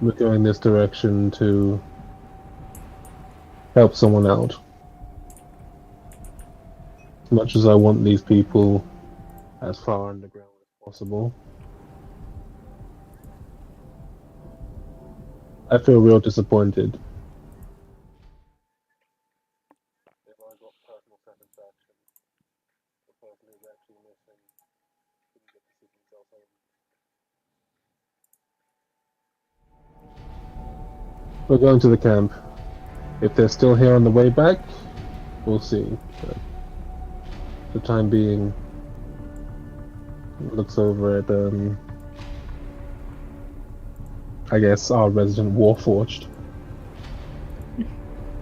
we're going this direction to help someone out. As much as I want these people as far underground as possible, I feel real disappointed. If I got personal satisfaction, the person who's actually missing didn't get to see himself home. We're going to the camp. If they're still here on the way back, we'll see. But for the time being, looks over at I guess our resident Warforged.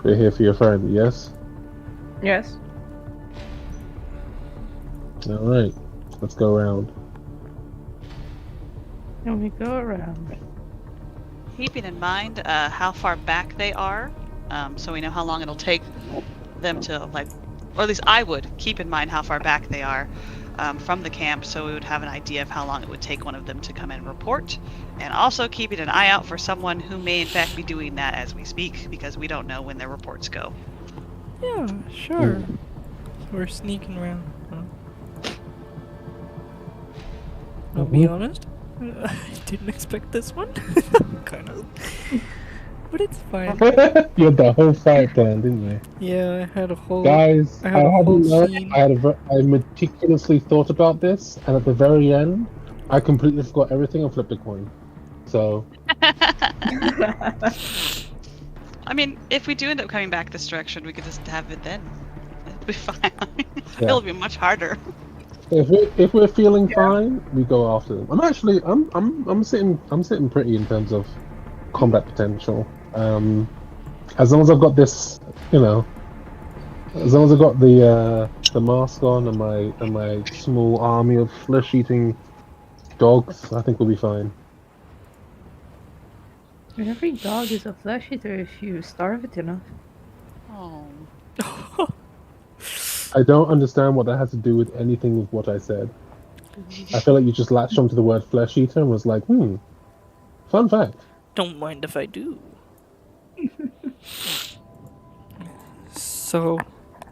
We're here for your friend, yes? Yes. Alright, let's go around. And we go around. Keeping in mind how far back they are, so we know how long it'll take them to, like, or at least I would keep in mind how far back they are from the camp, so we would have an idea of how long it would take one of them to come and report. And also keeping an eye out for someone who may in fact be doing that as we speak, because we don't know when their reports go. Yeah, sure. We're sneaking around. I'll be honest, I didn't expect this one. Kind of. But it's fine. You had the whole fight then, didn't you? Yeah, I had a whole... Guys, I had a whole scene. I meticulously thought about this, and at the very end, I completely forgot everything and flipped a coin. So... I mean, if we do end up coming back this direction, we could just have it then. It'll be fine. Yeah. It'll be much harder. If we're feeling fine, we go after them. I'm sitting pretty in terms of combat potential. As long as I've got this, you know, as long as I've got the mask on and my small army of flesh-eating dogs, I think we'll be fine. Every dog is a flesh eater if you starve it enough. Oh. I don't understand what that has to do with anything with what I said. I feel like you just latched onto the word flesh eater and was like, fun fact. Don't mind if I do. So...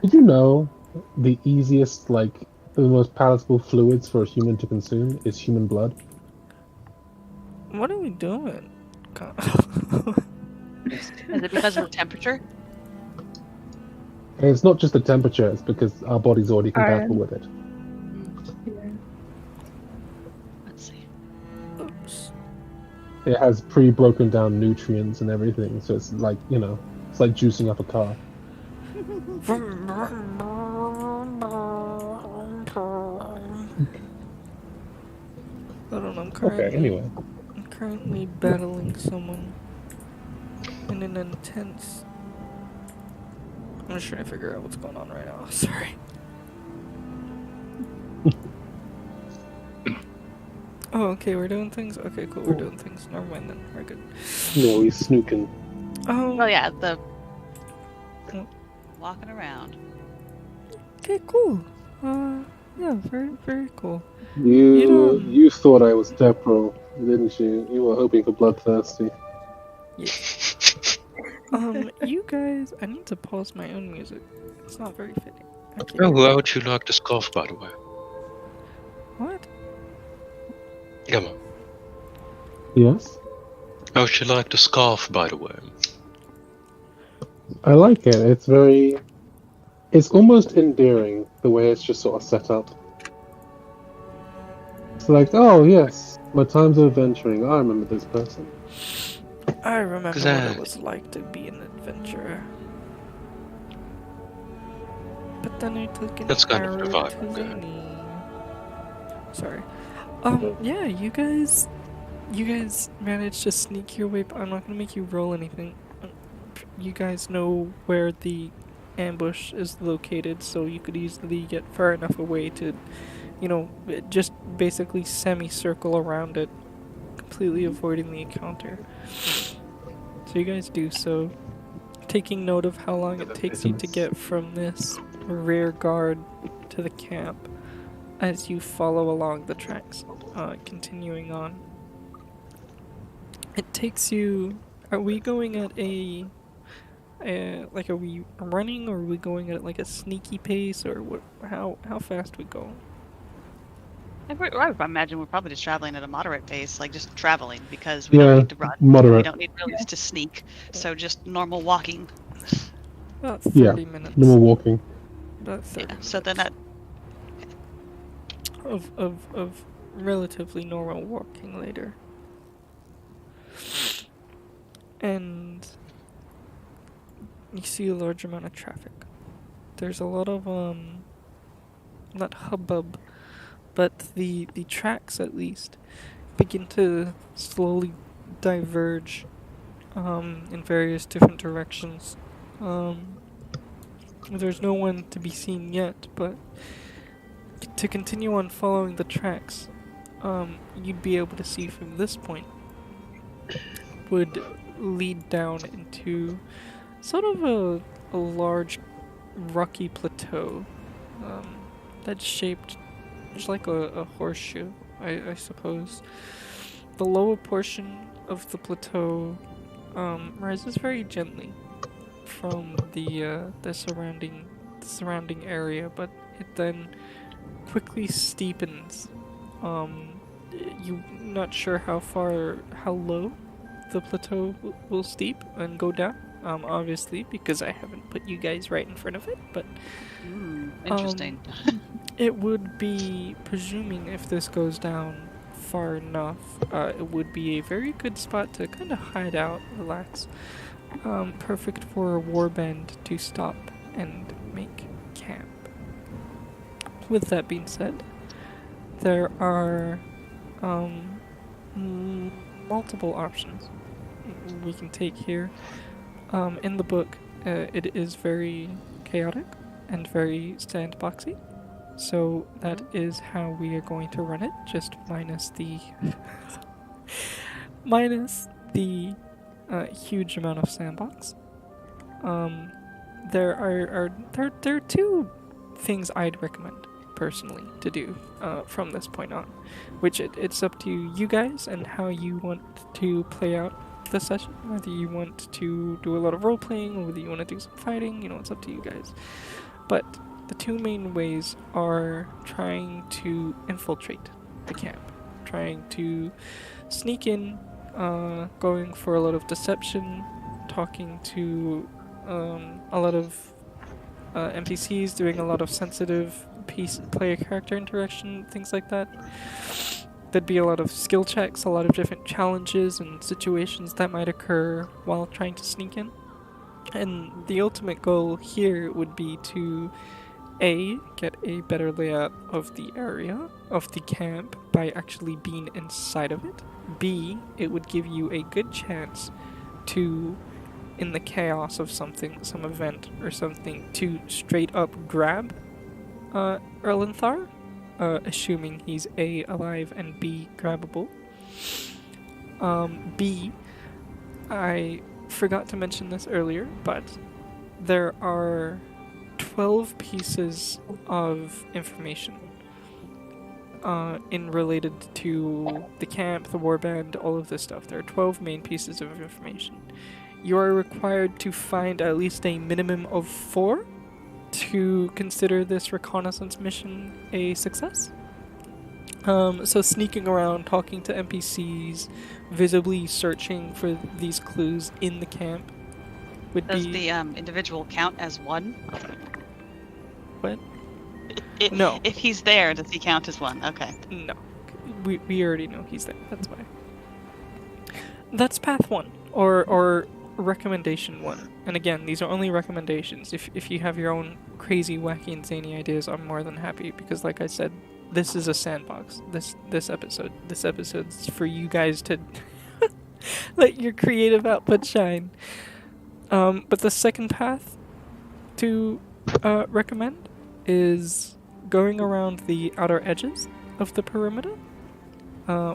Did you know the easiest, the most palatable fluids for a human to consume is human blood? What are we doing? Is it because of the temperature? And it's not just the temperature, it's because our body's already compatible with it. Yeah. Let's see. Oops. It has pre-broken down nutrients and everything, so it's like, you know, it's like juicing up a car. I don't know, I'm currently... Okay, anyway. I'm currently battling someone in an intense... I'm just trying to figure out what's going on right now. Sorry. Oh, okay, we're doing things? Okay, cool, we're doing things. Never mind then, we're good. No, he's snooking. Oh, Well, yeah, the walking around. okay, cool. Yeah, very, very cool. You thought I was temporal, didn't you? You were hoping for bloodthirsty. Yeah. You guys, I need to pause my own music. It's not very fitting. Oh, how would you like the scarf, by the way? What? Come on. Yes? How would you like the scarf, by the way? I like it. It's almost endearing, the way it's just sort of set up. It's like, oh yes, my times of adventuring, I remember this person. I remember what it was like to be an adventurer. But then I took an That's kind of arrow the to vibe, the okay. knee. Sorry. Yeah, you guys managed to sneak your way. I'm not gonna make you roll anything. You guys know where the ambush is located, so you could easily get far enough away to, you know, just basically semicircle around it, completely avoiding the encounter. So you guys do so, taking note of how long it takes you to get from this rear guard to the camp as you follow along the tracks, continuing on. It takes you. Are we going at like, are we running, or are we going at like a sneaky pace, or what? How fast we go? I would imagine we're probably just traveling at a moderate pace, like just traveling, because we don't Yeah, need to run. moderate. We don't need really to sneak, so just normal walking. About Yeah, 30 minutes. no more walking. About 30 minutes. So then that of relatively normal walking later. And you see a large amount of traffic. There's a lot of not hubbub, but the tracks at least begin to slowly diverge in various different directions. There's no one to be seen yet, but to continue on following the tracks, you'd be able to see from this point would lead down into sort of a large rocky plateau that's shaped just like a horseshoe, I suppose. The lower portion of the plateau rises very gently from the surrounding area, but it then quickly steepens. You're not sure how low the plateau will steep and go down. Obviously, because I haven't put you guys right in front of it, but interesting. It would be, presuming if this goes down far enough, it would be a very good spot to kind of hide out, relax. Perfect for a warband to stop and make camp. With that being said, there are multiple options we can take here. In the book, it is very chaotic and very sandboxy, so that is how we are going to run it, just minus the huge amount of sandbox. There are two things I'd recommend personally to do from this point on, which it's up to you guys and how you want to play out the session, whether you want to do a lot of role playing or whether you want to do some fighting. It's up to you guys. But the two main ways are trying to infiltrate the camp, trying to sneak in, going for a lot of deception, talking to a lot of NPCs, doing a lot of sensitive player character interaction, things like that. There'd be a lot of skill checks, a lot of different challenges and situations that might occur while trying to sneak in. And the ultimate goal here would be to A, get a better layout of the area, of the camp, by actually being inside of it. B, it would give you a good chance to, in the chaos of something, some event or something, to straight up grab Erlenthar, assuming he's A, alive, and B, grabbable. B, I forgot to mention this earlier, but there are 12 pieces of information in related to the camp, the warband, all of this stuff. There are 12 main pieces of information. You are required to find at least a minimum of 4 to consider this reconnaissance mission a success. So sneaking around, talking to NPCs, visibly searching for these clues in the camp would Does be... the individual count as one? What? No. If he's there, does he count as one? Okay. No. We already know he's there, that's why. That's path 1, or recommendation 1. And again, these are only recommendations. If you have your own crazy, wacky, and zany ideas, I'm more than happy, because like I said, this is a sandbox. This episode's for you guys to let your creative output shine. But the second path to recommend is going around the outer edges of the perimeter,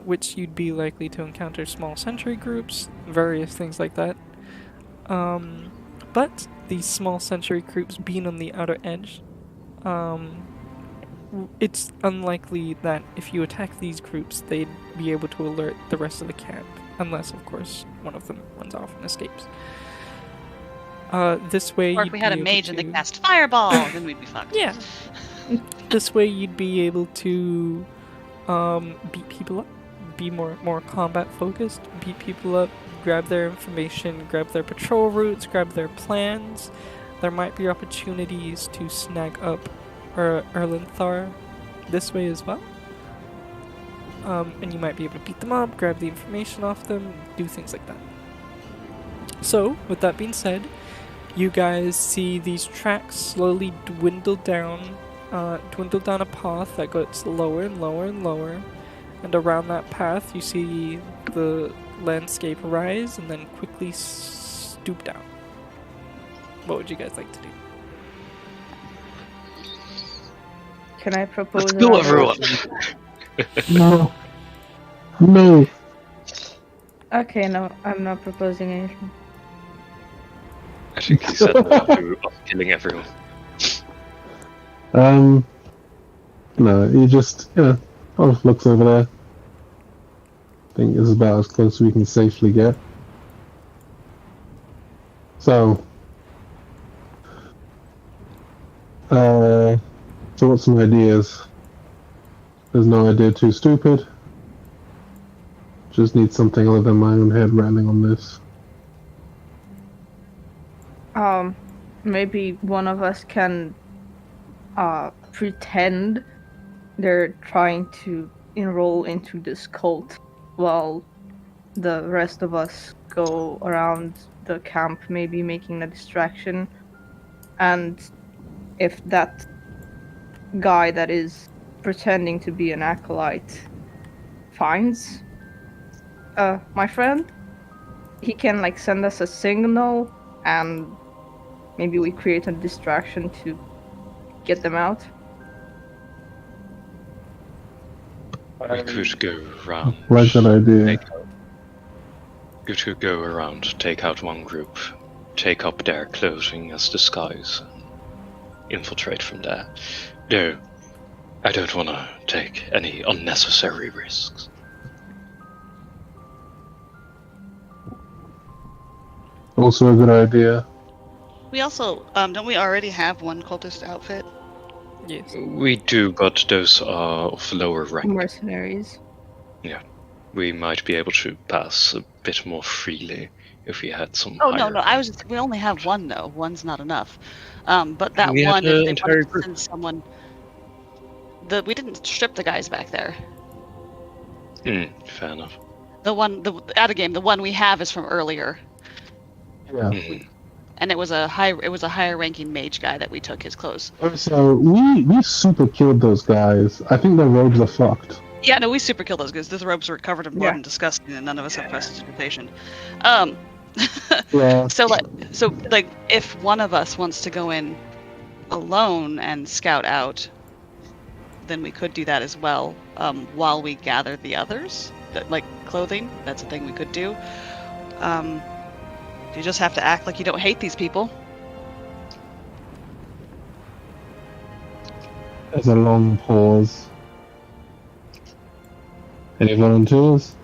which you'd be likely to encounter small sentry groups, various things like that. But these small sentry groups being on the outer edge, it's unlikely that if you attack these groups, they'd be able to alert the rest of the camp, unless, of course, one of them runs off and escapes. This way, Or if we had a mage and they cast fireball, then we'd be fucked. Yeah. This way, you'd be able to beat people up, be more combat focused, beat people up, grab their information, grab their patrol routes, grab their plans. There might be opportunities to snag up Erlenthar this way as well. And you might be able to beat them up, grab the information off them, do things like that. So, with that being said, you guys see these tracks slowly dwindle down a path that gets lower and lower and lower. And around that path, you see the landscape rise and then quickly stoop down. What would you guys like to do? Can I propose? Let's go, everyone! No. No. Okay, no, I'm not proposing anything. I think he said no to us killing everyone. No, you just, Olaf looks over there. I think this is about as close as we can safely get. So, what's some ideas? There's no idea too stupid. Just need something other than my own head rattling on this. Maybe one of us can pretend they're trying to enroll into this cult while the rest of us go around the camp, maybe making a distraction. And if that guy that is pretending to be an acolyte finds my friend, he can like send us a signal and maybe we create a distraction to get them out. We could go around. Like that idea. We could go around, take out one group, take up their clothing as disguise, and infiltrate from there. No, I don't want to take any unnecessary risks. Also a good idea. We also, don't we already have one cultist outfit? Yes. We do, but those are of lower rank. Mercenaries. We might be able to pass a bit more freely if we had some. Oh no, higher we only have one though. One's not enough. But that We one, had an if they entire wanted to group. send someone, we didn't strip the guys back there. Fair enough. The out of game, the one we have is from earlier, Yeah. and it was a higher ranking mage guy that we took his clothes. So we super killed those guys. I think their robes are fucked. Yeah, no, we super killed those guys. Those robes were covered in blood Yeah. and disgusting, and none of us have prestidigitation. Yeah. So if one of us wants to go in alone and scout out, then we could do that as well. While we gather the others, like clothing, that's a thing we could do. You just have to act like you don't hate these people. There's a long pause. Any volunteers?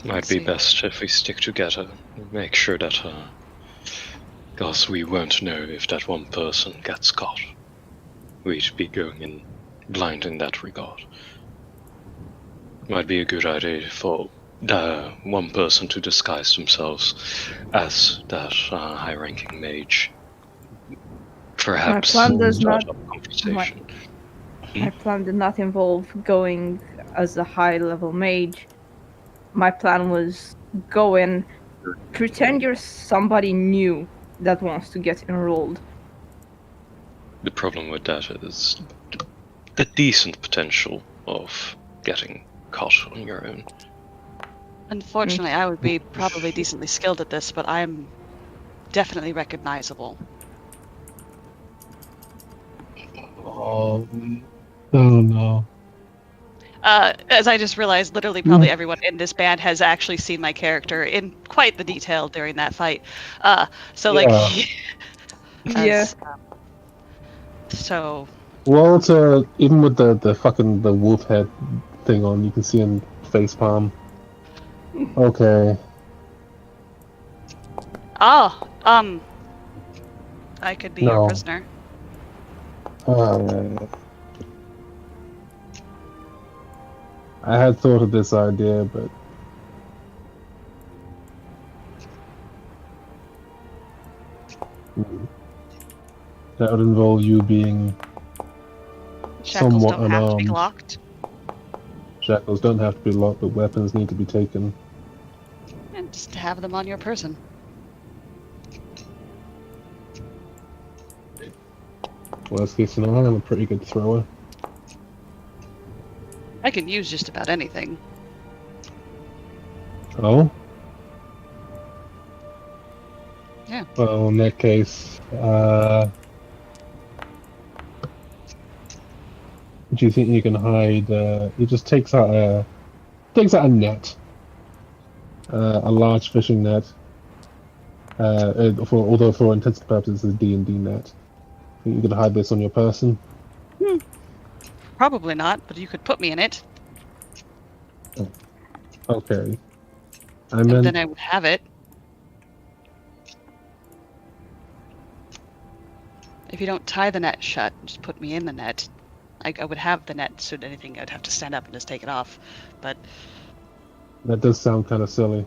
Might be best if we stick together. Make sure that, because we won't know if that one person gets caught. We'd be going in blind in that regard. Might be a good idea for the one person to disguise themselves as that high-ranking mage. Perhaps plan does start not- up a conversation. My plan did not involve going as a high-level mage. My plan was go in, pretend you're somebody new that wants to get enrolled. The problem with that is the decent potential of getting caught on your own. Unfortunately, I would be probably decently skilled at this, but I'm definitely recognizable. Oh no. As I just realized, literally probably everyone in this band has actually seen my character in quite the detail during that fight. Yeah. So Walter, even with the fucking the wolf head thing on, you can see him face palm. Okay. Oh, I could be your No. prisoner. I had thought of this idea, but that would involve you being Shackles somewhat don't have to be unarmed. locked. Shackles don't have to be locked, but weapons need to be taken. And just have them on your person. Worst case scenario, I'm a pretty good thrower. I can use just about anything. Oh? Yeah. Well, in that case, do you think you can hide? He just takes out a net, a large fishing net. Although for intents and purposes, it's a D&D net. Think you could hide this on your person? Probably not, but you could put me in it, Okay. and then I would have it. If you don't tie the net shut, just put me in the net. I would have the net, so anything I'd have to stand up and just take it off. But That does sound kind of silly.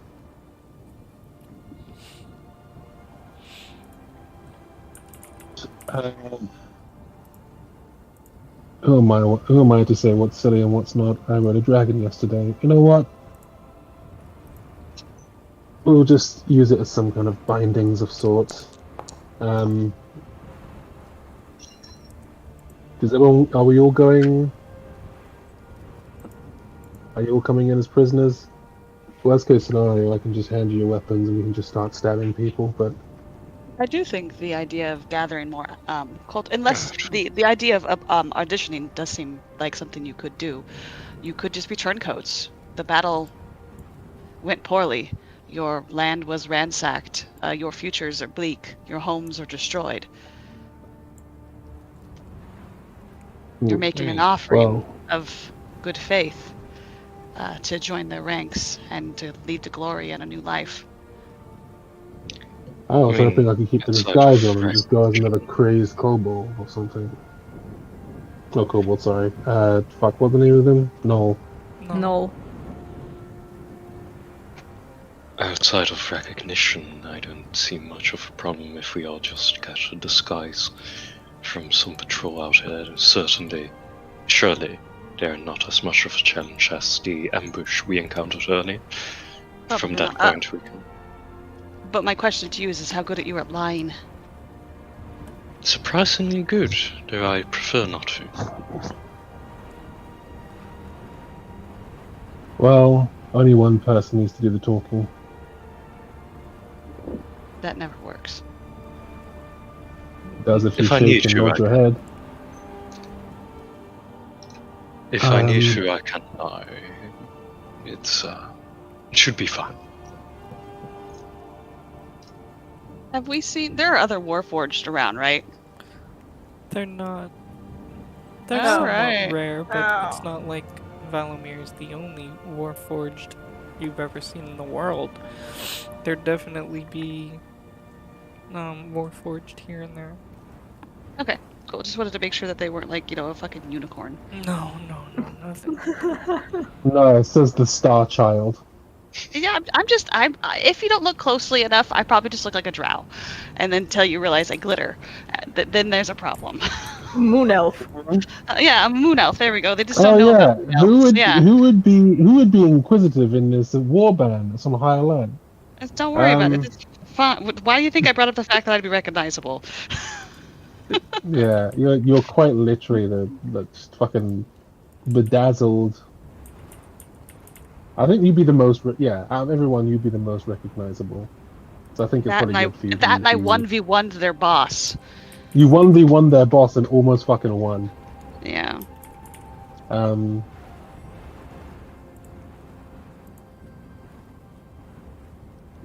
Who am I to say what's silly and what's not? I rode a dragon yesterday. You know what? We'll just use it as some kind of bindings of sorts. Does everyone? Are we all going? Are you all coming in as prisoners? Worst case scenario, I can just hand you your weapons and we can just start stabbing people. But I do think the idea of gathering more unless the idea of auditioning does seem like something you could do. You could just be turncoats. The battle went poorly. Your land was ransacked. Your futures are bleak. Your homes are destroyed. You're making an offering of good faith to join their ranks and to lead to glory and a new life. I was hoping I could keep the disguise on and just go as another crazed kobold or something. No, kobold, sorry. Fuck, what's the name of them? No. No. Outside of recognition, I don't see much of a problem if we all just get a disguise from some patrol out here. Surely, they're not as much of a challenge as the ambush we encountered earlier. From that point, we can. But my question to you is how good are you at lying? Surprisingly good, though I prefer not to. Well, only one person needs to do the talking. That never works. It does if you If I need shake and to, nod your head. If I need to, I can lie. It should be fine. Have we seen? There are other Warforged around, right? They're not. Oh, They're somewhat right. rare, but it's not like Valomir is the only Warforged you've ever seen in the world. There'd definitely be Warforged here and there. Okay, cool. Just wanted to make sure that they weren't like, a fucking unicorn. No, nothing. No, it says the Star Child. Yeah, I'm if you don't look closely enough, I probably just look like a drow. And then until you realize I glitter, then there's a problem. Moon elf. Yeah, I'm a moon elf. There we go. They just don't know about moon elves. Who would be inquisitive in this warband at some higher level? Don't worry about it. It's fine. Why do you think I brought up the fact that I'd be recognizable? Yeah, you're quite literally the fucking bedazzled. I think you'd be the most. Out of everyone, you'd be the most recognizable. So I think it's probably good for you. That and I 1v1'd their boss. You 1v1 their boss and almost fucking won. Yeah.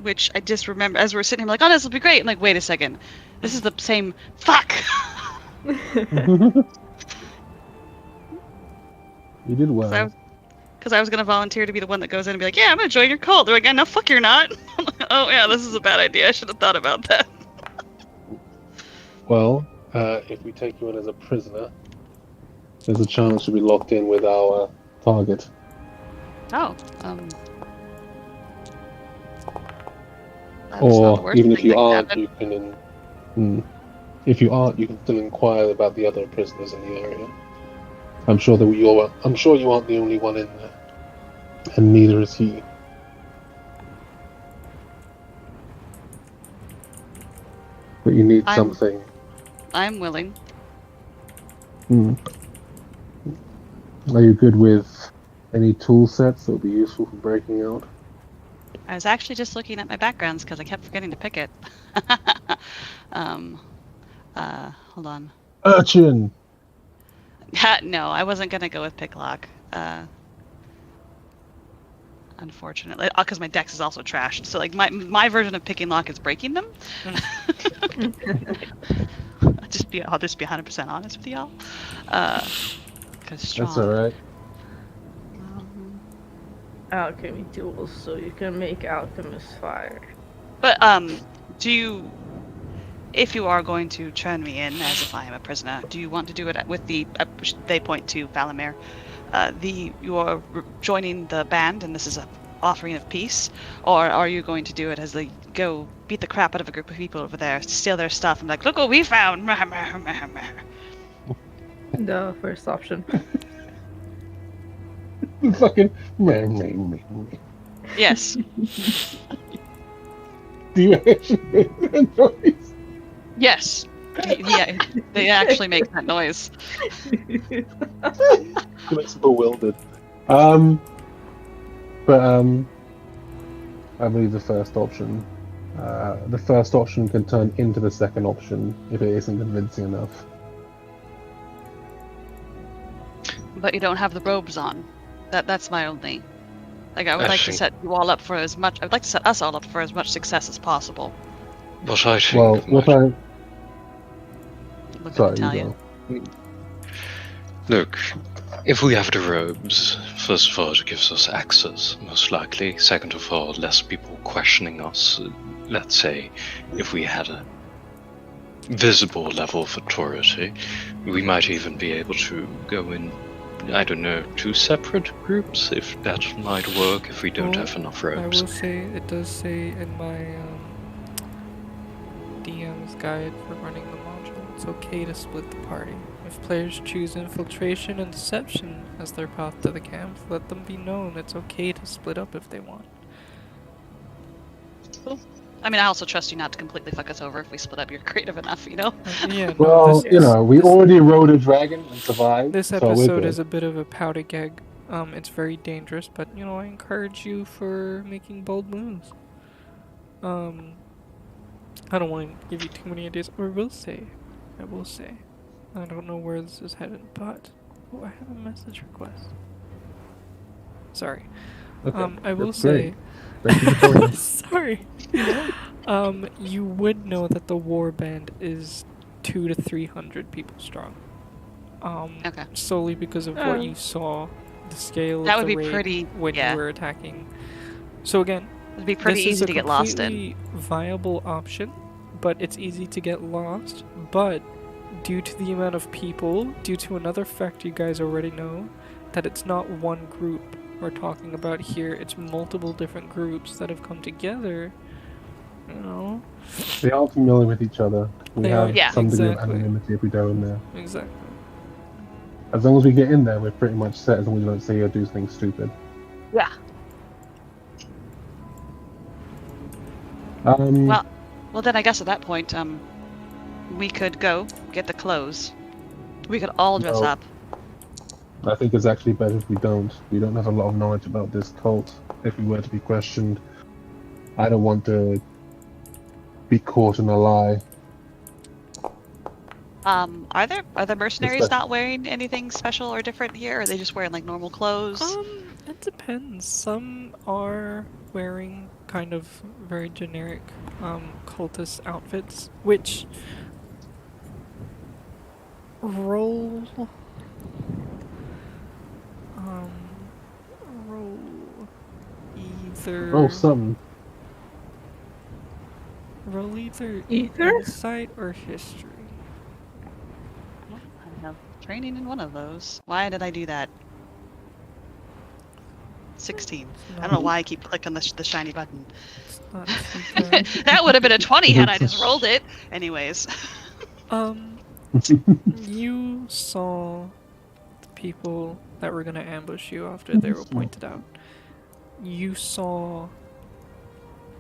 Which I just remember as we're sitting here, like, oh, this will be great. I'm like, wait a second, this is the same. Fuck. You did well. Because I was gonna volunteer to be the one that goes in and be like, yeah, I'm gonna join your cult. They're like, no, fuck, you're not. I'm like, oh yeah, this is a bad idea. I should have thought about that. Well, if we take you in as a prisoner, there's a chance you'll be locked in with our target. Oh, Or even if you aren't, you can. If you aren't, you can still inquire about the other prisoners in the area. I'm sure you aren't the only one in there, and neither is he. But you need something. I'm willing. Are you good with any tool sets that would be useful for breaking out? I was actually just looking at my backgrounds because I kept forgetting to pick it. Hold on. Urchin! No, I wasn't gonna go with picklock. Unfortunately, because my dex is also trashed. So like my version of picking lock is breaking them. I'll just be 100% honest with y'all. Because strong. That's alright. Alchemy tools, so you can make alchemist fire. But if you are going to turn me in as if I am a prisoner, do you want to do it with the? They point to Valamir. You are joining the band, and this is a offering of peace, or are you going to do it as they go beat the crap out of a group of people over there, steal their stuff, and like, look what we found? The first option. Fucking. Yes. Do you actually make that noise? Yes. Yeah, they actually make that noise. He looks bewildered. I believe the first option. The first option can turn into the second option if it isn't convincing enough. But you don't have the robes on. That's my only. Like, I would like to set you all up for as much. I would like to set us all up for as much success as possible. But I think. Well, what I. Look Sorry, at Italian. Look, if we have the robes, first of all, it gives us access, most likely. Second of all, less people questioning us. Let's say, if we had a visible level of authority, we might even be able to go in, I don't know, 2 separate groups, if that might work, if we don't have enough robes. I will say, it does say in my DM's guide for running the module, it's okay to split the party. If players choose infiltration and deception as their path to the camp, let them be known it's okay to split up if they want. Cool. I mean, I also trust you not to completely fuck us over if we split up. You're creative enough, you know? Yeah, Well, we already rode a dragon and survived. This episode is a bit of a powder gag. It's very dangerous, but, I encourage you for making bold moves. I don't want to give you too many ideas. I will say, I don't know where this is headed, but I have a message request. Sorry. Okay, I will that's say. great. Sorry. You would know that the war band is 200 to 300 people strong. Okay. Solely because of what you saw, the scale That of the would be raid pretty. when you were attacking. So again, it'd be pretty easy to get lost in. This is a completely viable option, but it's easy to get lost. But due to the amount of people, due to another fact you guys already know, that it's not one group we're talking about here, it's multiple different groups that have come together. They are familiar with each other. We have some degree of exactly. anonymity if we go in there. Exactly. As long as we get in there, we're pretty much set, as long as we don't say or do something stupid. Yeah. Well, then I guess at that point, we could go get the clothes. We could all dress up. I think it's actually better if we don't. We don't have a lot of knowledge about this cult. If we were to be questioned, I don't want to be caught in a lie. Are the mercenaries not wearing anything special or different here? Or are they just wearing like normal clothes? It depends. Some are wearing kind of very generic cultist outfits, which roll either Oh, something. roll either Ether? insight or history. Well, I have training in one of those. Why did I do that? 16. I don't know why I keep clicking the shiny button. It's not too bad. That would have been a 20 had I just rolled it. Anyways. You saw the people that were gonna ambush you after they were pointed out. You saw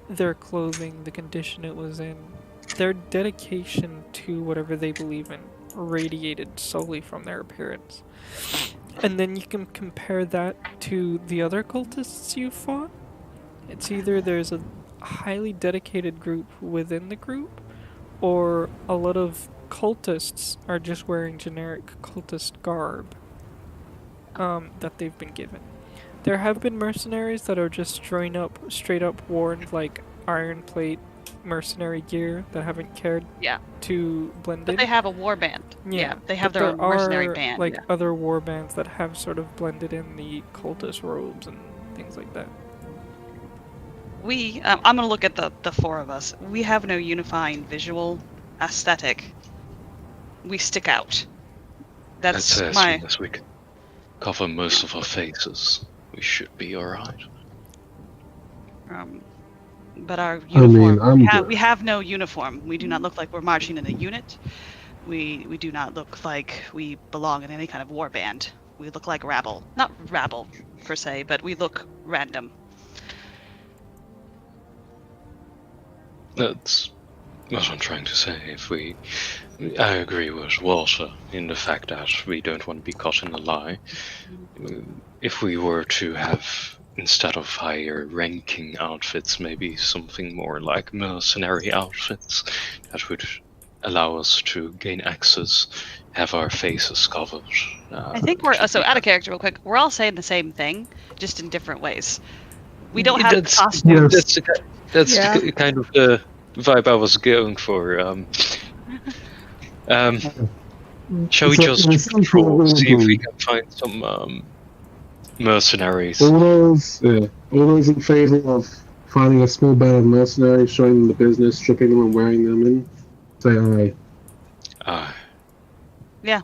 their clothing, the condition it was in, their dedication to whatever they believe in radiated solely from their appearance. And then you can compare that to the other cultists you fought. It's either there's a highly dedicated group within the group, or a lot of cultists are just wearing generic cultist garb that they've been given. There have been mercenaries that are just straight up worn like iron plate mercenary gear that haven't cared to blend in. But they have a war band. Yeah, they have but their own there mercenary are, band. like other war bands that have sort of blended in the cultist robes and things like that. We, I'm gonna look at the four of us. We have no unifying visual aesthetic. We stick out. That's as my. soon as we can cover most of our faces, we should be alright. But our uniform, I mean, we have no uniform. We do not look like we're marching in a unit. We do not look like we belong in any kind of war band. We look like rabble. Not rabble, per se, but we look random. That's what I'm trying to say. I agree with Walter in the fact that we don't want to be caught in a lie. If we were to have, instead of higher ranking outfits, maybe something more like mercenary outfits that would allow us to gain access, have our faces covered. I think we're so out of character real quick. We're all saying the same thing, just in different ways. We don't have costumes. That's the kind of the vibe I was going for. Shall we just patrol, see if we can find some mercenaries? All those in favor of finding a small band of mercenaries, showing them the business, stripping them and wearing them in, say aye. Aye. Yeah.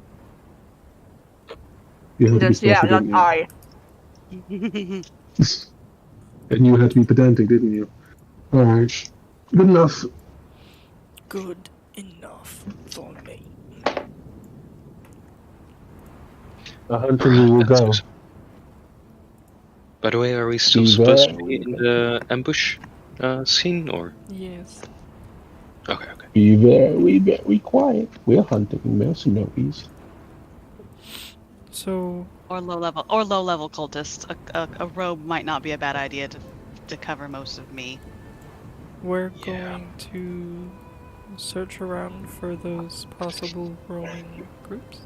You had to be Just, yeah, special, not didn't you? I. And you had to be pedantic, didn't you? Alright. Good enough. Good enough for me. A hunting we will go. By the way, are we still supposed to be in the ambush scene, or? Yes. Okay. Be very quiet. We're hunting mercenaries. So. Or low level cultists. A robe might not be a bad idea to cover most of me. We're going to search around for those possible roaming groups.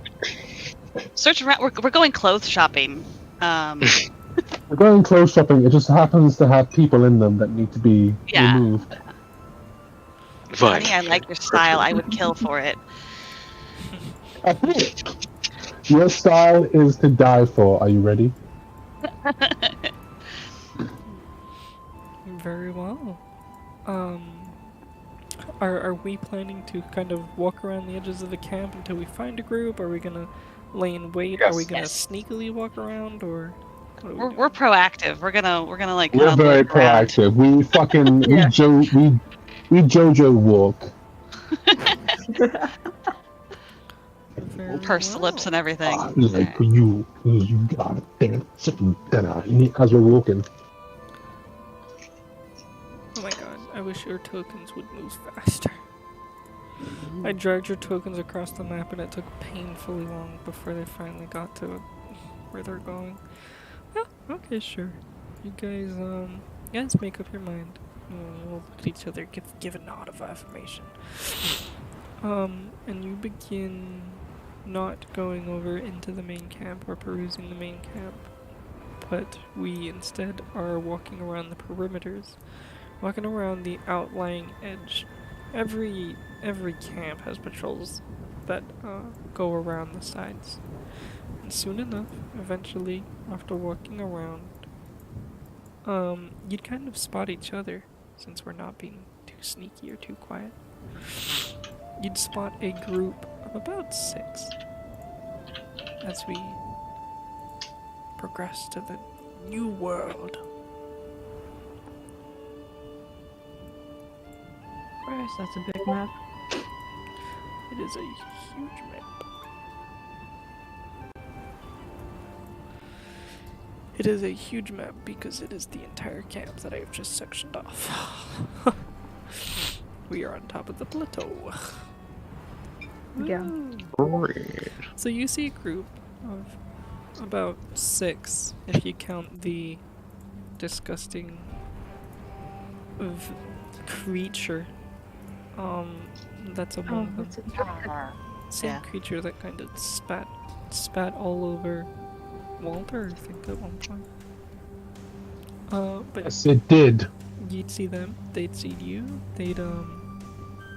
Search around. We're going clothes shopping. We're going clothes shopping. It just happens to have people in them that need to be removed. Fine. Honey, I like your style. I would kill for it. Your style is to die for. Are you ready? Very well. Are we planning to kind of walk around the edges of the camp until we find a group? Are we gonna lay in wait? Yes. Are we gonna sneakily walk around, or what are we We're proactive. We're gonna like. We're very proactive. We fucking we Jojo walk. Pursed lips and everything. Like you got it. As we're walking. Oh my god, I wish your tokens would move faster. I dragged your tokens across the map and it took painfully long before they finally got to where they're going. Yeah, okay, sure. You guys make up your mind. We'll look at each other, give a nod of affirmation. And you begin not going over into the main camp or perusing the main camp, but we instead are walking around the perimeters. Walking around the outlying edge. Every camp has patrols that go around the sides. And soon enough, eventually, after walking around, you'd kind of spot each other, since we're not being too sneaky or too quiet. You'd spot a group of about 6 as we progress to the new world. Christ, that's a big map. It is a huge map. It is a huge map because it is the entire camp that I have just sectioned off. We are on top of the plateau. Yeah. So you see a group of about 6, if you count the disgusting creature. That's a Oh, one. what's it? Same Yeah. creature that kind of spat all over Walter, I think, at one point. But Yes, it did. you'd see them, they'd see you, they'd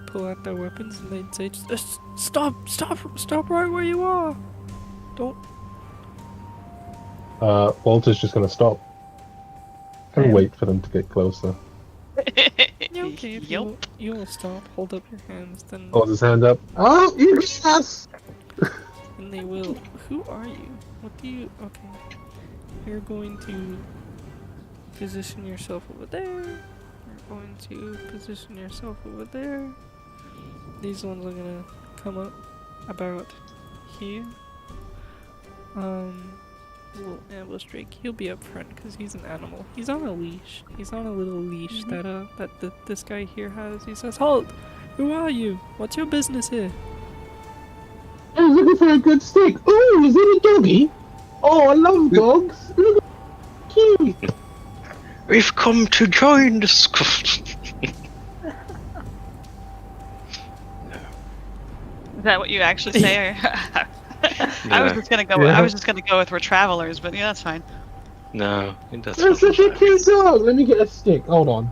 pull out their weapons and they'd say, stop right where you are! Don't. Walter's just gonna stop and wait for them to get closer. Yeah, okay, if Yup. you'll stop, hold up your hands, then Holds his hand up. Oh, yes! and they will. Who are you? What do you? Okay, you're going to position yourself over there. You're going to position yourself over there. These ones are gonna come up about here. Little ambush drake. He'll be up front because he's an animal. He's on a leash. He's on a little leash that this guy here has. He says, "Halt! Who are you? What's your business here?" I was looking for a good stick. Ooh, is it a doggy? Oh, I love dogs. Look at cute. We've come to join the squad. Is that what you actually say? Or I was just gonna go. Yeah. I was just gonna go with we're travelers, but yeah, that's fine. No, that's That's such a cute dog. Let me get a stick. Hold on.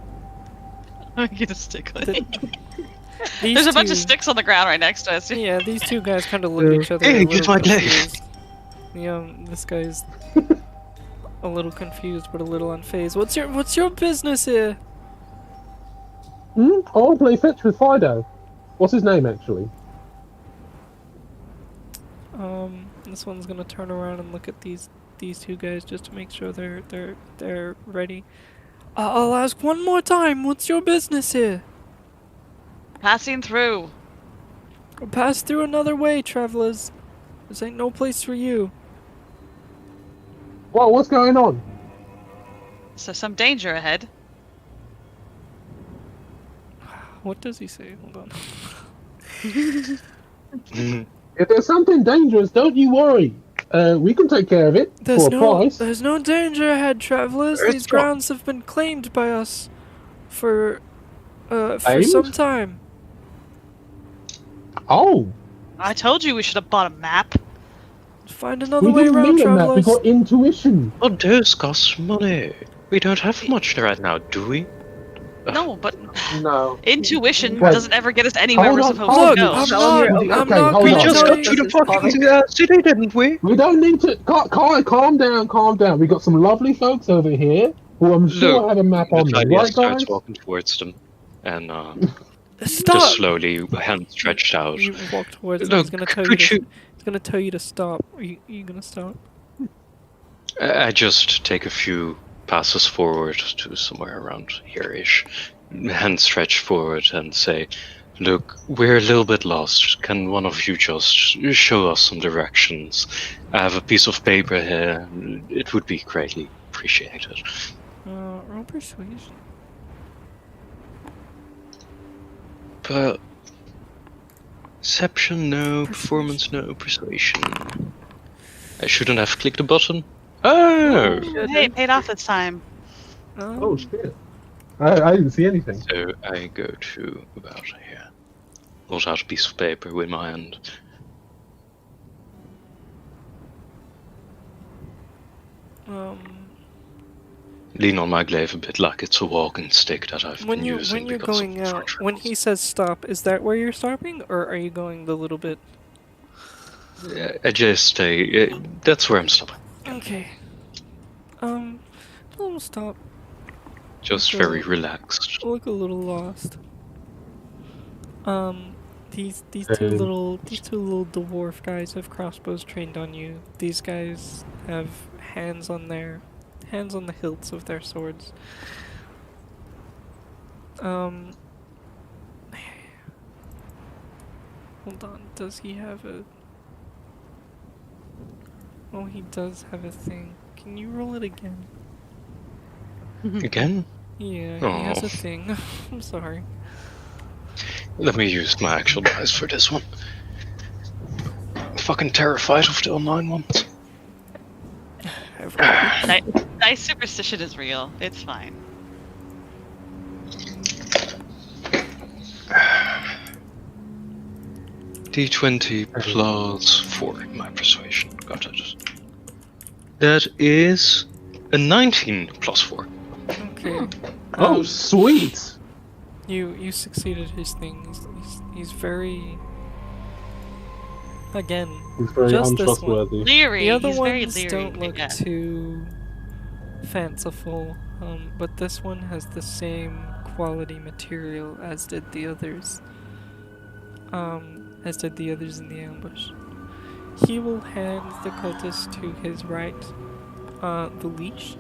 Let me get a stick. These There's a bunch of two- sticks on the ground right next to us. Yeah, these two guys kind of look at each other. Hey, a use little my glaive. confused. This guy's a little confused, but a little unfazed. What's your business here? I want to play fetch with Fido. What's his name, actually? This one's gonna turn around and look at these two guys just to make sure they're ready. I'll ask one more time. What's your business here? Passing through. Pass through another way, travelers. This ain't no place for you. Whoa, what's going on? So some danger ahead. What does he say? Hold on. If there's something dangerous, don't you worry. We can take care of it for a price. There's no danger ahead, travelers. It's These not. grounds have been claimed by us for Claimed? some time. Oh, I told you we should have bought a map. Find another we way didn't around, need a map. We travelers. got intuition. Well, those cost money. We don't have much right now, do we? No, but No. intuition Wait. doesn't ever get us anywhere Hold we're on, supposed Look, to go. I'm Okay, not hold We on. gonna just tell got you. to the fucking city, didn't we? We don't need to. Calm down. We got some lovely folks over here who I'm sure Look, have a map on The them, tiniest right, starts guys? walking towards them, and just Stop! slowly, hand stretched out. You walk towards him. Look, He's gonna tell you could to. you- He's gonna tell you to stop. Are you gonna stop? I just take a few passes forward to somewhere around here-ish, hand stretched forward and say, "Look, we're a little bit lost. Can one of you just show us some directions? I have a piece of paper here. It would be greatly appreciated." Roll persuasion. But perception, no. Performance, no. Persuasion. I shouldn't have clicked the button. Oh! Hey, it paid off this time. Oh shit! I didn't see anything. So I go to about here. Hold out a piece of paper with my hand. Lean on my glaive a bit like it's a walking stick that I've When been you using when you're because going of out, when he says stop, is that where you're stopping, or are you going the little bit? I just stay. That's where I'm stopping. Okay. We'll stop Just very relaxed. Look a little lost. These two little dwarf guys have crossbows trained on you. These guys have hands on the hilts of their swords. Hold on, does he have a... Oh, he does have a thing. Can you roll it again? Again? Yeah, Oh. he has a thing. I'm sorry. Let me use my actual dice for this one. I'm fucking terrified of the online ones. Dice superstition is real. It's fine. D20 plus 4 in my persuasion. Got it. That is a 19 plus 4. Okay. Oh, sweet! You succeeded his thing. He's very... Again, He's very just this one. untrustworthy. Leery. The other He's very ones leery. don't look yeah. too fanciful, but this one has the same quality material as did the others. As did the others in the ambush. He will hand the cultist to his right, the leash,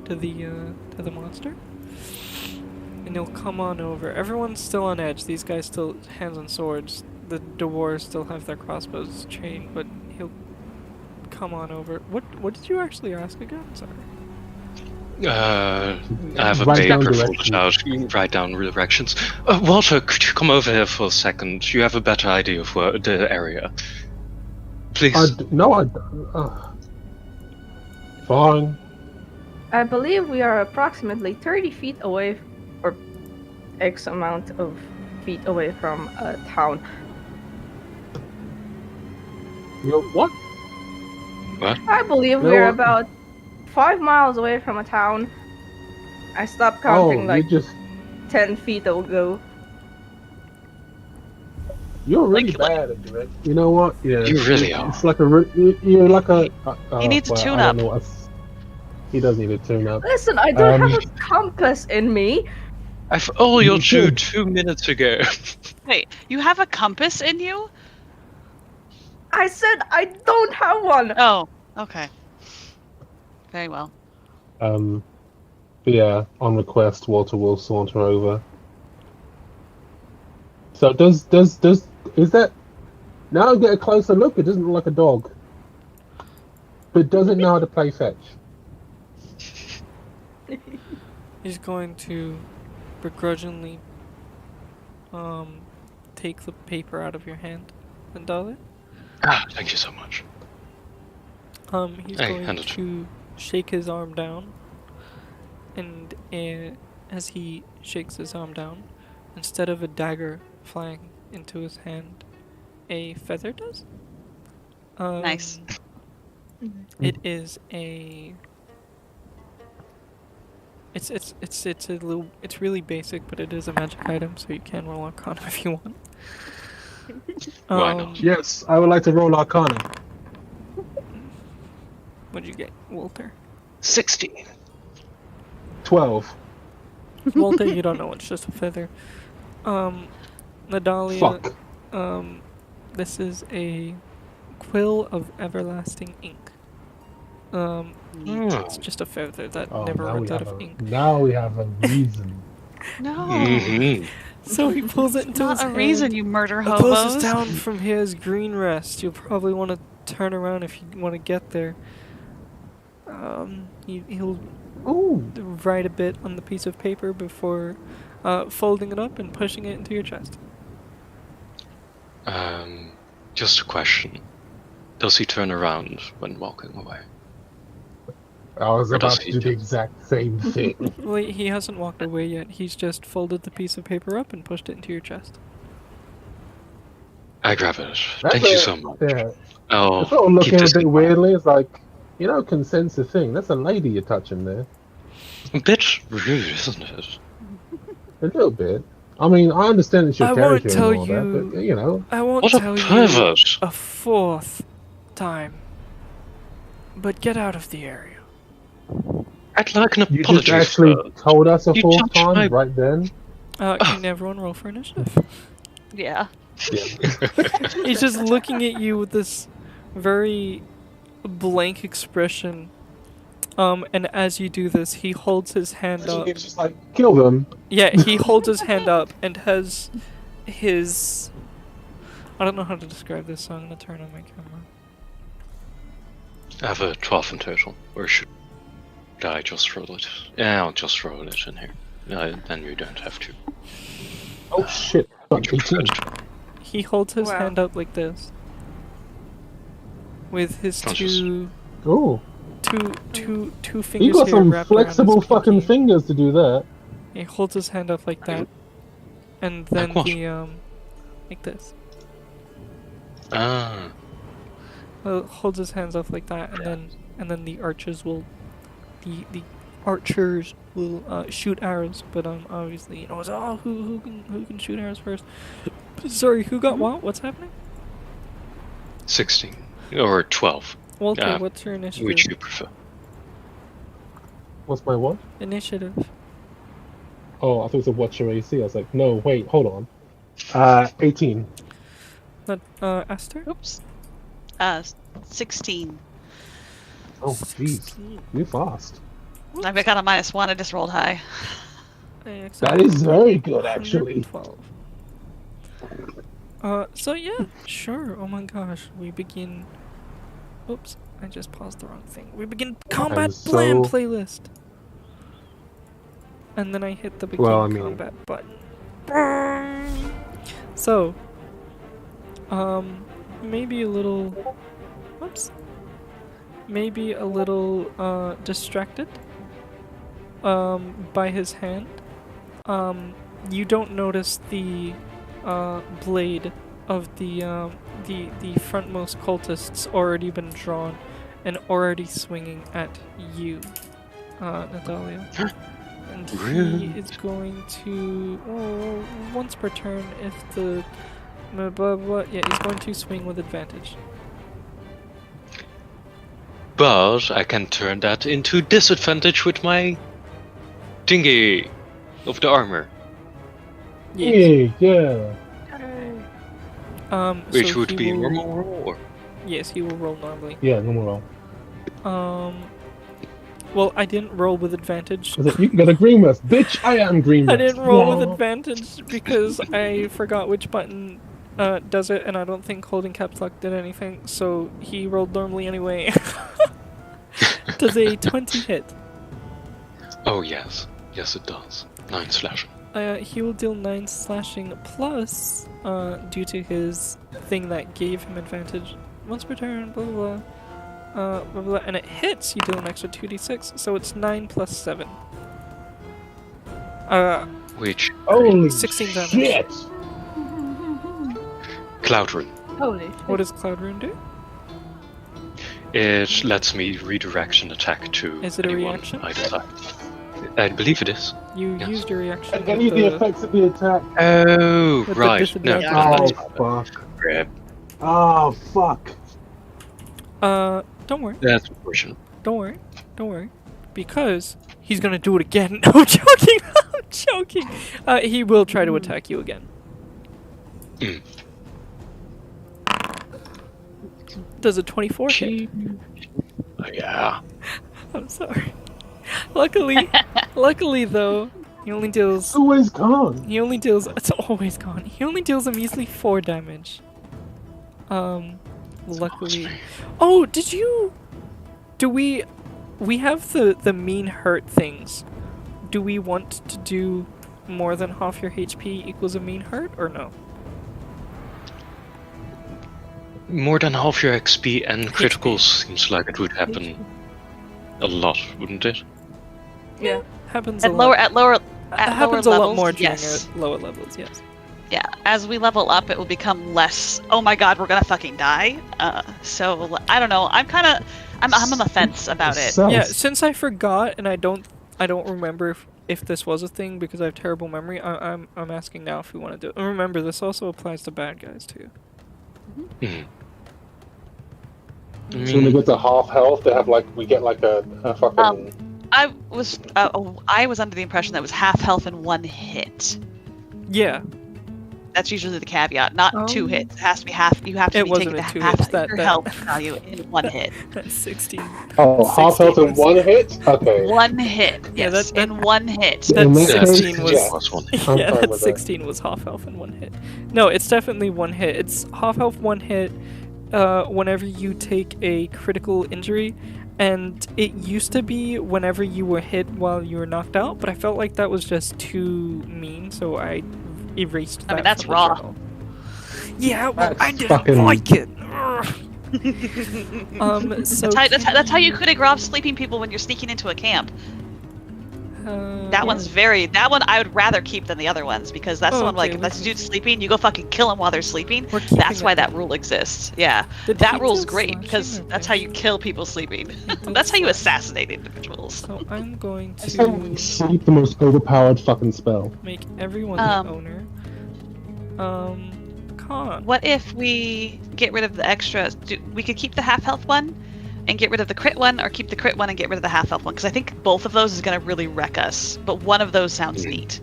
to the monster, and he'll come on over. Everyone's still on edge. These guys still hands on swords. The dwarves still have their crossbows trained, but he'll come on over. What did you actually ask again? Sorry. I have a Write down paper directions. folded out. You can write down directions. Walter, could you come over here for a second? You have a better idea of where the area. Please. No, I don't. Fine. I believe we are approximately 30 feet away, or X amount of feet away from a town. You're what? What? I believe No, we're about 5 miles away from a town. I stopped counting like you 10 feet ago. you're really Like- bad at direct. You know what? Yeah. You really are. It's like you're like a. He needs a well, I tune-up. don't know he does need a tune-up. Listen, I don't Um, have a compass in me. I've all your You two did. 2 minutes ago. Wait, you have a compass in you? I said I don't have one. Oh, okay. Very well. Yeah. On request, Walter will saunter over. So does is that? Now I get a closer look. It doesn't look like a dog. But does it know how to play fetch? He's going to begrudgingly take the paper out of your hand and doll it. Thank you so much. He's Hey, going hand it. to shake his arm down, and as he shakes his arm down, instead of a dagger flying into his hand, a feather does. Nice. It is a. It's a little. It's really basic, but it is a magic item, so you can roll Arcana if you want. Why not? Yes, I would like to roll Arcana. What'd you get, Walter? 16. 12. Walter, you don't know. It's just a feather. Nadalia. Fuck. This is a quill of everlasting ink. It's just a feather that never runs out of ink. Now we have a reason. No. Mm-hmm. So he pulls it into Not his a hand. reason, you murder The closest hobos. town from here is Green Rest. You'll probably want to turn around if you want to get there. He'll Ooh. write a bit on the piece of paper before folding it up and pushing it into your chest. Just a question. Does he turn around when walking away? I was What does about to he do do? the exact same thing. Well, he hasn't walked away yet. He's just folded the piece of paper up and pushed it into your chest. I grab it. Thank you so much. Yeah. Oh, It's sort of keep looking a this bit in mind. weirdly. It's like, consent's a thing. That's a lady you're touching there. A bit rude, isn't it? A little bit. I mean, I understand it's your I won't territory tell and all that, but, I won't What a tell you pervert! a fourth time. But get out of the area. I'd like an You apology. just actually sir. told us a You fourth touched time my- right then. Can everyone roll for initiative? Yeah. He's just looking at you with this very blank expression. And as you do this, he holds his hand up. It's just like, kill them. Yeah, he holds his hand up and has his... I don't know how to describe this, so I'm gonna turn on my camera. I have a 12 in total. Or should I just roll it? Yeah, I'll just roll it in here. Then you don't have to. Oh shit. Would you prefer 18. to? He holds his Wow. hand up like this. With his Conscious. two Oh, fingers you got here some wrapped around flexible his fucking pinky. fingers to do that. He holds his hand up like that. And then what? like this. Ah. Holds his hands up like that, and then the archers will, the archers will shoot arrows. But obviously, you know, it's who can shoot arrows first? Sorry, who got what? What's happening? 16. Or 12. Walter, what's your initiative? Which you prefer? What's my what? Initiative. Oh, I thought it was what's your AC. I was like, no, wait, hold on. 18. Not Aster. Oops. 16. Oh, jeez. You fast. I got a -1. I just rolled high. That is very good, actually. 112. So yeah, sure. Oh my gosh, we begin. Oops, I just paused the wrong thing. We begin combat so- blam playlist. And then I hit the begin Well, I mean- combat button. So, maybe a little. Whoops. Maybe a little distracted. By his hand. You don't notice the blade of the frontmost cultists already been drawn and already swinging at you, Natalia. And he Really? is going to once per turn if the blah blah blah. Yeah, he's going to swing with advantage. But I can turn that into disadvantage with my thingy of the armor. Hey, yeah. Which so would he be will- normal roll or? Yes, he will roll normally. Yeah, no more roll. Well, I didn't roll with advantage. I was like, you can get a green west. Bitch, I am green I west. didn't roll with Whoa. advantage because I forgot which button does it, and I don't think holding caps lock did anything, so he rolled normally anyway. Does a 20 hit? Oh yes. Yes it does. 9 slashing. He will deal 9 slashing plus, due to his thing that gave him advantage. Once per turn, blah blah blah. Blah blah, and it hits, you deal an extra 2d6, so it's 9 plus 7. Which Holy 16 damage. shit! Cloud Rune. Holy What does Cloud Rune do? It lets me redirect an attack to Is it a anyone reaction? I decide. I believe it is. You Yes. used your reaction And any of the effects of the attack. Oh, With the right. No, disadvantage. Oh, that's fuck. crap. Oh, fuck. Don't worry, That's unfortunate. don't worry, because he's gonna do it again. No, I'm joking, I'm joking. He will try to attack you again. Mm. Does a 24 hit? Oh, yeah. I'm sorry. Luckily though, he only deals. It's always gone. He only deals. It's always gone. He only deals a measly 4 damage. Luckily. Oh, did you? Do we have the mean hurt things? Do we want to do more than half your HP equals a mean hurt or no? More than half your XP and criticals seems like it would happen a lot, wouldn't it? Yeah. Happens At a lower lot. at lower Happens a levels, lot more during yes. lower levels. Yes. Yeah, as we level up, it will become less. Oh my god, we're gonna fucking die. So I don't know. I'm on the fence about it. Sounds- Yeah, since I forgot and I don't remember if this was a thing because I have terrible memory. I'm asking now if we want to do it. And remember, this also applies to bad guys too. Mm. So when we get to half health, they have like we get like a fucking. I was under the impression that it was half health in one hit. Yeah, That's usually the caveat, not 2 hits. It has to be half. You have to It be wasn't taking in 2 half hits, of your health value in 1 hit. that's 16. Oh, half health in 1 hit? Okay. 1 hit. Yeah, Yes, that- in 1 hit. In That's that case, 16 was yeah. Plus 1. I'm yeah, fine that with 16 was half health in 1 hit. No, it's definitely 1 hit. It's half health 1 hit. Whenever you take a critical injury, and it used to be whenever you were hit while you were knocked out, but I felt like that was just too mean, so I erased that. I mean, that's from the raw. journal. Yeah, well, I That's didn't fucking- like it. So That's how you could rob sleeping people when you're sneaking into a camp. That one's that one I would rather keep than the other ones, because that's the one, like, Okay, if that's dude sleeping, you go fucking kill him while they're sleeping. We're keeping That's why it that then. rule exists. Yeah. Did That he rule's just great, slash because him or that's how you bang? kill people sleeping. did That's how you slash. assassinate individuals. So I'm going Isn't to sleep the most overpowered fucking spell? make everyone the owner. Khan. What if we get rid of the extra? We could keep the half health one and get rid of the crit one, or keep the crit one and get rid of the half health one, because I think both of those is going to really wreck us. But one of those sounds neat.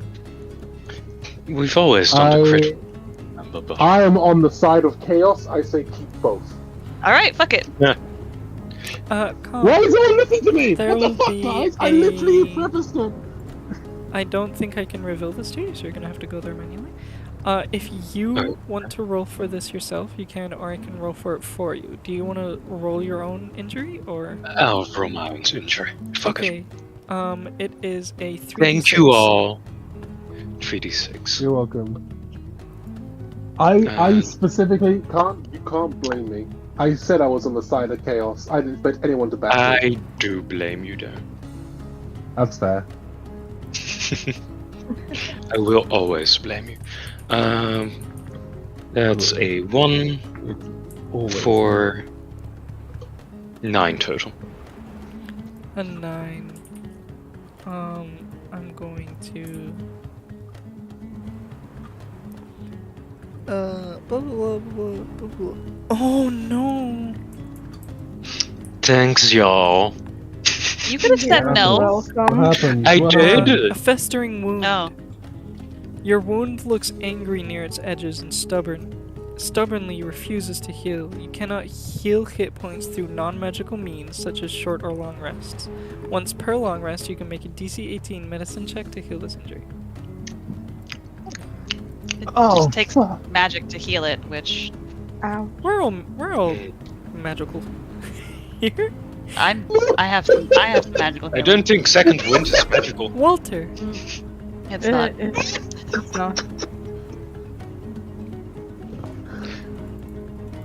We've always done the crit. Remember, but I am on the side of chaos. I say keep both. All right, fuck it. Khan. Why is no one listening to me? There What the will fuck, be guys? I a- literally prefaced it. I don't think I can reveal this to you, so you're gonna have to go there manually. If you want to roll for this yourself, you can, or I can roll for it for you. Do you want to roll your own injury, or? I'll roll my own injury. Fuck it. Okay. It is a 3d6. Thank you all. 3d6. You're welcome. I specifically you can't blame me. I said I was on the side of chaos. I didn't expect anyone to back me. I do blame you, though. That's fair. I will always blame you. That's a 1 Always. for 9 total. A 9. I'm going to. Blah, blah, blah, blah, blah. Oh no! Thanks, y'all. You could have said no. What Welcome. happened? I What did. happened? A festering wound. No. Your wound looks angry near its edges and stubbornly refuses to heal. You cannot heal hit points through non-magical means, such as short or long rests. Once per long rest, you can make a DC 18 medicine check to heal this injury. It Oh, just takes fuck. magic to heal it, which Ow. We're all magical here. I have magical I healing. don't think second wind is magical. Walter, It's not. It's not.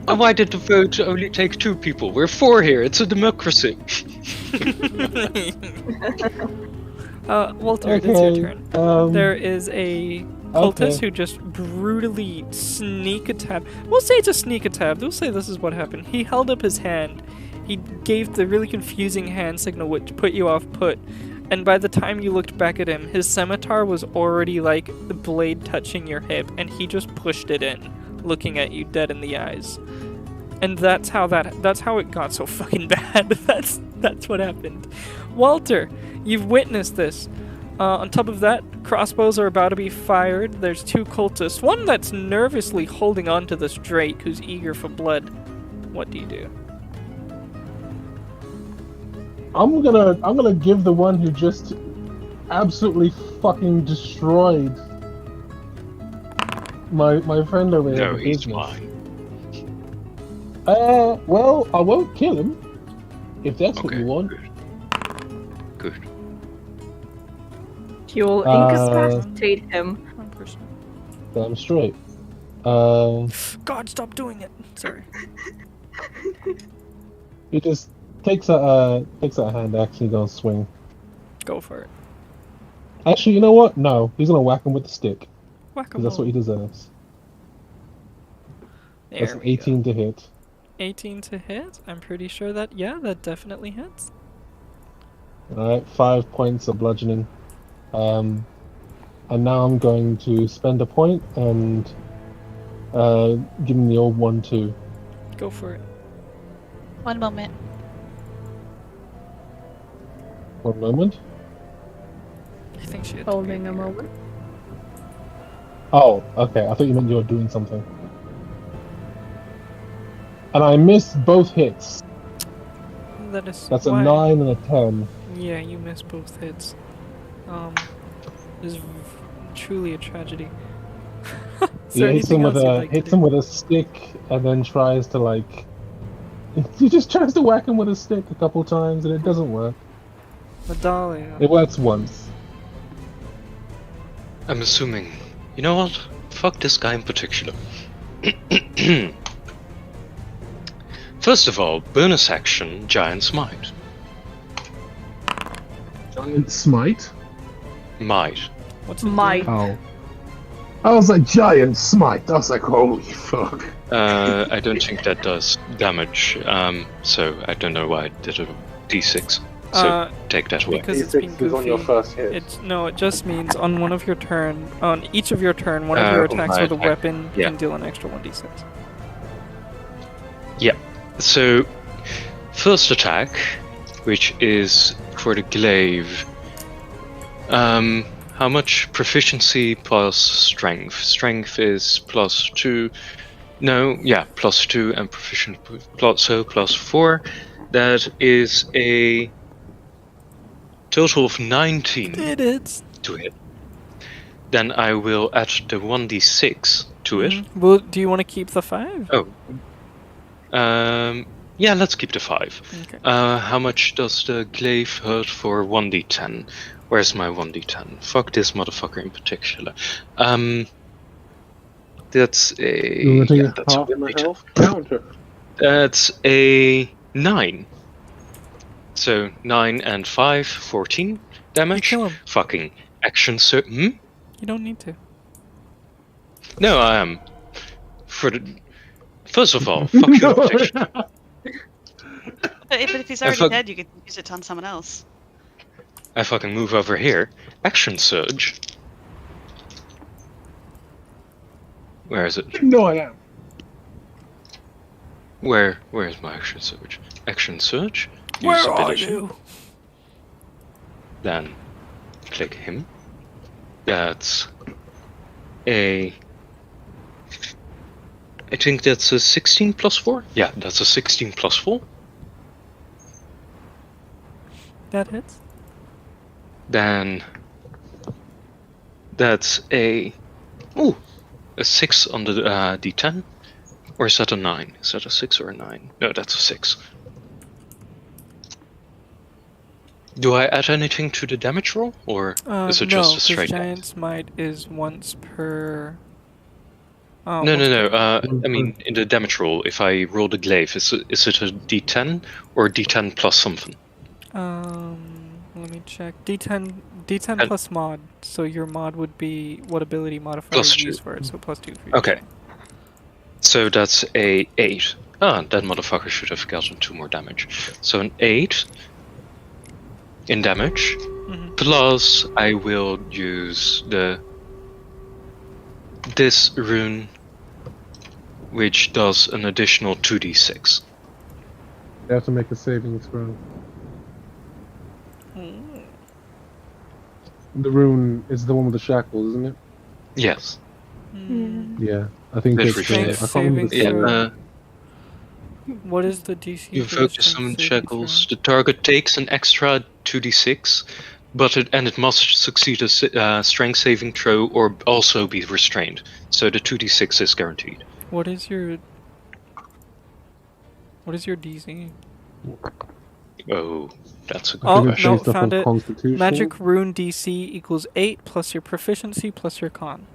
And why did the vote only take 2 people? We're 4 here. It's a democracy. Walter, it's your Okay. turn. There is a cultist Okay. who just brutally sneak attacked. We'll say it's a sneak attack. We'll say this is what happened. He held up his hand. He gave the really confusing hand signal, which put you off put. And by the time you looked back at him, his scimitar was already like the blade touching your hip, and he just pushed it in, looking at you dead in the eyes. And that's how it got so fucking bad. That's what happened. Walter, you've witnessed this. On top of that, crossbows are about to be fired. There's 2 cultists. One that's nervously holding on to this Drake who's eager for blood. What do you do? I'm gonna give the one who just absolutely fucking destroyed my friend over here. No, the he's business. mine. Well, I won't kill him if that's what Okay, you want. Good. You will incapacitate him. One person. Damn straight. God, stop doing it. Sorry. He just takes a hand axe and goes swing. Go for it. Actually, you know what? No, he's gonna whack him with the stick Whack because that's what he deserves. That's There an we 18 to hit. go. 18 to hit. I'm pretty sure that that definitely hits. Alright, 5 points of bludgeoning. And now I'm going to spend a point and give him the old 1-2. Go for it. One moment. One moment. I think she had Holding to a be here. moment. Oh, okay. I thought you meant you were doing something. And I missed both hits. That is That's a why. 9 and a 10. Yeah, you missed both hits. This is truly a tragedy. Is there He hits anything him else with you'd a like to hits do? him with a stick, and then tries to like. He just tries to whack him with a stick a couple times, and it doesn't work. Medallia. It works once. I'm assuming. You know what? Fuck this guy in particular. First of all, bonus action, Giant Smite. Giant smite. Might. What's it Might. do? Oh. I was like giant smite. I was like, holy fuck. I don't think that does damage, so I don't know why I did a d6. So take that away. Because it's being D6 is on your goofy. first hit. It just means on one of your turn, on each of your turn, one of your attacks my with a attack. weapon Yeah. can deal an extra 1d6. So, first attack, which is for the glaive. How much proficiency plus strength? Strength is +2. No, yeah, +2 and proficient plus 4. That is a total of 19 It is. to hit. Then I will add the 1d6 to it. Well, do you want to keep the 5? Oh. Yeah, let's keep the 5. Okay. How much does the glaive hurt for 1d10? Where's my 1d10? Fuck this motherfucker in particular. That's a... You want to yeah, take that's a half my 1d10. health? Counter. That's a 9. So 9 and 5, 14 damage. kill him. Fucking action You don't need to. No, I am. First of all, fuck your protection. But if he's I already fuck- dead, you could use it on someone else. I fucking move over here. Action surge. Where is it? No, I am. Where is my action surge? Action surge. Where are ability. you? Then click him. That's a... I think that's a 16 plus 4? Yeah, that's a 16 plus 4. That hits. Then that's a 6 on the d10. Or is that a 9? Is that a 6 or a 9? No, that's a 6. Do I add anything to the damage roll, or is it just a straight hit? Giant Smite is once per... No. I mean, in the damage roll, if I roll the glaive, is it a d10 or d10 plus something? Let me check. D10 And- plus mod. So your mod would be what ability modifier Plus you use 2. for it. So +2 for your Okay. thing. So that's a 8. That motherfucker should have gotten 2 more damage. So an 8 in damage, plus I will use this rune, which does an additional 2d6. You have to make a saving throw. The rune is the one with the shackles, isn't it? Yes. Yeah, I think With it's. restraint. I can't remember the Yeah. throw. What is the DC? You for evoke the the summoned strength saving shackles. throw? The target takes an extra 2d6, it must succeed a strength saving throw or also be restrained. So the 2d6 is guaranteed. What is your DC? Oh, that's a good Oh, I think it's question. no, based off found of it. Constitution. Magic rune DC equals 8 plus your proficiency plus your con.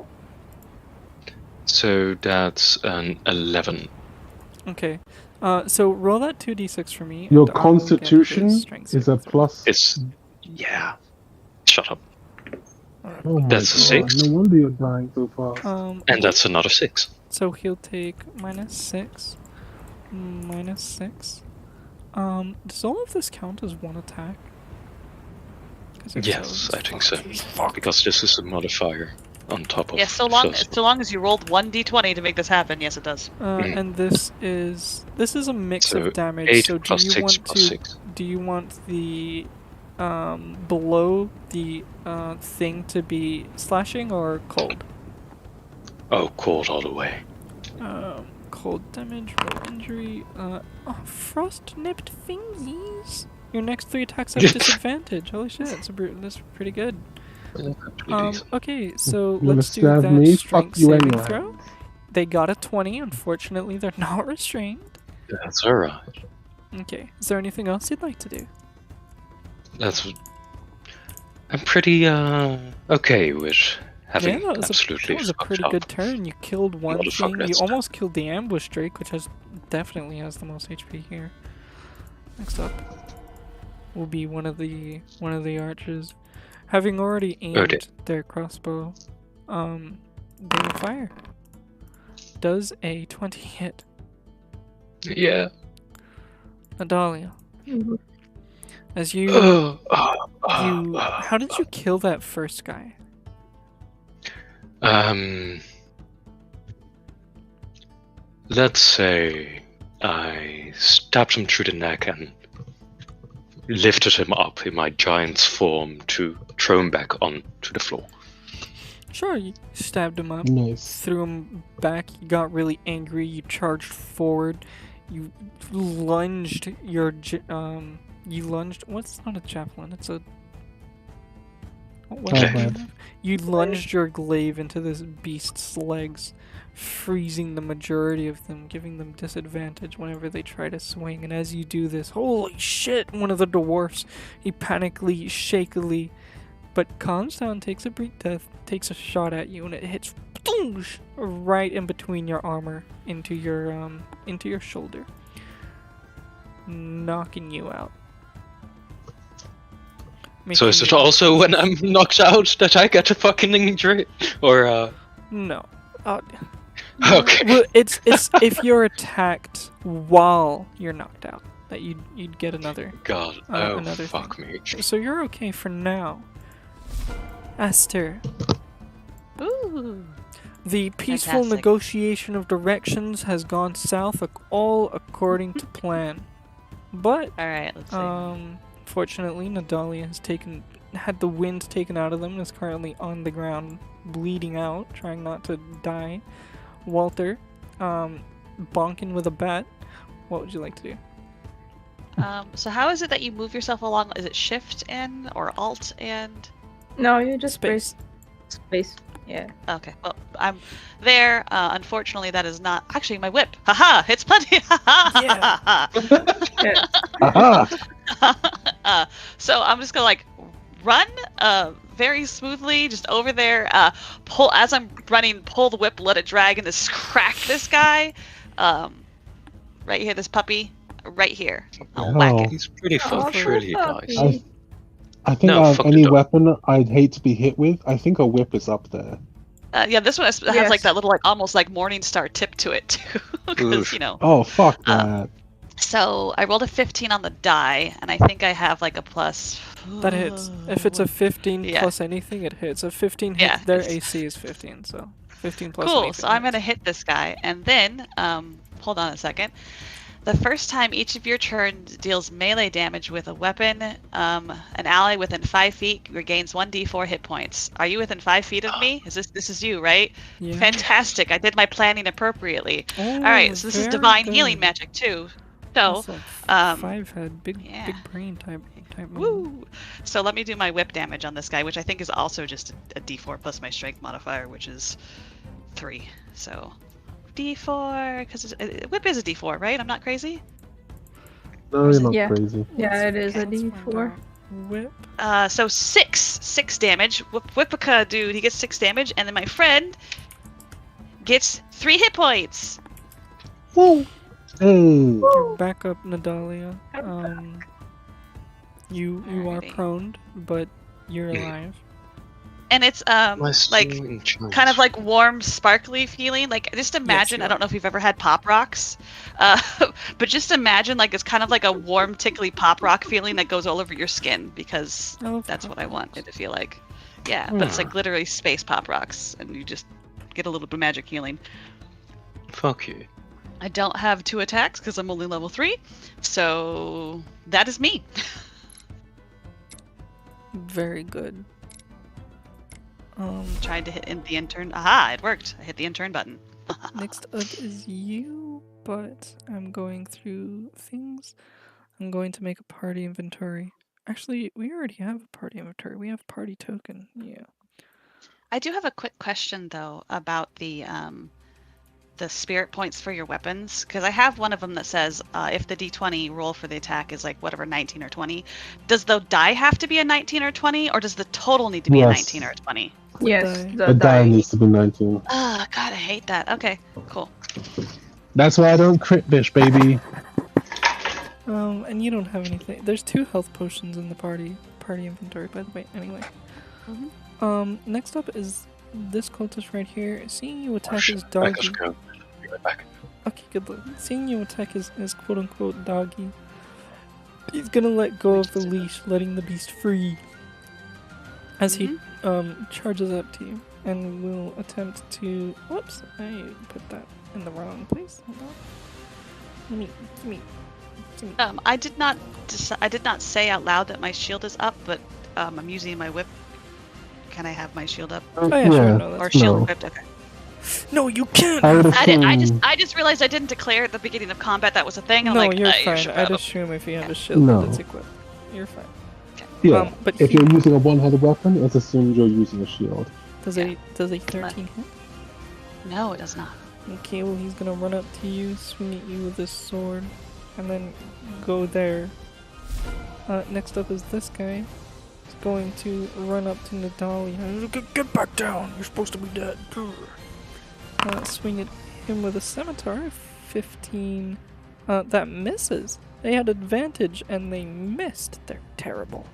So that's an 11. Okay. So roll that 2d6 for me. Your and I will get Constitution his strength is a saving throw. plus. It's... yeah. Shut up. Oh my That's a God, 6. No wonder you're dying so fast. And that's another 6. So he'll take -6. -6. Does all of this count as one attack? 'Cause if Yes, so, I think so. Fuck. Because this is a modifier on top of... Yeah, so long as you rolled 1d20 to make this happen, yes it does. And this is a mix So of damage. 8 So do plus you 6 want plus to 6. do you want the below the thing to be slashing or cold? Oh, cold all the way. Cold damage, roll injury, frost nipped fingies. Your next 3 attacks have disadvantage. Holy shit, that's pretty good. Okay, so You wanna let's do stab that me? strength Fuck you saving anyway. throw. They got a 20. Unfortunately, they're not restrained. That's alright. Okay, is there anything else you'd like to do? I'm pretty okay with having Yeah, that absolutely was a fucked pretty up. good turn. You killed one thing. Motherfucker, You that's almost killed the ambush drake, which definitely has the most HP here. Next up will be one of the archers, having already aimed their crossbow. They will fire. Does a 20 hit? Yeah. Adalia, as you how did you kill that first guy? Let's say I stabbed him through the neck and lifted him up in my giant's form to throw him back onto the floor. Sure, you stabbed him up. Nice. Threw him back, you got really angry, you charged forward, you lunged what's not a javelin, it's a... What Oh, bad. You lunged your glaive into this beast's legs, freezing the majority of them, giving them disadvantage whenever they try to swing, and as you do this, holy shit, one of the dwarfs, he panically, shakily, but calms down, takes a brief death, takes a shot at you, and it hits right in between your armor into your shoulder, knocking you out. So is it also when I'm knocked out that I get a fucking injury? Or No. Okay. Well, it's if you're attacked while you're knocked out that you'd get another. God, another fuck thing. me. So you're okay for now. Aster. Ooh. The peaceful Fantastic. negotiation of directions has gone south, all according to plan. But All right, let's see. fortunately, Nadalia has had the wind taken out of them and is currently on the ground, bleeding out, trying not to die. Walter, bonking with a bat. What would you like to do? So how is it that you move yourself along? Is it Shift and or Alt and? No, you just Space. press space. Yeah. Okay, well, I'm there. Unfortunately, that is not actually my whip. Haha, it's plenty. Yeah. Yeah. Aha! So I'm just gonna like run very smoothly just over there. Pull as I'm running. Pull the whip, let it drag, and just crack this guy. Right here, this puppy. Right here. I'll whack it. He's pretty Oh, fucked, really, puppy. guys. I think No, out of fuck any it up. weapon I'd hate to be hit with, I think a whip is up there. Yeah, this one has Yes. like that little like almost like Morningstar tip to it too, because Oof. you know. Oh, fuck that. So I rolled a 15 on the die, and I think I have like a plus. That hits. If it's a 15 Yeah. plus anything, it hits. A 15 hits, Yeah, their it's- AC is 15, so 15 plus Cool. anything So I'm hits. gonna hit this guy, and then hold on a second. The first time each of your turns deals melee damage with a weapon, an ally within 5 feet regains 1d4 hit points. Are you within 5 feet of me? This is you, right? Yeah. Fantastic. I did my planning appropriately. Oh, All right. So this is very divine good. healing magic too. So Also, 5 had big brain type move. woo. So let me do my whip damage on this guy, which I think is also just a d4 plus my strength modifier, which is 3. So d4, because whip is a d4, right? I'm not crazy. No, you're not Yeah. crazy. Yeah, it is a Let's find D4. out. Whip. So 6 damage. Whippica dude, he gets 6 damage, and then my friend gets 3 hit points. Woo! Hey! You're back up, Nadalia. You are Alrighty. prone, but you're alive. And it's My like swing chance. kind of like warm, sparkly feeling. Like just imagine. you I don't know if you've ever had pop rocks, but just imagine like it's kind of like a warm, tickly pop rock feeling that goes all over your skin because I love that's pop what I want it rocks. to feel like. Yeah, but it's like literally space pop rocks, and you just get a little bit of magic healing. Fuck you. I don't have 2 attacks because I'm only level 3, so that is me. Very good. Tried to hit in the intern. Aha! It worked. I hit the intern button. Next up is you, but I'm going through things. I'm going to make a party inventory. Actually, we already have a party inventory. We have party token. Yeah. I do have a quick question though about the spirit points for your weapons, because I have one of them that says if the d20 roll for the attack is like whatever 19 or 20, does the die have to be a 19 or 20, or does the total need to be a 19 or a 20? Yes, die. the die die. needs to be 19. Oh god, I hate that. Okay, cool. That's why I don't crit this, baby. And you don't have anything. There's 2 health potions in the party inventory, by the way. Anyway. Next up is this cultist right here. Seeing you attack his doggy. Be right back. Okay, good luck. Seeing you attack his quote unquote doggy, he's gonna let go of the leash, letting the beast free. As he charges up to you and will attempt to. Whoops! I put that in the wrong place. Hold on. Give me. I did not say out loud that my shield is up, but I'm using my whip. Can I have my shield up? Oh yeah, sure. No, Or that's shield equipped? Okay. no, you can't. I just realized I didn't declare at the beginning of combat that was a thing. And No, I'm like, you're you fine. should I'd probably- assume if you have a shield No. that's equipped, you're fine. Yeah, But if he- you're using a one-handed weapon, it's assumed you're using a shield. Does a 13 hit? No, it does not. Okay, well he's gonna run up to you, swing at you with his sword, and then go there. Next up is this guy. He's going to run up to Nadali. Get back down! You're supposed to be dead. Swing at him with a scimitar. 15. That misses. They had advantage and they missed. They're terrible.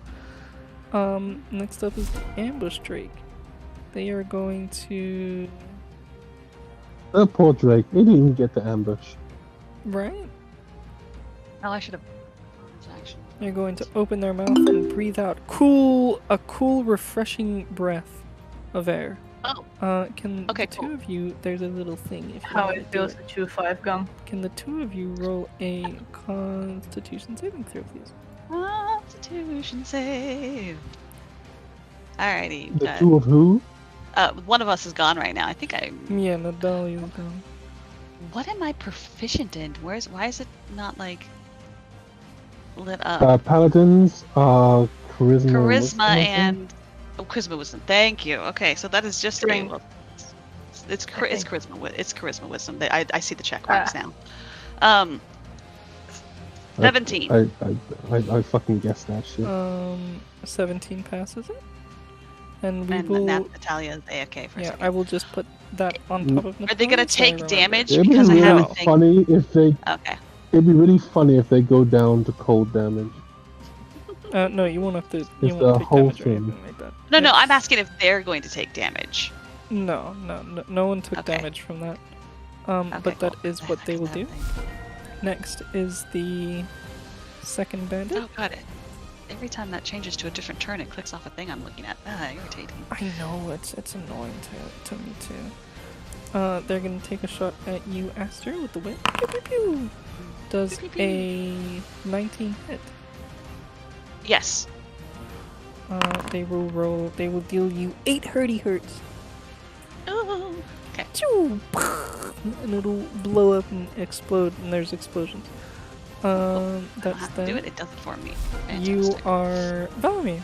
Next up is the ambush Drake. They are going to. Oh, poor Drake. He didn't even get the ambush. Right? Oh, I should have. Action. They're going to open their mouth and breathe out a cool, refreshing breath of air. Oh. Can Okay, the two cool. of you? There's a little thing. If you How wanna it do feels to chew 5 gum. Can the 2 of you roll a Constitution saving throw, please? Constitution save. Alrighty. The 2 of who? One of us is gone right now. I think I. Yeah, Nadali is gone. What am I proficient in? Why is it not like lit up? Paladins are charisma. Charisma I think. and charisma wisdom. Thank you. Okay, so that is just Strength. it's charisma wisdom. I see the check marks now. 17. I fucking guessed that shit. 17 passes it. And we And will. Natalia is AFK for a Yeah, second. I will just put that on top of Natalia. Are they gonna so I take remember. damage? It'd be because I really have a thing. funny if they. Okay. It'd be really funny if they go down to cold damage. No, you won't have to. It's You the won't take whole damage or thing. anything like that. No, It's- I'm asking if they're going to take damage. No one took Okay. damage from that. Okay, But that cool. is what they will That do. thing. Next is the second bandit. Oh, got it. Every time that changes to a different turn, it clicks off a thing I'm looking at. Irritating. I know it's annoying to me too. They're gonna take a shot at you, Aster, with the whip. Pew, pew, pew. Does Pew, pew, pew. a 19 hit? Yes. They will deal you 8 hurts. Ooh. Okay. Choo! And it'll blow up and explode, and there's explosions. I don't That's have to do them. it. It does it for me. You Fantastic. are Valmy.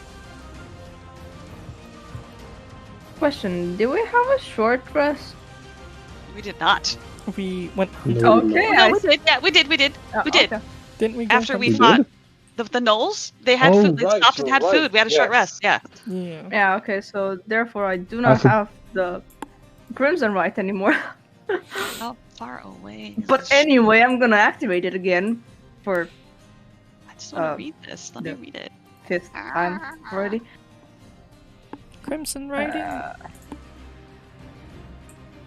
Question: did we have a short rest? We did not. We went. No, Okay, No, I we did. Yeah, we did. We did. We did. Okay. Didn't we? Go After we We fought did? the gnolls, they had Oh, food. They right, stopped and you're had right, food. We had a short yes. rest. Yeah. Yeah. Yeah. Okay. So therefore, I do not for- have the Crimson Right anymore. How far away? is But this anyway, I'm gonna activate it again for I just want to read this. Let me no. read it. 5th time already. Crimson Riding.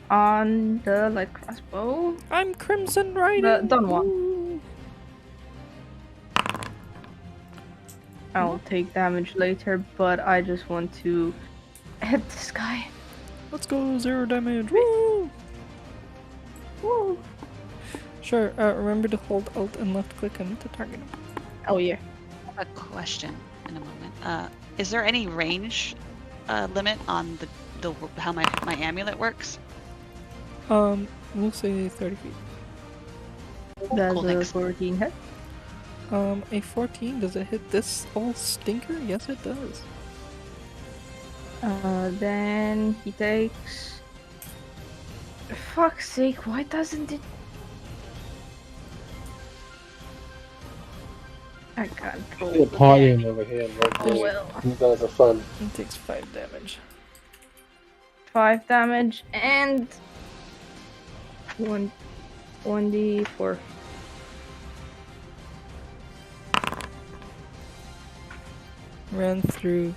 On the light crossbow. I'm Crimson Riding. The done one. Ooh. I'll take damage later, but I just want to hit this guy. Let's go 0 damage. Woo! Woo. Sure. Remember to hold Alt and left click and to target him. Oh yeah. I have a question in a moment. Is there any range limit on the how my amulet works? We'll say 30 feet. Does Cool, a thanks. 14 hit? A 14, does it hit this old stinker? Yes, it does. Then he takes. Fuck's sake! Why doesn't it? I can't roll. We're partying over here. Oh well. You guys are fun. It takes 5 damage. 5 damage and 1d4. Ran through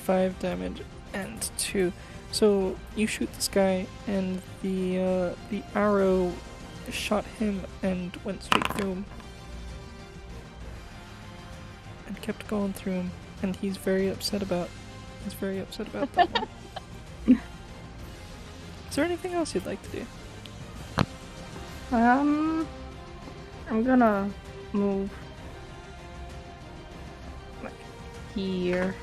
5 damage and 2. So you shoot this guy, and the arrow shot him and went straight through him, and kept going through him. And he's very upset about. He's very upset about that one. Is there anything else you'd like to do? I'm gonna move like here.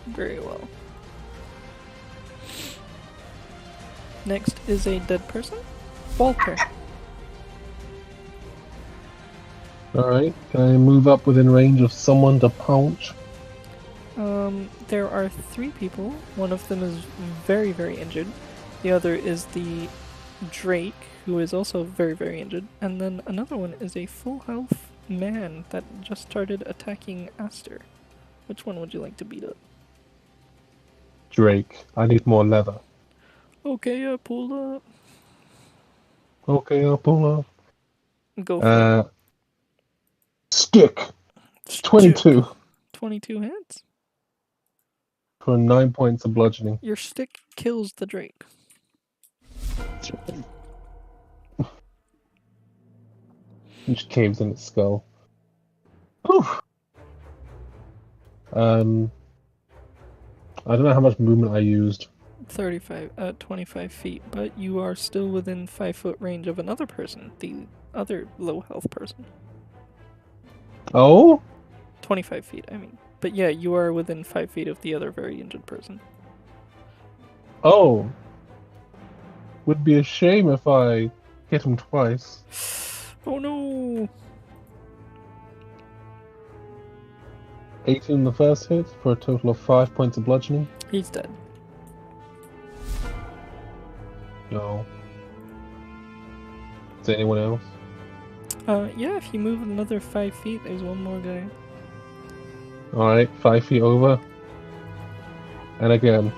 Very well. Next is a dead person. Walter. Alright, can I move up within range of someone to pounce? There are 3 people. One of them is very, very injured. The other is the Drake, who is also very, very injured. And then another one is a full health man that just started attacking Aster. Which one would you like to beat up? Drake, I need more leather. Okay, pull up. Okay, I'll pull up. Go for it. Stick! 22 22 hits. for 9 points of bludgeoning. Your stick kills the Drake. Which caves in its skull. Oof. I don't know how much movement I used. 25 feet, but you are still within 5 foot range of another person, the other low health person. Oh? 25 feet, I mean. But yeah, you are within 5 feet of the other very injured person. Oh. Would be a shame if I hit him twice. Oh no! 18 the first hit for a total of 5 points of bludgeoning. He's dead. No. Is there anyone else? Yeah, if you move another 5 feet, there's one more guy. Alright, 5 feet over. And again.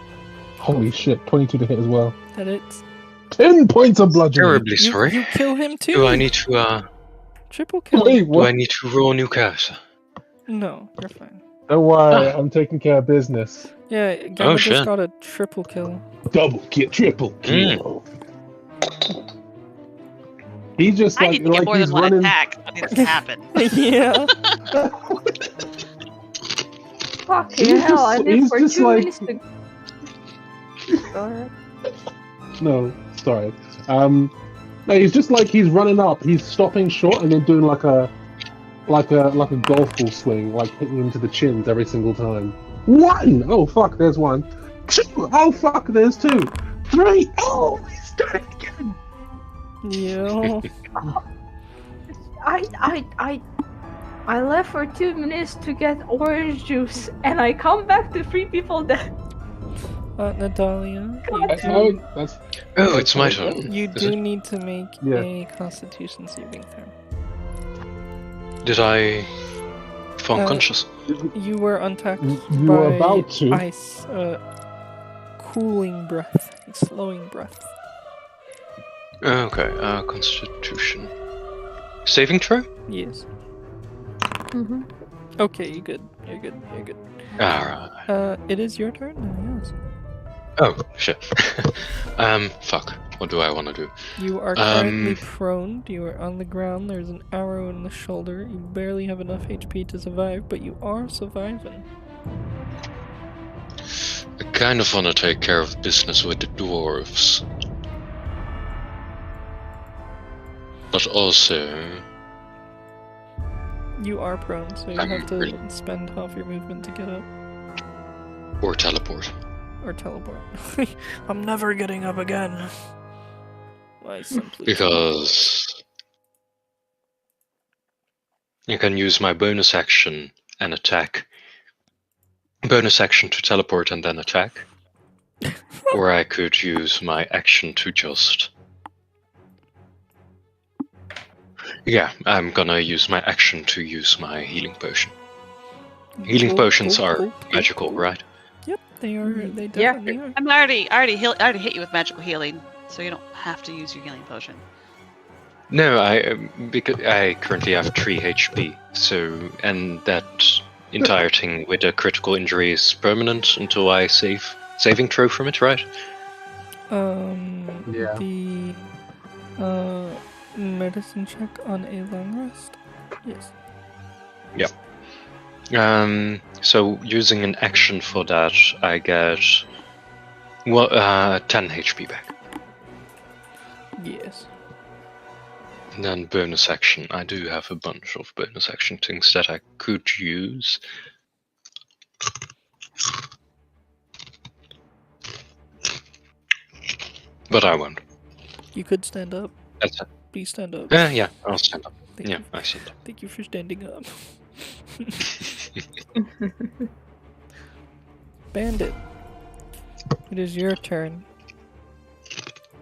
Holy shit, 22 to hit as well. That it's 10 points of bludgeoning! Terribly sorry. You kill him too. Do I need to Triple kill. Wait, do what? I need to roll a new character? No, you're fine. Don't worry, I'm taking care of business. Yeah, Gamma just shit. got a triple kill. Double kill, triple kill. He just I need to get more he's than one running. attack. That needs to happen. Yeah. Fucking He's hell! just- I did he's for just 2 like- minutes to. Go ahead. No, sorry. No, he's just like he's running up. He's stopping short and then doing like a golf ball swing, like hitting into the chins every single time. 1! Oh fuck, there's 1. 2! Oh fuck, there's 2. 3! Oh, he's done it again. Yeah. I left for 2 minutes to get orange juice, and I come back to 3 people dead. Natalia, That's how. That's Oh, it's my turn. you Is do it? need to make Yeah. a Constitution saving throw. Did I fall unconscious? You were attacked You by were about to. ice, cooling breath, slowing breath. Okay, Constitution. Saving throw? Yes. Mm-hmm. Okay, you're good. You're good. You're good. Alright. It is your turn now. Yes. Oh, shit. Fuck. What do I want to do? You are currently prone. You are on the ground. There's an arrow in the shoulder. You barely have enough HP to survive, but you are surviving. I kind of want to take care of business with the dwarves. But also... You are prone, so you have to spend half your movement to get up. Or teleport. Or teleport. I'm never getting up again. Why simply... Because... you can use my bonus action and attack. Bonus action to teleport and then attack. Or I could use my action to just... yeah, I'm gonna use my action to use my healing potion. Healing potions are magical, right? Yep, they are. They definitely are. I already hit you with magical healing, so you don't have to use your healing potion. No, because I currently have 3 HP, so, and that entire thing with a critical injury is permanent until I saving throw from it, right? Yeah. The medicine check on a long rest. Yes. Yep. So using an action for that, I get 10 HP back. Yes. And then bonus action. I do have a bunch of bonus action things that I could use. But I won't. You could stand up. That's it. Please stand up. Yeah, I'll stand up. Thank Yeah, you. I stand up. Thank you for standing up. Bandit. It is your turn.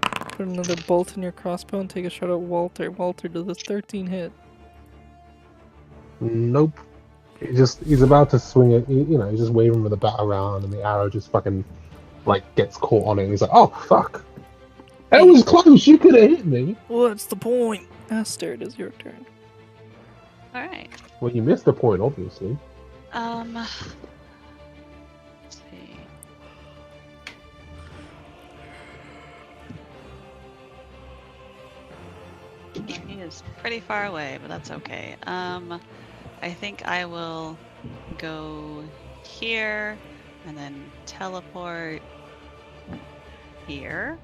Put another bolt in your crossbow and take a shot at Walter. Walter, does this 13 hit? Nope. He's about to swing it. You know, he's just waving with the bat around, and the arrow just fucking gets caught on it. And he's like, "Oh fuck! That was close. You could have hit me." What's the point? Aster, it is your turn. All right. Well, you missed the point, obviously. Let's see. He is pretty far away, but that's okay. I think I will go here and then teleport here.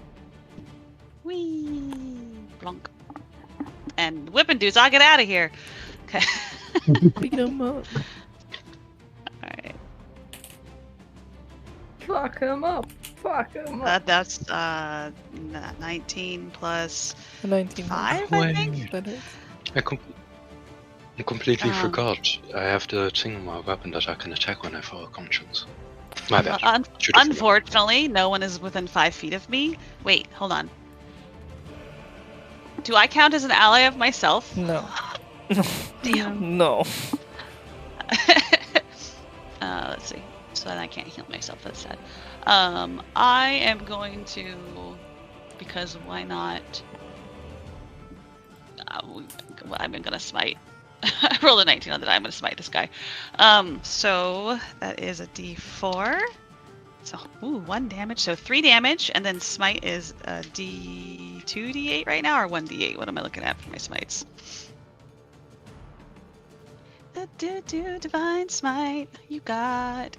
Whee! Blonk. And whipping dudes, I'll get out of here. Okay. Beat him up. Alright. Fuck him up. Fuck him up. That's 19 plus 19. 5, I think? That is. I completely forgot. I have the thing on my weapon that I can attack when I fall conscious. My bad. Unfortunately, no one is within 5 feet of me. Wait, hold on. Do I count as an ally of myself? No. Damn. No. Let's see. So then I can't heal myself. That's sad. I am going to, because why not? I'm gonna smite. I rolled a 19 on the die. I'm gonna smite this guy. So that is a D4. So 1 damage. So 3 damage, and then smite is a D2 D8 right now, or 1 D8. What am I looking at for my smites? Divine smite. You got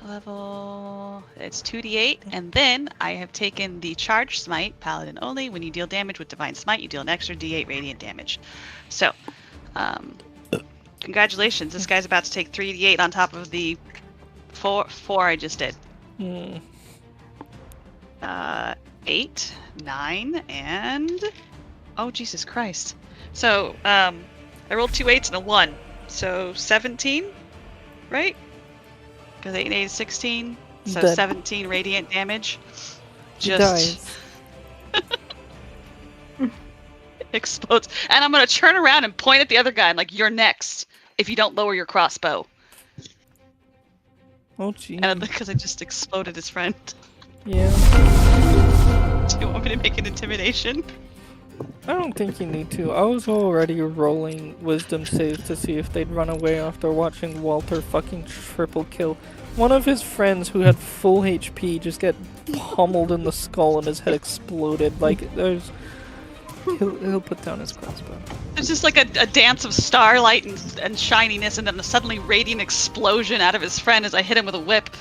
level. It's 2d8, and then I have taken the charge smite, paladin only. When you deal damage with divine smite, you deal an extra d8 radiant damage. So, congratulations! This guy's about to take 3d8 on top of the four I just did. 8, 9, and oh Jesus Christ! So, I rolled 2 8s and a 1, so 17, right? Because 8 and 8 is 16, so Dead. 17 radiant damage. He Just dies. explodes. And I'm gonna turn around and point at the other guy. I'm like, "You're next. If you don't lower your crossbow." Oh gee. And because I just exploded his friend. Yeah. Do you want me to make an intimidation? I don't think you need to. I was already rolling wisdom saves to see if they'd run away after watching Walter fucking triple kill one of his friends who had full HP just get pummeled in the skull and his head exploded. Like, there's... He'll put down his crossbow. It's just like a dance of starlight and shininess, and then a suddenly radiant explosion out of his friend as I hit him with a whip.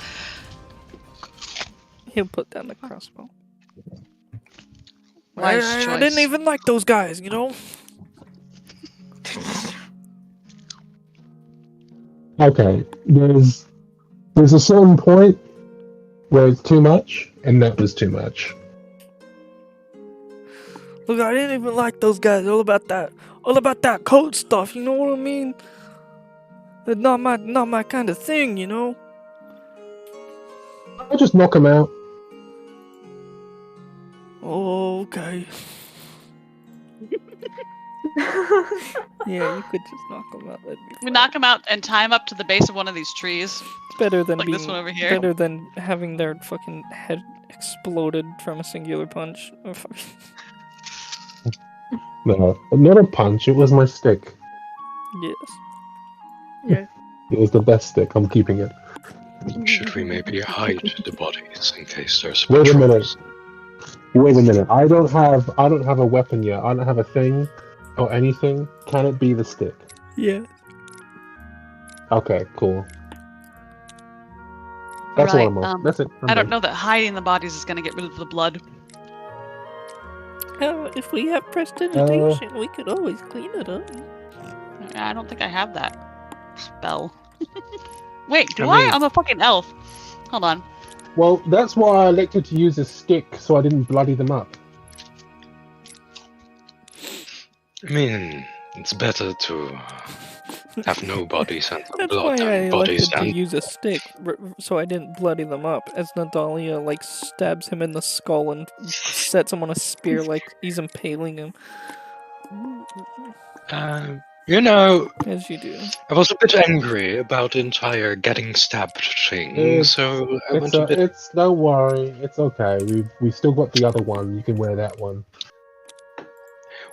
He'll put down the crossbow. Wise I choice. didn't even like those guys, you know? Okay, there's a certain point where it's too much, and that was too much. Look, I didn't even like those guys. All about that code stuff. You know what I mean? It's not my kind of thing. You know. I'll just knock him out. Oh, okay. Yeah, you could just knock them out. That'd be We fine. knock them out and tie them up to the base of one of these trees. It's better than Like being this one over here. better than having their fucking head exploded from a singular punch. Oh, fuck. No, not a punch. It was my stick. Yes. Yeah. It was the best stick. I'm keeping it. Should we maybe hide the bodies in case there's Wait a patrols? Wait a minute. I don't have a weapon yet. I don't have a thing or anything. Can it be the stick? Yeah. Okay, cool. That's Right, what I'm on. That's it. I don't know that hiding the bodies is going to get rid of the blood. If we have prestidigitation, we could always clean it up. I don't think I have that spell. Wait, do I mean- I'm a fucking elf. Hold on. Well, that's why I elected to use a stick, so I didn't bloody them up. I mean, it's better to have no bodies and That's why blood I and bodies elected to and use a stick, so I didn't bloody them up. As Nadalia like stabs him in the skull and sets him on a spear like he's impaling him, you know, as you do. I was a bit angry about the entire getting stabbed thing, It's- so I went a bit. It's don't worry. It's okay. We still got the other one. You can wear that one.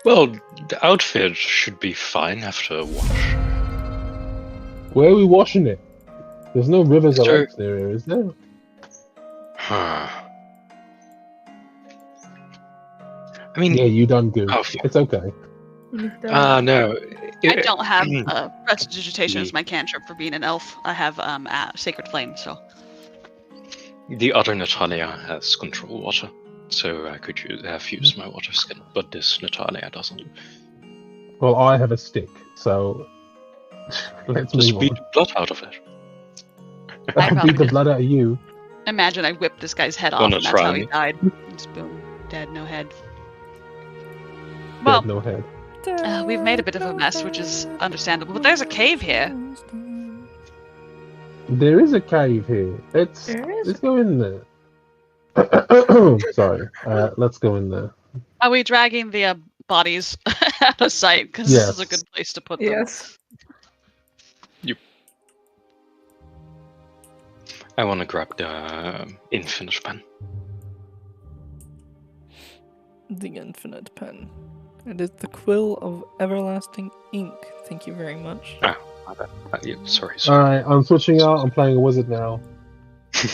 Well, the outfit should be fine after a wash. Where are we washing it? There's no rivers or Sure. lakes near here, is there? Huh. I mean, Yeah, you done good. Oh, It's okay. no. I don't have Mm. prestidigitation as my cantrip for being an elf. I have Sacred Flame, so. The other Natalia has control water, so I could have used my water skin, but this Natalia doesn't. Well, I have a stick, so let's Just move beat on. the blood out of it. I I'll probably beat the did. blood out of you. Imagine I whipped this guy's head off, Gonna and that's how try. he died. Just boom, dead, no head. Dead, Well, no head. we've made a bit of a mess, which is understandable. But there's a cave here. There is a cave here. Let's go in there. Sorry. Let's go in there. Are we dragging the bodies out of sight? Because Yes. this is a good place to put them. Yes. I want to grab the infinite pen. The infinite pen. It is the quill of everlasting ink. Thank you very much. Yeah, sorry. Alright, I'm switching out. I'm playing a wizard now.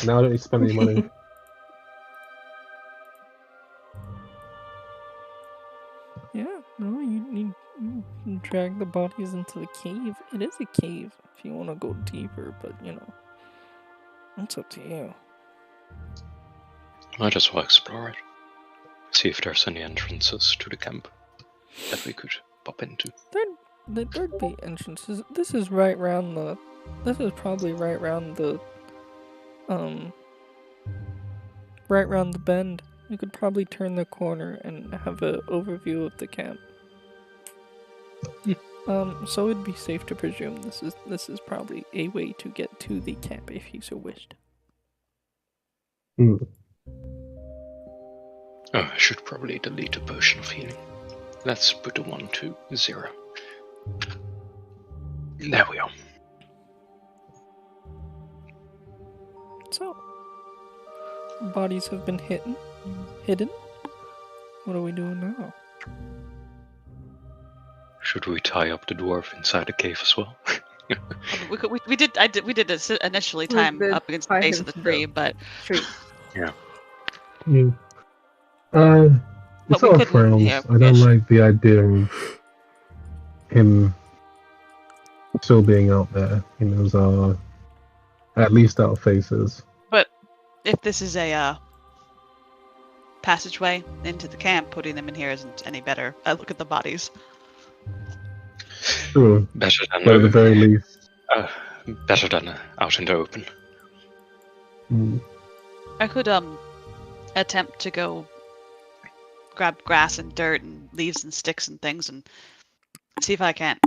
Now I don't need to spend any money. Yeah, no, you drag the bodies into the cave. It is a cave if you want to go deeper, but you know, it's up to you. Might as well explore it. See if there's any entrances to the camp that we could pop into. There'd be entrances. This is right round the. This is probably right round the. Right round the bend. You could probably turn the corner and have an overview of the camp. So it'd be safe to presume this is probably a way to get to the camp if you so wished. Hmm. Oh, I should probably delete a potion of healing. Let's put a 1 to 0. There we are. So, bodies have been hidden. What are we doing now? Should we tie up the dwarf inside the cave as well? We did this initially We time did up against the tie base him of the to the tree, but True. Yeah. But It's we all couldn't, frowns. yeah, I don't fish. like the idea of him still being out there. He knows at least our faces. if this is a passageway into the camp, putting them in here isn't any better. Look at the bodies. True. Better than But at the very least, better than out in the open. I could attempt to go grab grass and dirt and leaves and sticks and things and see if I can't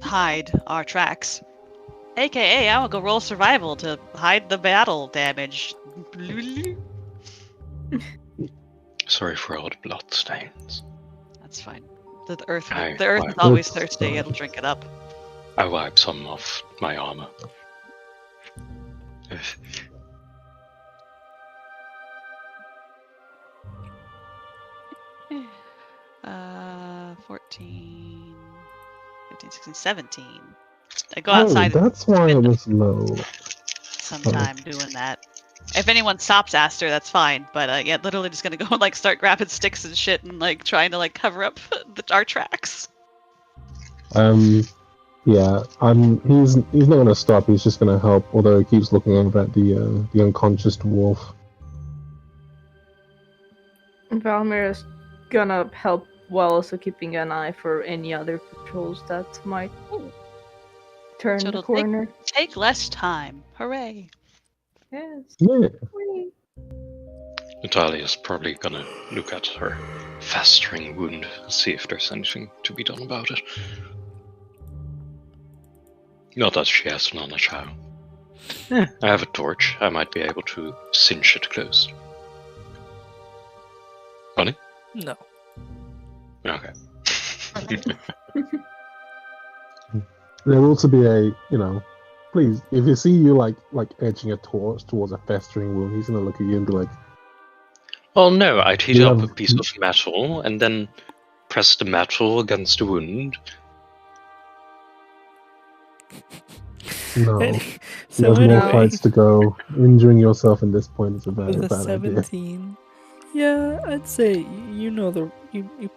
hide our tracks. AKA, I will go roll survival to hide the battle damage. Sorry for all the blood stains. That's fine. The earth I is wipe. always Oops, thirsty. sorry. It'll drink it up. I wipe some off my armor. 14, 15, 16, 17. I go outside that's why it was low. sometime doing that. If anyone stops Aster, that's fine. But yeah, literally just gonna go and like start grabbing sticks and shit and like trying to like cover up our tracks. Yeah, he's not gonna stop. He's just gonna help. Although he keeps looking over at the unconscious dwarf. Valmir is gonna help while also keeping an eye for any other patrols that might turn So the it'll corner. Take less time. Hooray! Yes. Yeah. Whee. Natalia's probably gonna look at her festering wound and see if there's anything to be done about it. Not that she has none at all. I have a torch. I might be able to cinch it closed. Funny? No. Okay. There will also be a, please, if you see you like edging a torch towards a festering wound, he's gonna look at you and be like, Well, no, I'd heat Yeah. up a piece of metal and then press the metal against the wound. no. So There's more anyway, fights to go. Injuring yourself in this point is a bad the idea. 17. Yeah, I'd say you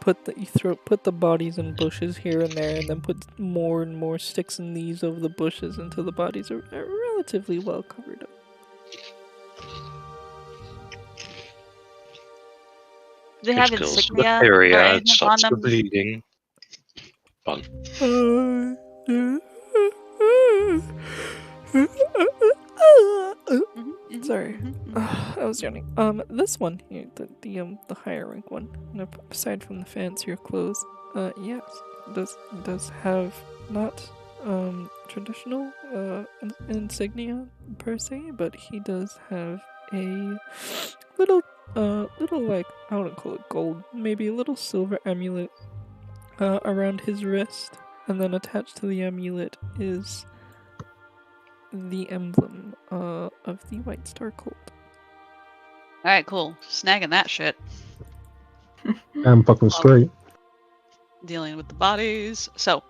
put the bodies in bushes here and there, and then put more and more sticks and leaves over the bushes until the bodies are relatively well covered up. They have Which kills the insignia or bacteria, it anything on stops the them. bleeding. Fun. Sorry, I was yawning. This one here, the higher rank one, aside from the fancier clothes, yes, does have not traditional insignia per se, but he does have a little like, I wouldn't call it gold, maybe a little silver amulet around his wrist, and then attached to the amulet is the emblem of the White Star cult. Alright, cool. Snagging that shit. I'm fucking straight. Dealing with the bodies. So,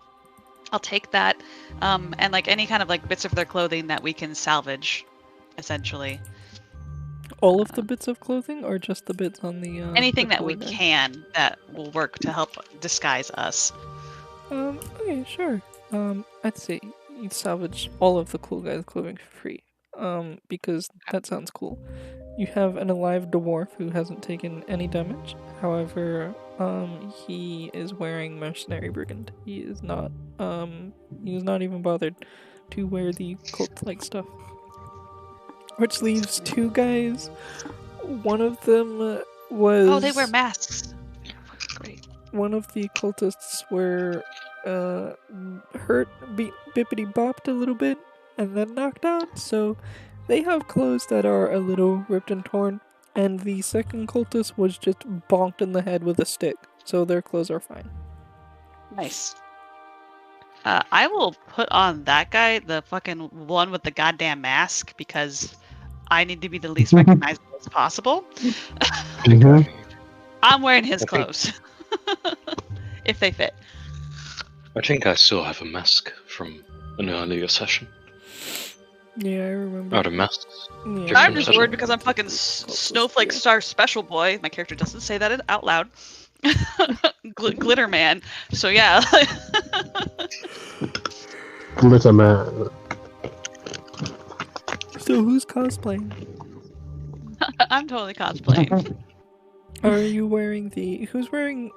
I'll take that. And like any kind of like bits of their clothing that we can salvage, essentially. All of the bits of clothing, or just the bits on the Anything the that we cooler guy? can that will work to help disguise us. Okay, sure. I'd say you salvage all of the cool guy's clothing for free. Because that sounds cool. You have an alive dwarf who hasn't taken any damage. However, he is wearing mercenary brigand. He is not even bothered to wear the cult-like stuff. Which leaves two guys. One of them was... Oh, they wear masks. Great. One of the cultists were hurt, bippity-bopped a little bit, and then knocked out, so they have clothes that are a little ripped and torn, and the second cultist was just bonked in the head with a stick, so their clothes are fine. Nice. I will put on that guy, the fucking one with the goddamn mask, because I need to be the least recognizable as possible. Mhm. I'm wearing his I think- clothes. If they fit. I think I still have a mask from an earlier session. Yeah, I remember. Out of masks. Yeah. Different I'm just session. worried because I'm fucking Snowflake Star Special Boy. My character doesn't say that out loud. Glitter Man. So yeah. Glitter man. So who's cosplaying? I'm totally cosplaying. Are you wearing the... Who's wearing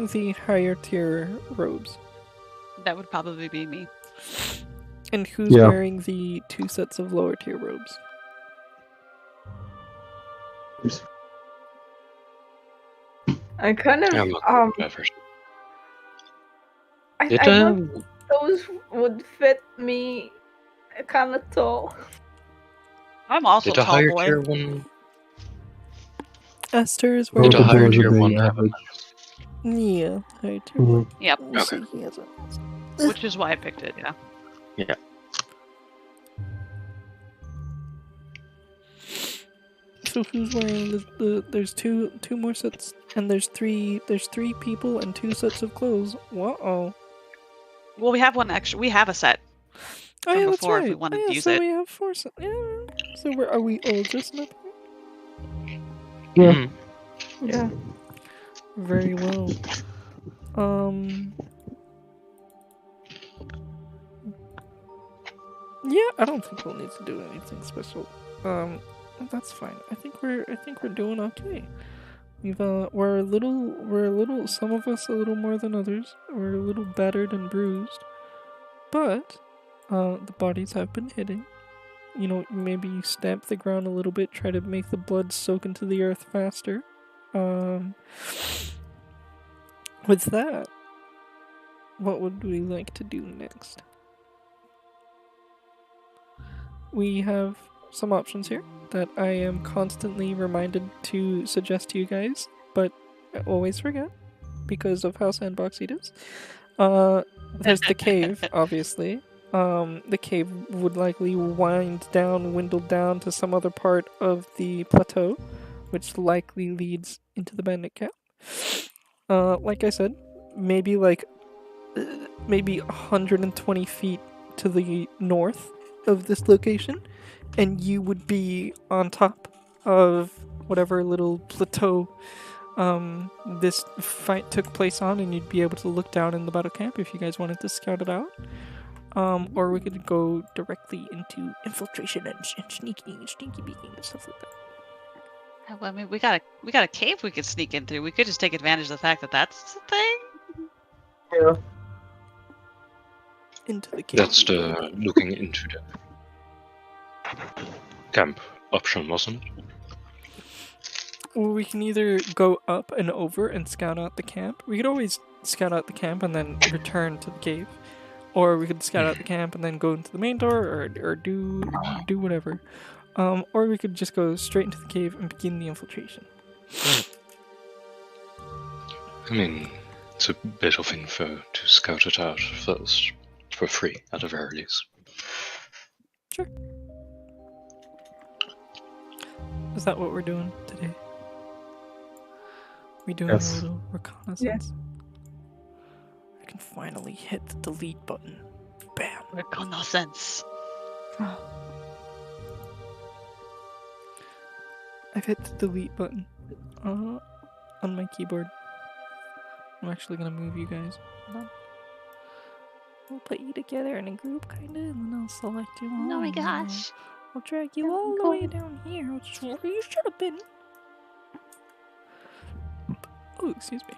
the higher tier robes? That would probably be me. And who's Yeah. wearing the 2 sets of lower tier robes? I kind of I'm not whatever. I thought those would fit me kind of tall. I'm also Did a tall higher boy. tier one? Esther is Both Did a of higher those are tier one being have a average. Yeah, higher tier Mhm. one. Yep. We'll see, he has it. Which is why I picked it. Yeah. Yeah. So who's wearing the there's two more sets, and there's three people and 2 sets of clothes. Whoa. Well, we have one extra. We have a set Oh from yeah, that's before right. if we wanted oh, to yeah, use so it. we have 4 sets. Yeah. So are we all dressing up? Yeah. Mhm. Yeah. Very well. Yeah, I don't think we'll need to do anything special. That's fine. I think we're doing okay. We're a little, some of us a little more than others. We're a little battered and bruised. But the bodies have been hidden. You know, maybe stamp the ground a little bit, try to make the blood soak into the earth faster. With that, what would we like to do next? We have some options here that I am constantly reminded to suggest to you guys, but I always forget because of how sandboxy it is. There's the cave, obviously. The cave would likely dwindle down to some other part of the plateau, which likely leads into the bandit camp. Like I said, maybe 120 feet to the north of this location, and you would be on top of whatever little plateau this fight took place on, and you'd be able to look down in the battle camp if you guys wanted to scout it out. Or we could go directly into infiltration and sneaky beaking and stuff like that. Well, I mean, we got a cave we could sneak in through. We could just take advantage of the fact that that's the thing. Yeah. Into the cave. That's the looking into the camp option, wasn't it? Well, we can either go up and over and scout out the camp. We could always scout out the camp and then return to the cave. Or we could scout out the camp and then go into the main door, or do whatever. Or we could just go straight into the cave and begin the infiltration. I mean, it's a bit of info to scout it out first, for free at the very least. Sure. Is that what we're doing today? We doing Yes. a little reconnaissance? I can finally hit the delete button. Bam. Reconnaissance. I've hit the delete button on my keyboard. I'm actually gonna move you guys. Hold on. We'll put you together in a group, kinda, and then I'll select you all. Oh my and gosh. I'll drag you all the way down here, which is where you should have been. Oh, excuse me.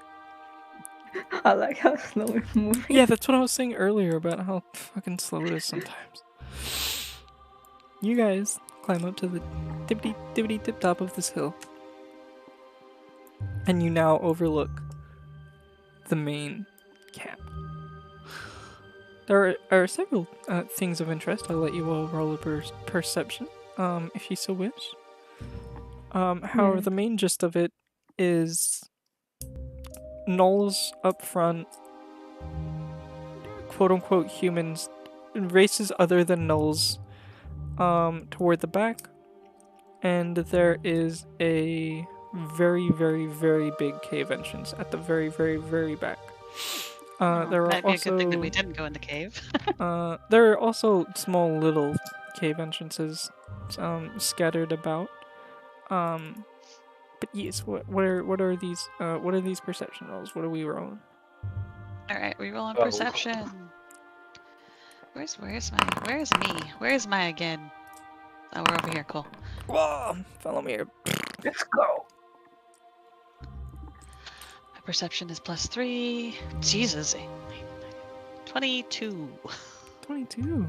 I like how slow it's moving. Yeah, that's what I was saying earlier about how fucking slow it is sometimes. You guys climb up to the tippity tip top of this hill, and you now overlook the main camp. There are several things of interest. I'll let you all roll a perception, if you so wish. However, the main gist of it is gnolls up front, quote-unquote humans, races other than gnolls, toward the back, and there is a very, very, very big cave entrance at the very, very, very back. There are Might be a also good thing that we didn't go in the cave. there are also small little cave entrances scattered about. But yes, what are these perception rolls? What are we rolling? All right, we roll on Oh. perception. Where's me? Where's my again? Oh, we're over here. Cool. Whoa, follow me here. Let's go. My perception is +3. Jesus. 22. 22.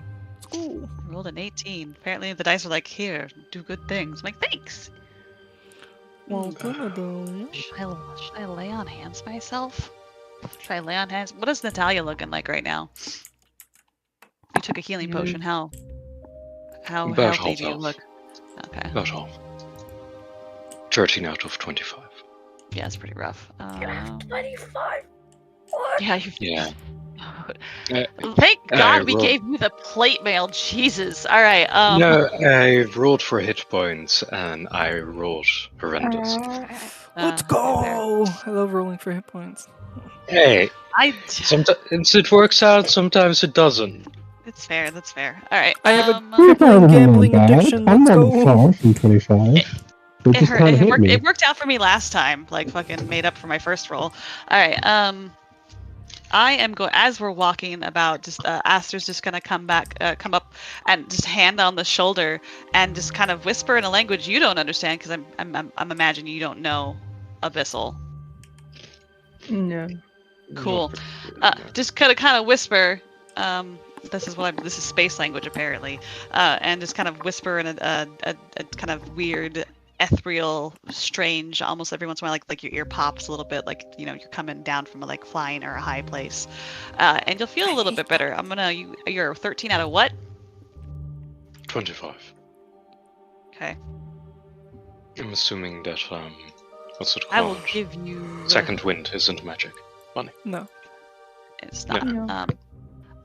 Cool. Rolled an 18. Apparently the dice are like, here, do good things. I'm like, thanks. Well, then, Should I lay on hands myself? Should I lay on hands? What is Natalia looking like right now? You took a healing potion. How About healthy half do you health. look? Okay. About half. 13 out of 25. Yeah, it's pretty rough. 25. Yeah. Yeah. Thank God we rolled- gave you the plate mail. Jesus. All right. No, I rolled for hit points and I rolled horrendous. let's fair. go! I love rolling for hit points. Hey, sometimes it works out, sometimes it doesn't. It's fair. That's fair. All right. I have a You're crippling not gambling bad. addiction. I'm Let's not go! far from 25. It just kind of hit me. It worked out for me last time. Like fucking made up for my first roll. All right. I am going as we're walking about. Just Aster's just gonna come up, and just hand on the shoulder, and just kind of whisper in a language you don't understand, because I'm imagining you don't know Abyssal. No. Cool. Just kind of whisper. This is space language apparently, and just kind of whisper in a kind of weird, ethereal, strange. Almost every once in a while, like your ear pops a little bit, like you're coming down from like flying or a high place, and you'll feel a little bit better. You're 13 out of what? 25. Okay. I'm assuming that, what's it called? I will give you. Second wind isn't magic. No. It's not. No.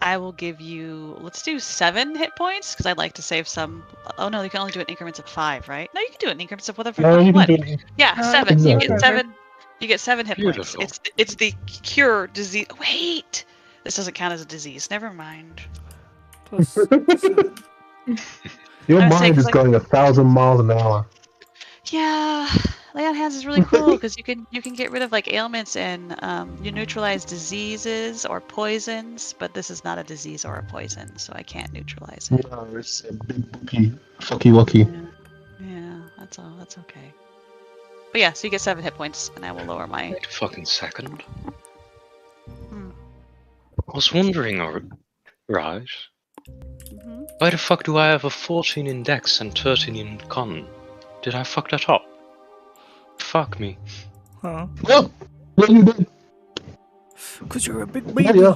I will give you. Let's do 7 hit points because I'd like to save some. Oh no, you can only do it in increments of 5, right? No, you can do it in increments of whatever. No, you what? can do it. Yeah, 7. You get exactly. 7. You get 7 hit Beautiful. points. It's the cure disease. Wait, this doesn't count as a disease. Never mind. Plus, Your I was saying, mind is like- going 1,000 miles an hour. Yeah, lay on hands is really cool because you can get rid of like ailments and you neutralize diseases or poisons. But this is not a disease or a poison, so I can't neutralize it. No, it's a big bookie. Fucky wucky. Yeah, that's all. That's okay. But yeah, so you get 7 hit points, and I will lower my. Wait a fucking second. Hmm. I was wondering, right? Mhm. Why the fuck do I have a 14 in Dex and 13 in Con? Did I fuck that up? Fuck me. huh? Well, what you did? Because you're a big Yeah, baby. yeah.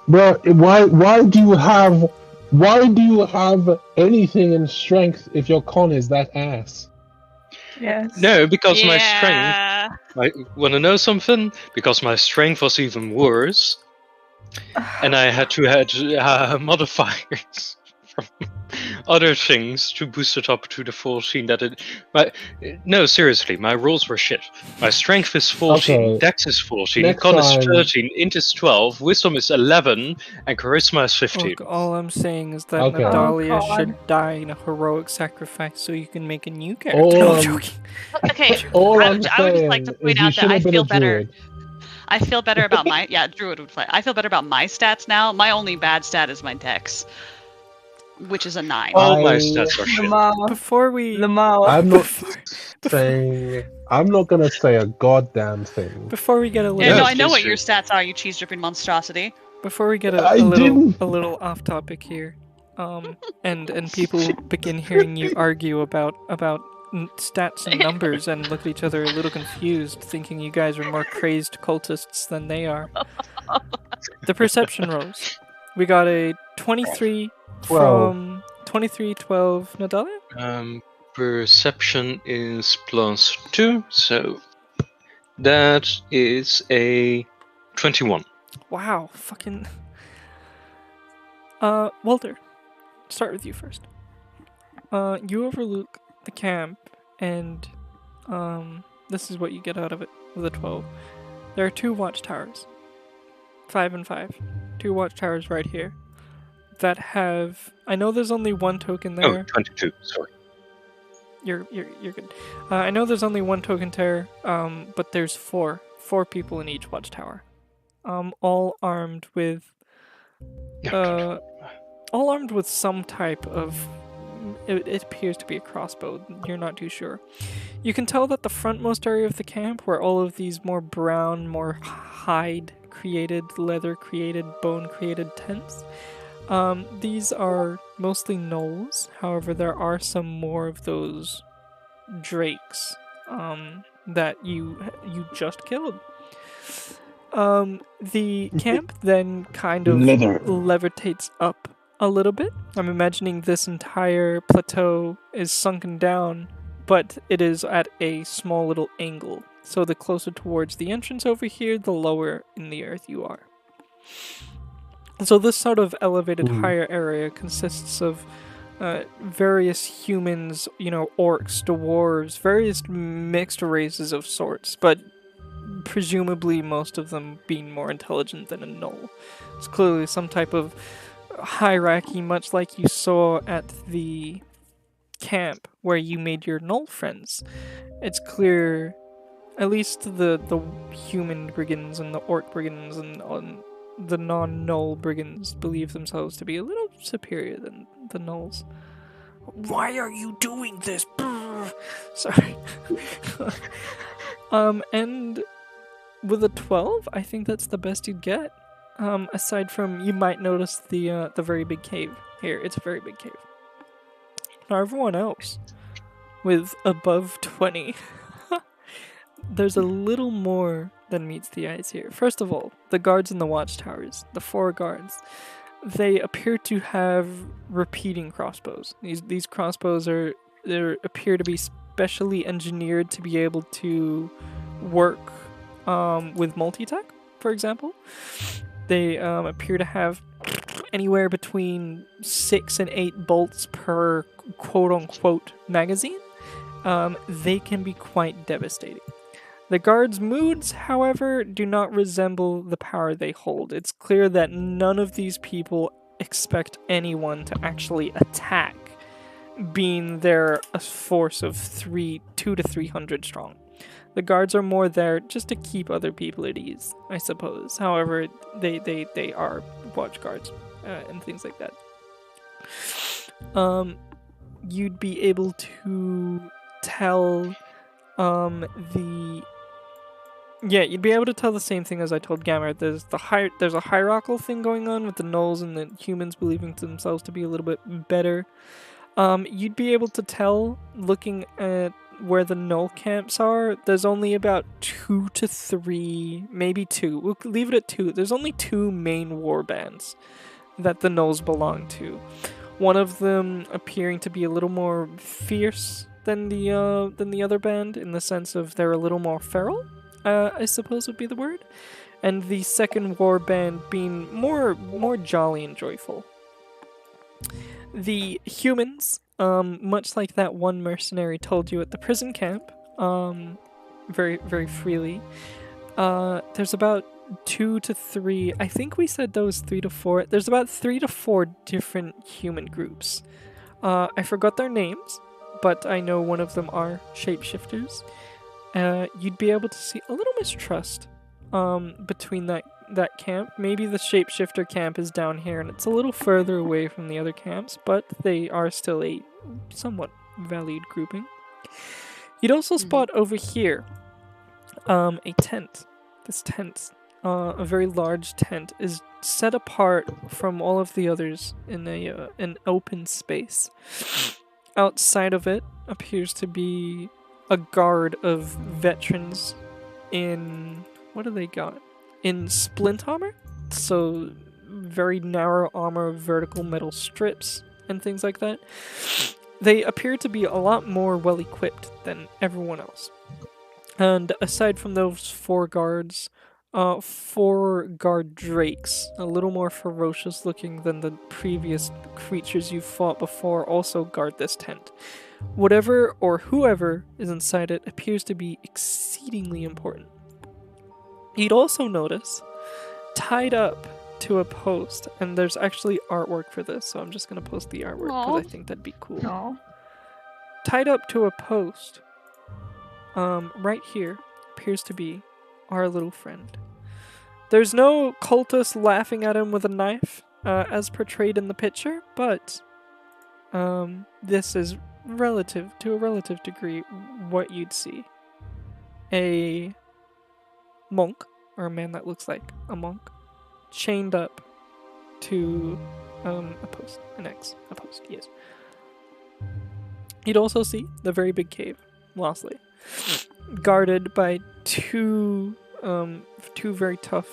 Bro, why do you have anything in strength if your con is that ass? Yes. No, because my strength. Yeah. I want to know something? Because my strength was even worse, and I had to add modifiers from other things to boost it up to the 14. No, seriously, my rolls were shit. My strength is 14, Okay. Dex is 14, Next Con is time- 13, Int is 12, Wisdom is 11, and Charisma is 15. Look, all I'm saying is that Okay. Natalia Oh, God. should die in a heroic sacrifice so you can make a new character. All No, I'm I'm- joking. Okay. All I I'm would just saying like to is point you out should that I have been feel a better. druid. I feel better about my druid would fight. I feel better about my stats now. My only bad stat is my dex, which is a 9. All my I- stats are shit. Lamau. Before we Lamau. I'm not before, saying. I'm not gonna say a goddamn thing. before we get a Yeah, little no, Yeah, I know please what do. your stats are, you cheese dripping monstrosity. before we get I a didn't. little off topic here, and people begin hearing you argue about stats and numbers and look at each other a little confused, thinking you guys are more crazed cultists than they are. The perception rolls. We got a 23 from 23, 12, Natalia? Perception is +2, so that is a 21. Wow, fucking. Walter, start with you first. You overlook the camp, and this is what you get out of it with a 12. There are 2 watchtowers, 5 and 5. 2 watchtowers right here that have. I know there's only 1 token there. Oh, 22, sorry. You're good. I know there's only 1 token there, but there's 4 people in each watchtower, all armed with all armed with some type of. It appears to be a crossbow. You're not too sure. You can tell that the frontmost area of the camp, where all of these more brown, more hide-created, leather-created, bone-created tents, These are mostly gnolls. However, there are some more of those drakes that you just killed. The camp then kind of levitates up a little bit. I'm imagining this entire plateau is sunken down, but it is at a small little angle. So the closer towards the entrance over here, the lower in the earth you are. So this sort of elevated higher area consists of various humans, orcs, dwarves, various mixed races of sorts, but presumably most of them being more intelligent than a gnoll. It's clearly some type of hierarchy, much like you saw at the camp where you made your gnoll friends. It's clear, at least the human brigands and the orc brigands and the non-gnoll brigands believe themselves to be a little superior than the gnolls. Why are you doing this? Sorry. And with a 12, I think that's the best you'd get. Aside from, you might notice the very big cave here. It's a very big cave. Now everyone else with above 20, there's a little more than meets the eyes here. First of all, the guards in the watchtowers, the 4 guards, they appear to have repeating crossbows. These crossbows appear to be specially engineered to be able to work with multi-attack, for example. They appear to have anywhere between 6 and 8 bolts per quote-unquote magazine. They can be quite devastating. The guards' moods, however, do not resemble the power they hold. It's clear that none of these people expect anyone to actually attack, being they're a force of 200 to 300 strong. The guards are more there just to keep other people at ease, I suppose. However, they are watch guards and things like that. You'd be able to tell you'd be able to tell the same thing as I told Gamma. There's a hierarchical thing going on with the gnolls and the humans believing to themselves to be a little bit better. You'd be able to tell, looking at where the gnoll camps are, there's only about 2 to 3, maybe 2. We'll leave it at 2. There's only 2 main war bands that the gnolls belong to. One of them appearing to be a little more fierce than the other band, in the sense of they're a little more feral, I suppose would be the word. And the second war band being more jolly and joyful. The humans, much like that one mercenary told you at the prison camp, very, very freely, there's about 2 to 3, I think we said those 3 to 4, there's about 3 to 4 different human groups. I forgot their names, but I know one of them are shapeshifters. You'd be able to see a little mistrust between that camp. Maybe the shapeshifter camp is down here and it's a little further away from the other camps, but they are still a somewhat valued grouping. You'd also spot over here a tent. This tent, a very large tent, is set apart from all of the others in an open space. Outside of it appears to be a guard of veterans in... what do they got? In splint armor? So, very narrow armor, vertical metal strips, and things like that. They appear to be a lot more well-equipped than everyone else. And aside from those 4 guards, 4 guard drakes, a little more ferocious looking than the previous creatures you fought before, also guard this tent. Whatever or whoever is inside it appears to be exceedingly important. You'd also notice, tied up to a post, and there's actually artwork for this, so I'm just going to post the artwork because I think that'd be cool. No. Tied up to a post, right here, appears to be our little friend. There's no cultist laughing at him with a knife, as portrayed in the picture, but this is to a relative degree, what you'd see. A monk, or a man that looks like a monk, chained up to A post. An X. A post, yes. You'd also see the very big cave, lastly, guarded by two very tough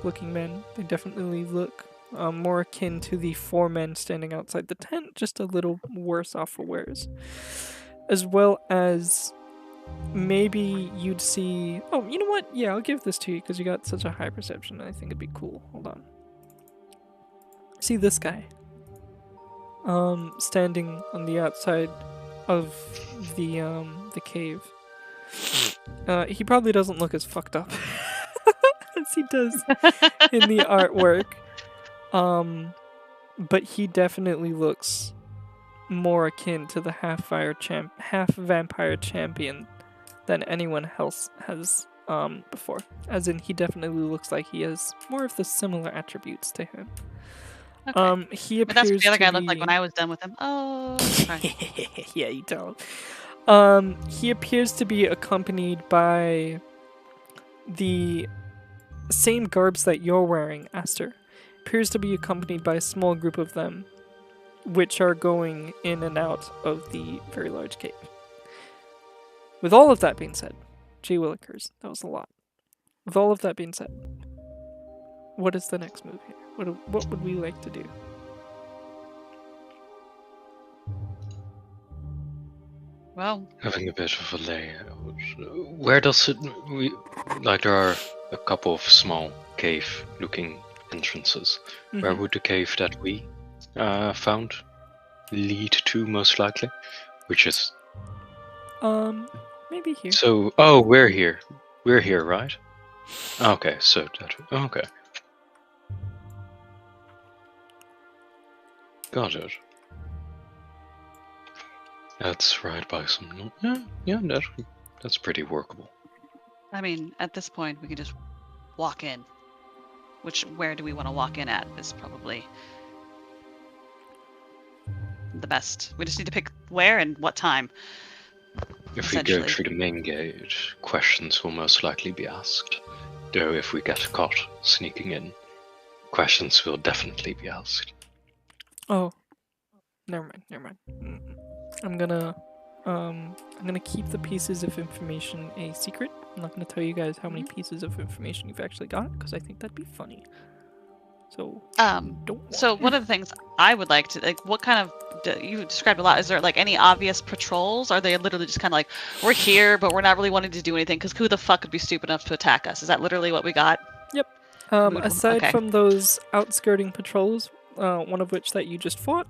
looking men. They definitely look more akin to the 4 men standing outside the tent, just a little worse off for wears. As well as maybe you'd see... Oh, you know what? Yeah, I'll give this to you because you got such a high perception. I think it'd be cool. Hold on. See this guy. Standing on the outside of the cave. He probably doesn't look as fucked up as he does in the artwork. But he definitely looks more akin to the half vampire champion than anyone else has before. As in, he definitely looks like he has more of the similar attributes to him. Okay. He But that's what appears the other to guy be... looked like when I was done with him. Oh, sorry. Yeah, you don't. He appears to be accompanied by the same garbs that you're wearing, Aster. Appears to be accompanied by a small group of them, which are going in and out of the very large cave. With all of that being said, gee willikers, that was a lot. With all of that being said, what is the next move here? What would we like to do? Well, Having a bit of a layout. Where does it... there are a couple of small cave-looking entrances. Where would the cave that we found lead to, most likely? Which is... Maybe here. So... Oh, we're here. We're here, right? Okay, so that... Okay. Got it. That's right by some... Yeah, that's pretty workable. I mean, at this point, we can just walk in. Where do we want to walk in at is probably the best. We just need to pick where and what time. If we go through the main gate, questions will most likely be asked. Though if we get caught sneaking in, questions will definitely be asked. Oh, never mind. I'm gonna keep the pieces of information a secret. I'm not gonna tell you guys how many pieces of information you've actually got, because I think that'd be funny. So, one of the things I would like to, what kind of, you described a lot, is there any obvious patrols? Are they literally just kind of we're here, but we're not really wanting to do anything, because who the fuck would be stupid enough to attack us? Is that literally what we got? Yep. Aside from those outskirting patrols, one of which that you just fought,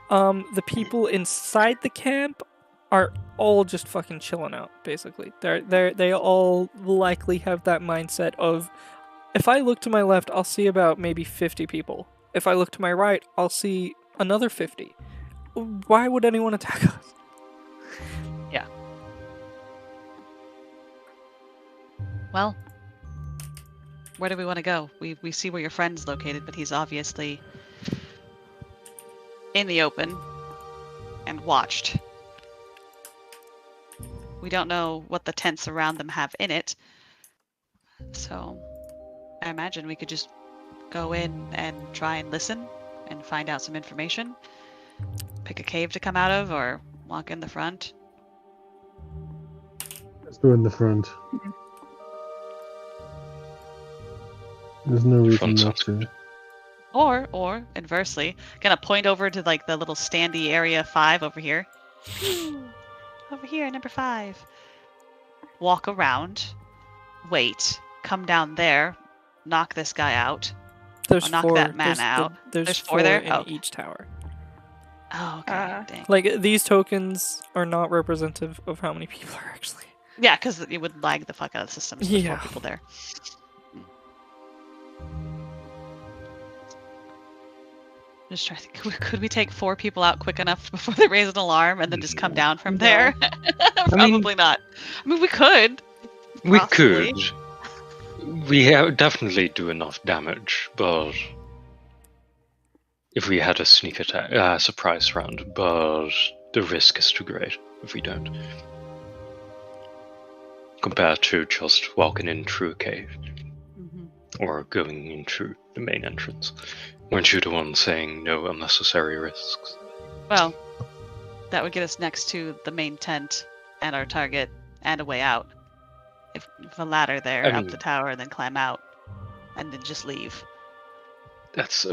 the people inside the camp are all just fucking chilling out, basically. They all likely have that mindset of, if I look to my left, I'll see about maybe 50 people. If I look to my right, I'll see another 50. Why would anyone attack us? Yeah. Well, where do we want to go? We see where your friend's located, but he's obviously in the open and watched. We don't know what the tents around them have in it, so I imagine we could just go in and try and listen and find out some information. Pick a cave to come out of, or walk in the front. Let's go in the front. There's no reason not to. Or inversely, gonna point over to the little standy area 5 over here. Over here, number 5. Walk around, wait, come down there, knock this guy out. There's knock 4. that man out. There's 4 there in each tower. Oh, okay. Dang. These tokens are not representative of how many people are actually. Yeah, because it would lag the fuck out of the system. So there's more people there. Just trying to think, could we take 4 people out quick enough before they raise an alarm and then just come down from there? Probably not. I mean, we could. We possibly. could. We definitely do enough damage, but if we had a sneak attack, surprise round, but the risk is too great if we don't. Compared to just walking in through a cave. Or going in through the main entrance. Weren't you the one saying no unnecessary risks? Well, that would get us next to the main tent and our target and a way out. If a ladder there, I up mean- the tower, and then climb out, and then just leave. That's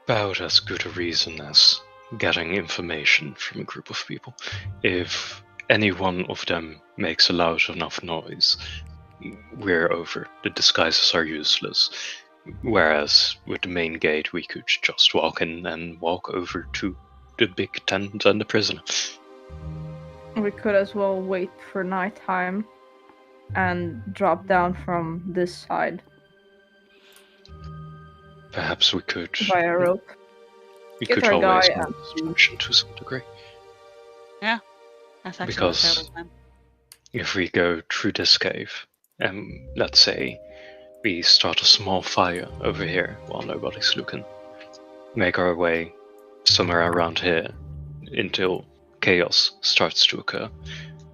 about as good a reason as getting information from a group of people. If any one of them makes a loud enough noise, we're over. The disguises are useless. Whereas with the main gate, we could just walk in and walk over to the big tent and the prisoner. We could as well wait for nighttime and drop down from this side Perhaps we could. via rope. We get could our always guy make and- distraction to some degree. That's actually Because- a terrible plan. If we go through this cave, and let's say we start a small fire over here while nobody's looking, make our way somewhere around here until chaos starts to occur,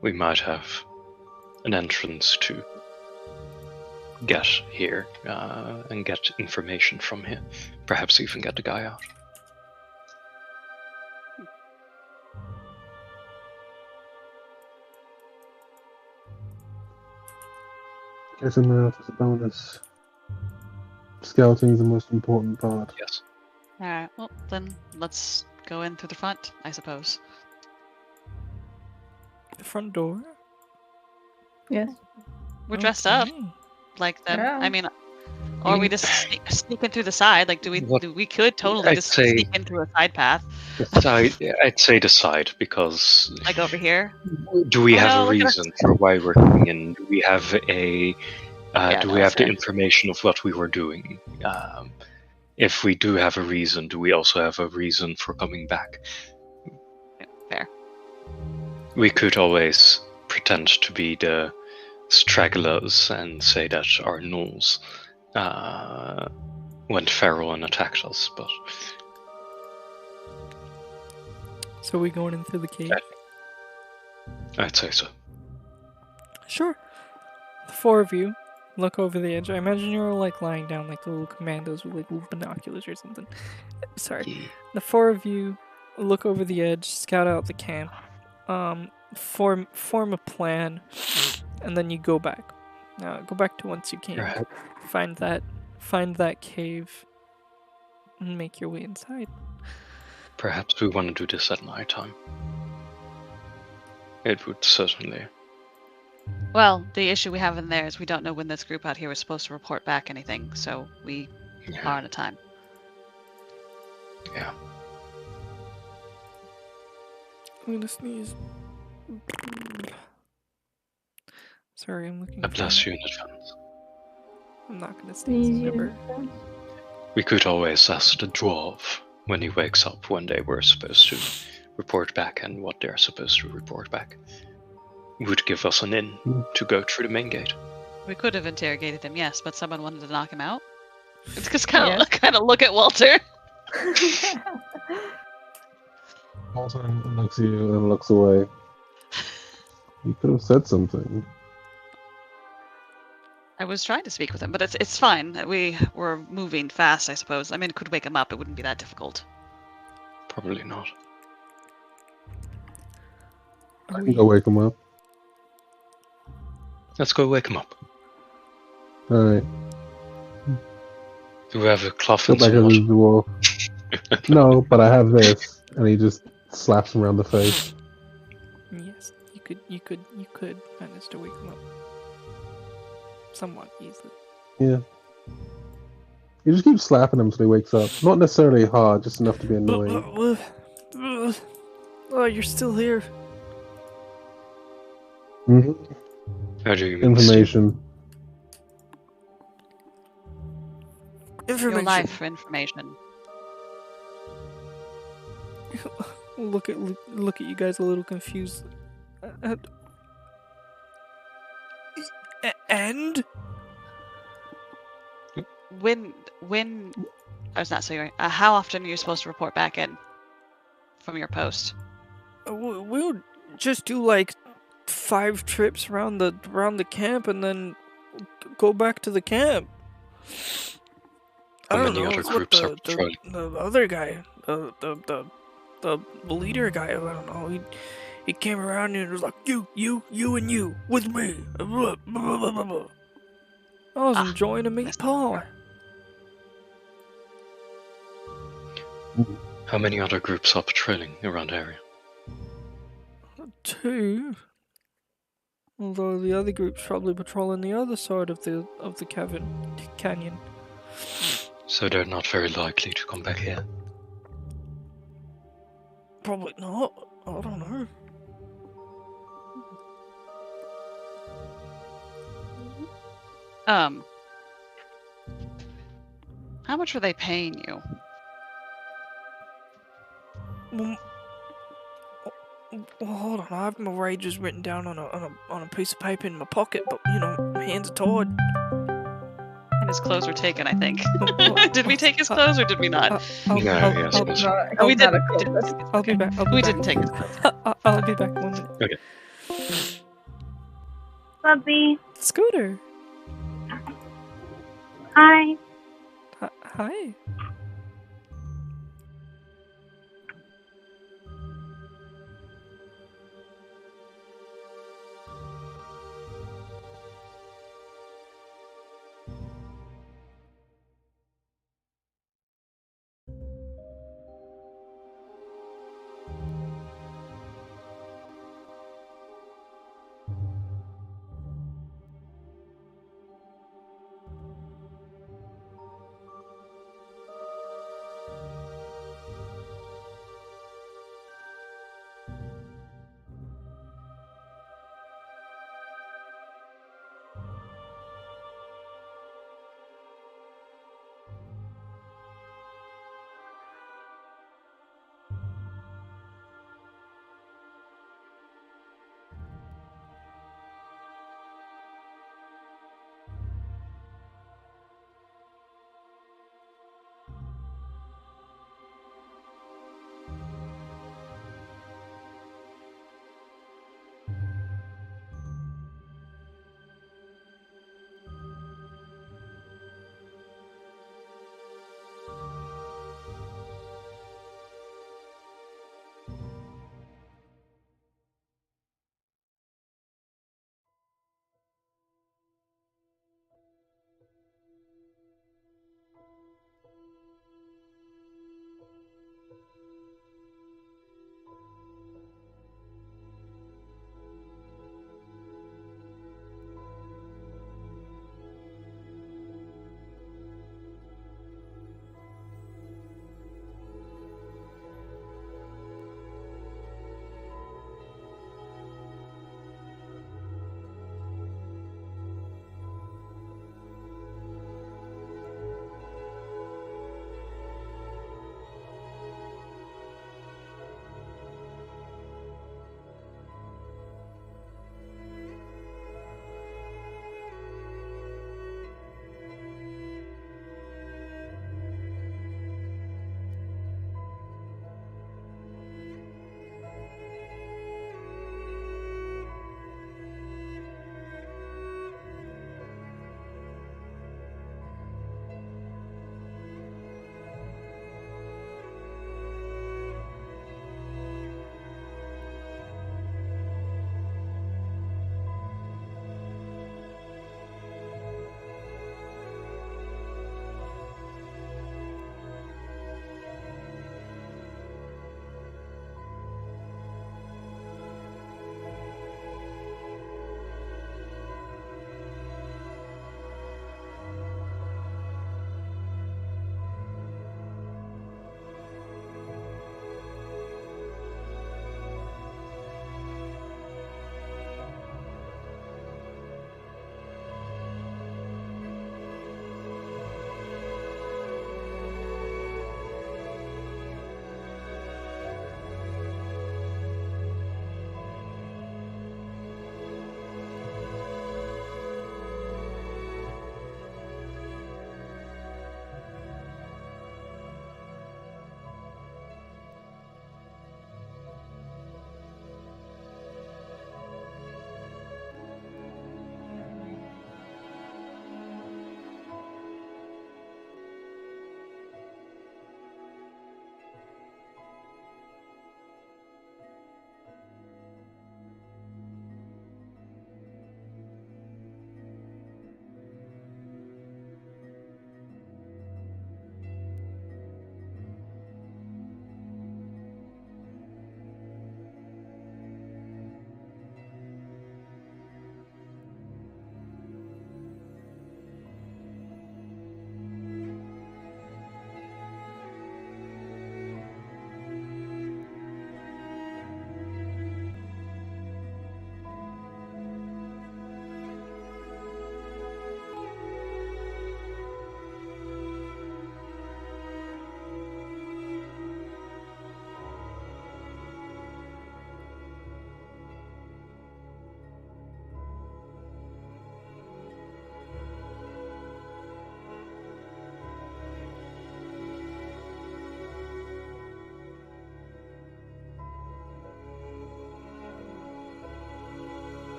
we might have an entrance to get here and get information from here. Perhaps even get the guy out. Getting out is a bonus. Scouting is the most important part. Yes. Alright, well, then let's go in through the front, I suppose. The front door? Yes. We're dressed up Okay. like them. Yeah. I mean, or we just sneak in through the side. Like, we could totally I'd just say- sneak in through a side path, I'd say the side, because like over here. do we Oh, have no, a look at us. reason for why we're coming in? Do we have a Yeah, do no, we have that's the fair. information of what we were doing? If we do have a reason, do we also have a reason for coming back? Fair. We could always pretend to be the stragglers and say that our gnolls went feral and attacked us, but So we going in through the cave? I'd say so. Sure. The four of you look over the edge. I imagine you're like lying down like little commandos with like little binoculars or something. Sorry. The four of you look over the edge, scout out the camp, form a plan, and then you go back. Go back to whence you came. Right. Find that cave, and make your way inside. Perhaps we want to do this at night time. It would certainly. Well, the issue we have in there is we don't know when this group out here was supposed to report back anything, so we Yeah. are on a time. Yeah. I'm gonna sneeze. Sorry, I'm looking. I bless you in advance. I'm not gonna sneeze. Never. We could always ask the dwarf when he wakes up when they were supposed to report back and what they're supposed to report back. Would give us an in to go through the main gate. We could have interrogated him, yes, but someone wanted to knock him out. It's just kind of look at Walter. Walter looks at you and looks away. You could have said something. I was trying to speak with him, but it's fine. We were moving fast, I suppose. I mean, it could wake him up. It wouldn't be that difficult. Probably not. I can go wake him up. Let's go wake him up. Alright. Do we have a cloth Go and back some over water? to the wall. No, but I have this. And he just slaps him around the face. Yes, you could manage to wake him up somewhat easily. Yeah. You just keep slapping him until he wakes up. Not necessarily hard, just enough to be annoying. Oh, you're still here. hmm How do you mean, Information. Your life for information. Look at you guys a little confused. And When I was not saying how often are you supposed to report back in from your post? we'll just do like 5 trips around the camp and then go back to the camp. How I don't many know. other It's what groups are patrolling? the other guy, the leader guy. I don't know. He came around and was like, you, and you with me. I was Ah, enjoying a meat pie. How many other groups are patrolling around the area? 2. Although the other group's probably patrolling the other side of the canyon. So they're not very likely to come back here. Probably not. I don't know. How much were they paying you? Well, hold on. I have my wages written down on a piece of paper in my pocket, but you know, my hands are tied. And his clothes were taken, I think. Did we take his clothes or did we not? Yes. Oh, we Not didn't. a We cult. didn't. I'll be back. We didn't take his clothes. I'll be back 1 minute. Okay. Bubby. Scooter. Hi. Hi.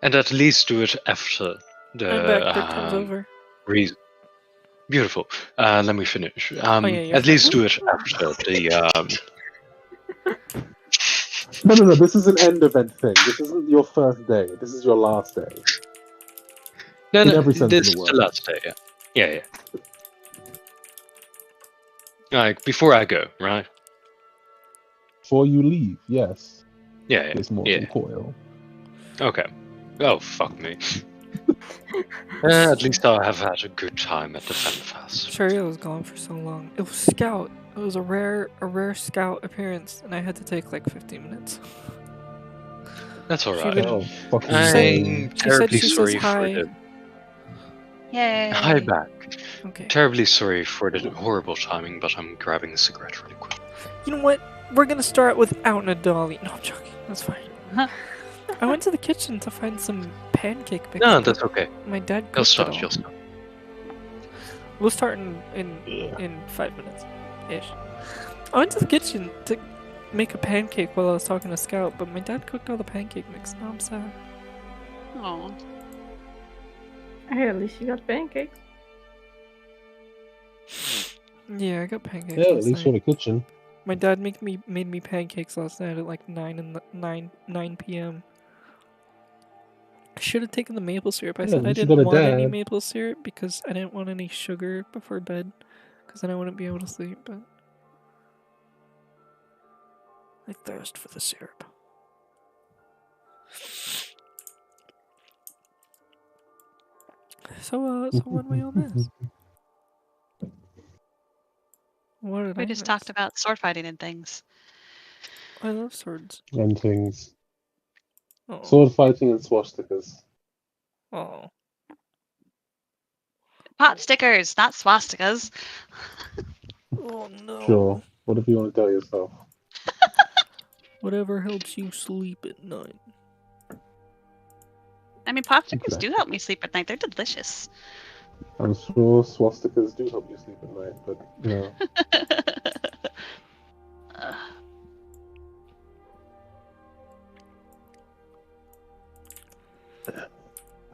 And at least do it after I'm back. That comes the over. reason. Beautiful. Let me finish. yeah, you're At least fine. do it after the. No. This is an end event thing. This isn't your first day. This is your last day. No, In every sense of this the is the word. last day. Yeah. Like before I go, right? Before you leave, yes. Yeah. It's more than coil. Okay. Oh fuck me. At least I have had a good time at the FanFest. Sorry I was gone for so long. It was Scout. It was a rare Scout appearance, and I had to take like 15 minutes. That's alright. She Oh, fucking I'm she terribly says sorry hi. for the. Yay! Hi back. Okay. Terribly sorry for the horrible timing, but I'm grabbing a cigarette really quick. You know what? We're gonna start without Nadali. No, I'm joking. That's fine. I went to the kitchen to find some pancake mix. No, that's okay. My dad You'll cooked it start. all. You'll start. We'll start in 5 minutes, ish. I went to the kitchen to make a pancake while I was talking to Scout, but my dad cooked all the pancake mix. Now I'm sad. Oh. Hey, at least you got pancakes. Yeah, I got pancakes. Yeah, at last least you're in night. the kitchen. My dad made me pancakes last night at like 9 p.m. I should have taken the maple syrup. I Yeah, said at I least you didn't got a want any dad. maple syrup because I didn't want any sugar before bed, because then I wouldn't be able to sleep. But I thirst for the syrup. So when we on this? What did We I just miss? talked about sword fighting and things. I love swords. And things. Oh. Sword fighting and swastikas. Oh. Pot stickers, not swastikas. Oh no. Sure. Whatever you want to tell yourself. Whatever helps you sleep at night. I mean, pot stickers Exactly. do help me sleep at night. They're delicious. I'm sure swastikas do help you sleep at night, but, you know.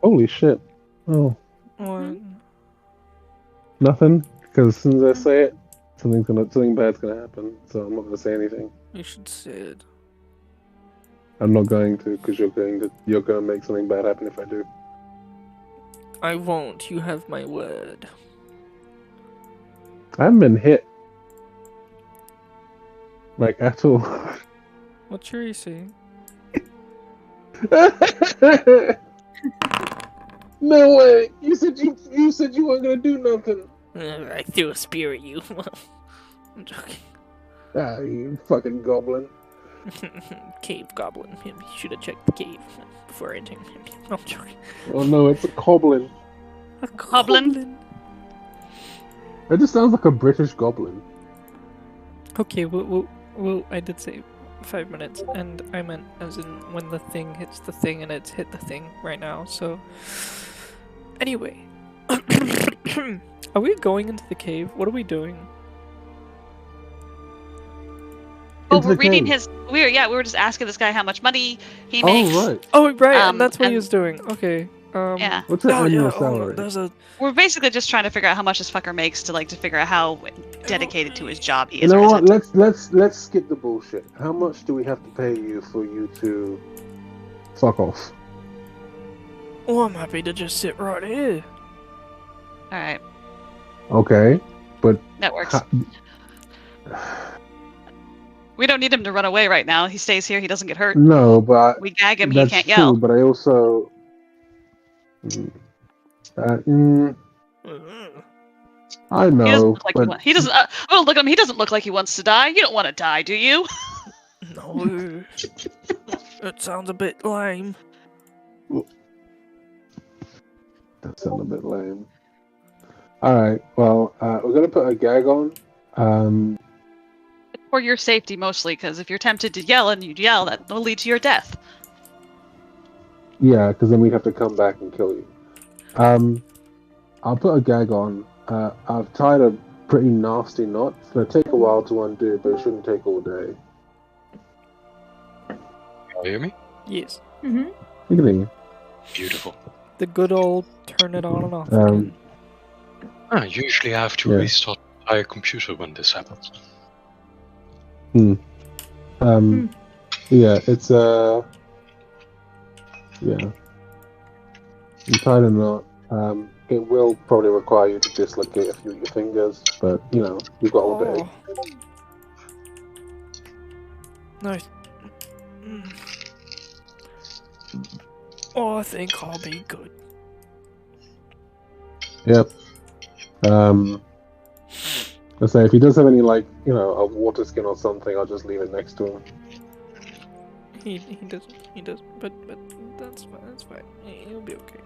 Holy shit. Oh, What? nothing? Because as soon as I say it, something bad's gonna happen, so I'm not gonna say anything. You should say it. I'm not going to, because you're gonna make something bad happen if I do. I won't. You have my word. I haven't been hit. Like, at all. What's your AC? No way! You said you weren't gonna do nothing. I threw a spear at you. I'm joking. Ah, you fucking goblin. Cave goblin. You should have checked the cave before entering. No, I'm joking. Oh no, it's a goblin. A Goblin? It just sounds like a British goblin. Okay, well, I did say 5 minutes, and I meant as in when the thing hits the thing, and it's hit the thing right now, so... Anyway. Are we going into the cave? What are we doing? Well, Into we're the reading cave. his. We were just asking this guy how much money he makes. Oh, right. Oh, right, and that's what he and- was doing. Okay. Yeah. What's your Oh, annual yeah, hold on, salary? there's a... We're basically just trying to figure out how much this fucker makes to figure out how dedicated to his job he You is. know or what? isn't. Let's skip the bullshit. How much do we have to pay you for you to fuck off? Oh, I'm happy to just sit right here. All right, Okay, but that works. ha- We don't need him to run away right now. He stays here. He doesn't get hurt. no, but We gag him. He that's can't true. yell. But I also, I He doesn't know, look like but he doesn't. Oh, look at him. He doesn't look like he wants to die. You don't want to die, do you? No. That sounds a bit lame. that sounds a bit lame. All right, well, we're gonna put a gag on. For your safety, mostly, because if you're tempted to yell and you yell, that will lead to your death. Yeah, because then we'd have to come back and kill you. I'll put a gag on. I've tied a pretty nasty knot. It's gonna take a while to undo, but it shouldn't take all day. You hear me? Yes. Mm-hmm. You can hear. Beautiful. The good old turn it on and off Um, again. Usually I have to Yeah. restart the entire computer when this happens. Yeah, it's yeah. I'm tied in knot. It will probably require you to dislocate a few of your fingers, but you know, you've got all day. Nice. Oh, I think I'll be good. Yep. I say if he does have any, like, you know, a water skin or something, I'll just leave it next to him. He doesn't, but that's fine, he'll be okay.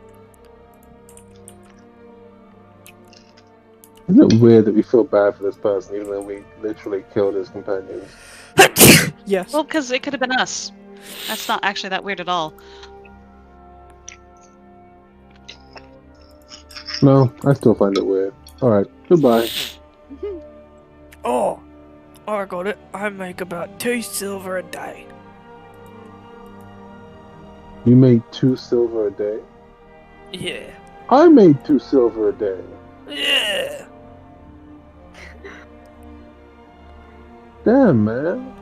Isn't it weird that we feel bad for this person even though we literally killed his companions? Yes. Well, because it could have been us. That's not actually that weird at all. No, I still find it weird. Alright, goodbye. Oh, I got it. I make about 2 silver a day. You made 2 silver a day? Yeah. I made 2 silver a day. Yeah. Damn, man.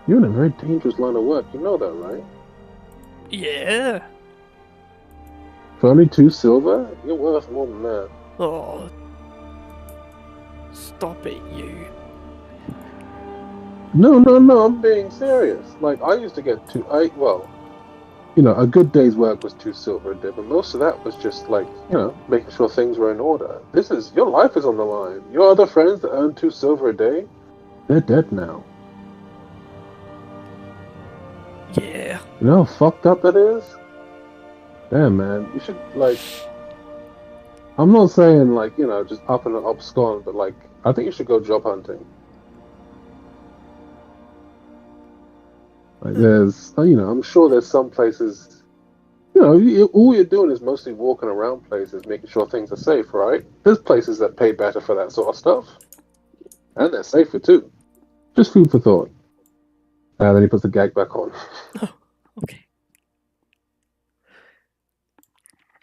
You're in a very dangerous line of work. You know that, right? Yeah. For only 2 silver? You're worth more than that. Oh. Stop it, you. No, I'm being serious. Like, I used to get you know, a good day's work was 2 silver a day, but most of that was just, like, you know, making sure things were in order. Your life is on the line. Your other friends that earn 2 silver a day, they're dead now. Yeah. You know how fucked up that is? Damn, man. You should, like... I'm not saying, like, you know, just up and abscond, but, like, I think you should go job hunting. Like, there's, you know, I'm sure there's some places, you know, all you're doing is mostly walking around places, making sure things are safe, right? There's places that pay better for that sort of stuff. And they're safer, too. Just food for thought. And then he puts the gag back on. Okay.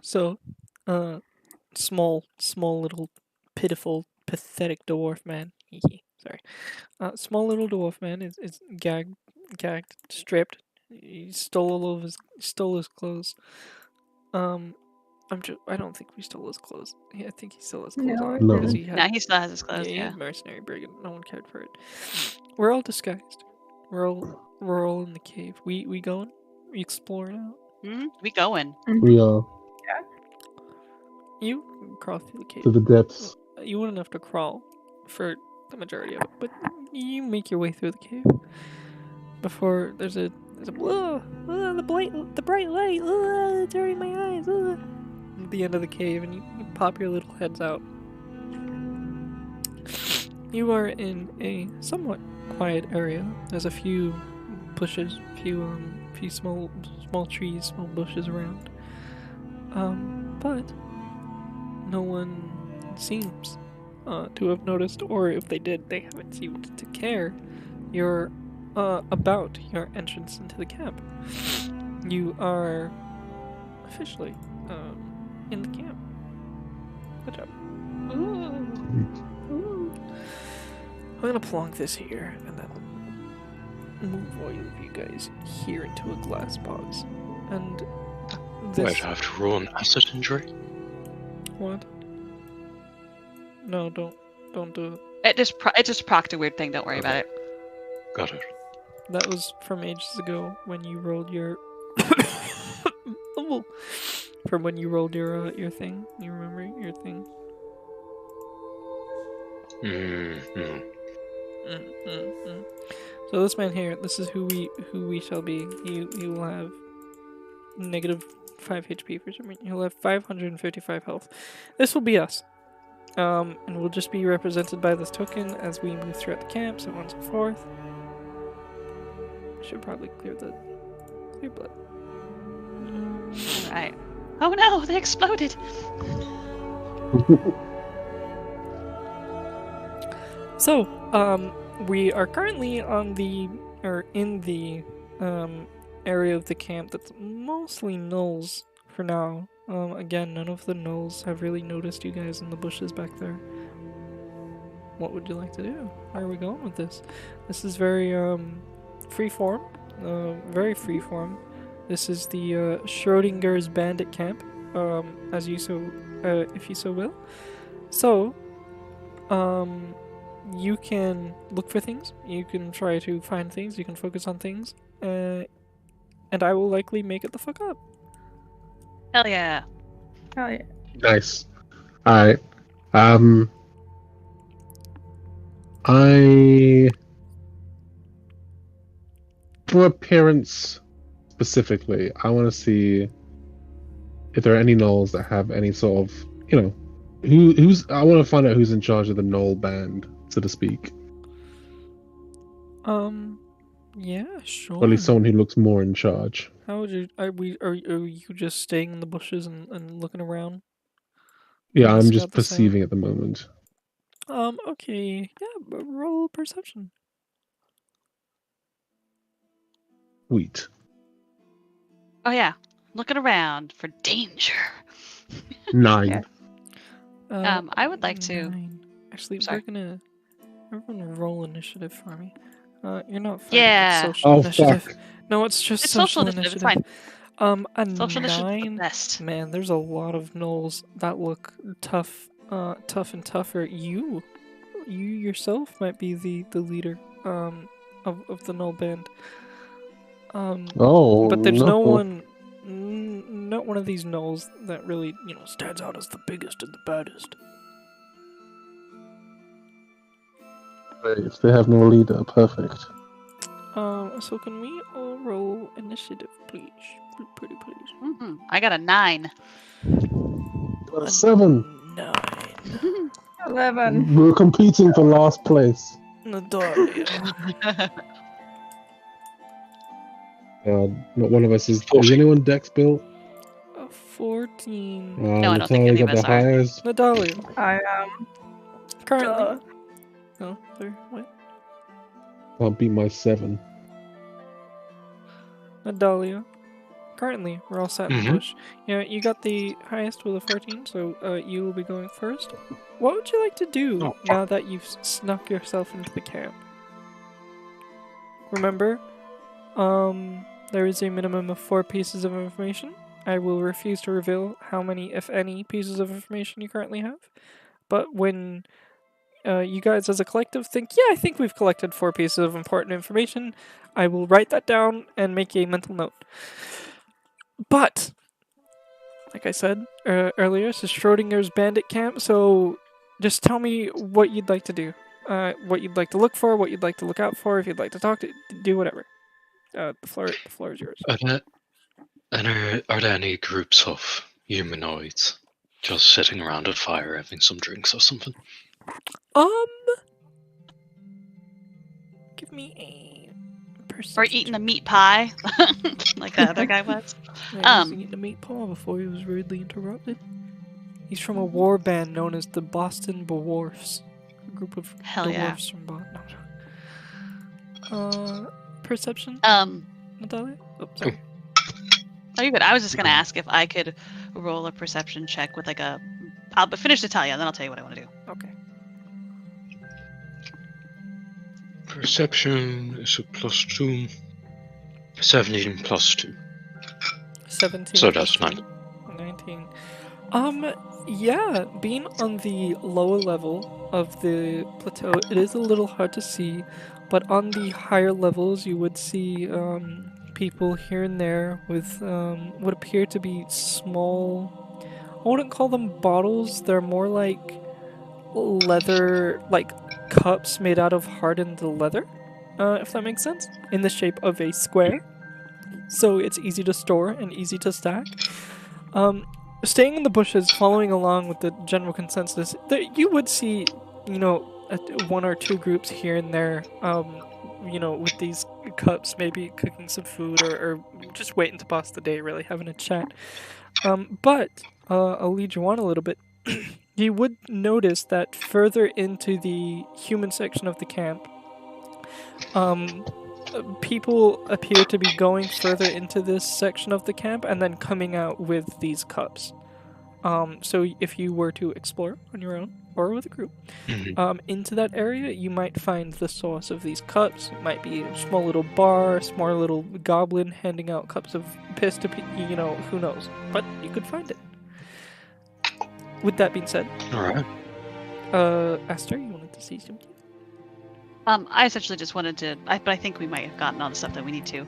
So, small little pitiful, pathetic dwarf man. Sorry. Small little dwarf man is gagged, stripped. He stole his clothes. I don't think we stole his clothes. Yeah, I think he still has clothes No, on. I No. because didn't. he had, Yeah, he still has his clothes. he Yeah. was a mercenary brigand. No one cared for it. We're all disguised. We're all in the cave. We going? We exploring out? We going. We are You can crawl through the cave. to the depths. You wouldn't have to crawl for the majority of it, but you make your way through the cave. Before there's a the bright light, it's hurting my eyes. At the end of the cave, and you pop your little heads out. You are in a somewhat quiet area. There's a few bushes, few small trees, small bushes around. But no one seems to have noticed, or if they did, they haven't seemed to care. You're about your entrance into the camp. You are officially in the camp. Good job. I'm gonna plonk this here and then move all of you guys here into a glass box. And this. Wait, I have to roll an acid injury? What? No, don't do it. It just procced a weird thing. Don't worry about it. Got it. That was from ages ago when you rolled your. From when you rolled your thing. You remember your thing? So this man here, this is who we shall be. He will have -5 HP for some reason. He'll have 555 health. This will be us. And we'll just be represented by this token as we move throughout the camp, so on and so forth. Should probably clear blood. Right. Oh no! They exploded. So, we are currently in the area of the camp that's mostly gnolls for now. Again, none of the gnolls have really noticed you guys in the bushes back there. What would you like to do? Where are we going with this? This is very free form, very free form. This is the Schrodinger's bandit camp, as you so, if you so will. So, you can look for things. You can try to find things. You can focus on things, and I will likely make it the fuck up. Hell yeah. Hell yeah. Nice. Alright. For appearance specifically, I want to see if there are any gnolls that have any sort of, you know, who's. I want to find out who's in charge of the gnoll band, so to speak. Yeah, sure. Or at least someone who looks more in charge. How would you? Are you just staying in the bushes and looking around? Yeah, Trying to I'm scout just this out? perceiving at the moment. Okay. Yeah, but roll perception. Sweet. Oh yeah. Looking around for danger. 9. Yeah. I would like to. 9. Actually, Sorry. everyone roll initiative for me. You're not fighting, Yeah. it's social Oh, initiative. fuck. No, it's just It's social social initiative, it's fine. A Social initiative is the 9. best. Man, there's a lot of gnolls that look tough, tough and tougher. You yourself might be the leader, of the gnoll band. Oh, But there's no. not one of these gnolls that really, stands out as the biggest and the baddest. If they have no leader, perfect. So can we all roll initiative, please? Pretty please. I got a 9. Got a 7. 9. 11. We're competing for last place. Nadalia. Not one of us is. Is 14. anyone Dex built? A 14. No, I don't think any Natalia of got us the are. highest. Nadalia. I am. Currently. Oh, there. What? I'll beat my 7. Nadalia. Currently, we're all sat in the Mhm. bush. Yeah, you got the highest with a 14, so you will be going first. What would you like to do Oh, fuck. now that you've snuck yourself into the camp? Remember, there is a minimum of 4 pieces of information. I will refuse to reveal how many, if any, pieces of information you currently have. But when you guys as a collective think, yeah, I think we've collected 4 pieces of important information, I will write that down and make a mental note. But, like I said earlier, this is Schrodinger's bandit camp, so just tell me what you'd like to do. What you'd like to look for, what you'd like to look out for, if you'd like to talk to, do whatever. The floor is yours. Are there any groups of humanoids just sitting around a fire having some drinks or something? Give me a perception. Or eating a meat pie, like the other guy was. Yeah, he was eating a meat paw before he was rudely interrupted. He's from a war band known as the Boston Dwarfs. A group of Hell yeah. dwarfs from Boston. Perception? Natalia? Oh, sorry. Oh, you're good. I was just gonna ask if I could roll a perception check with like a. I'll finish to tell you, and then I'll tell you what I want to do. Okay. Perception is a +2. 17 +2. 17. So that's 9. 19. Yeah, being on the lower level of the plateau, it is a little hard to see, but on the higher levels you would see people here and there with what appear to be small, I wouldn't call them bottles, they're more like leather, like cups made out of hardened leather, if that makes sense, in the shape of a square, so it's easy to store and easy to stack. Staying in the bushes, following along with the general consensus, you would see, 1 or 2 groups here and there, with these cups, maybe cooking some food or just waiting to pass the day, really having a chat. But I'll lead you on a little bit. You would notice that further into the human section of the camp, people appear to be going further into this section of the camp and then coming out with these cups. So if you were to explore on your own or with a group into that area, you might find the source of these cups. It might be a small little bar, small little goblin handing out cups of piss to people, who knows. But you could find it. With that being said, Alright. Aster, you wanted to say something? I essentially just wanted to, but I think we might have gotten all the stuff that we need to,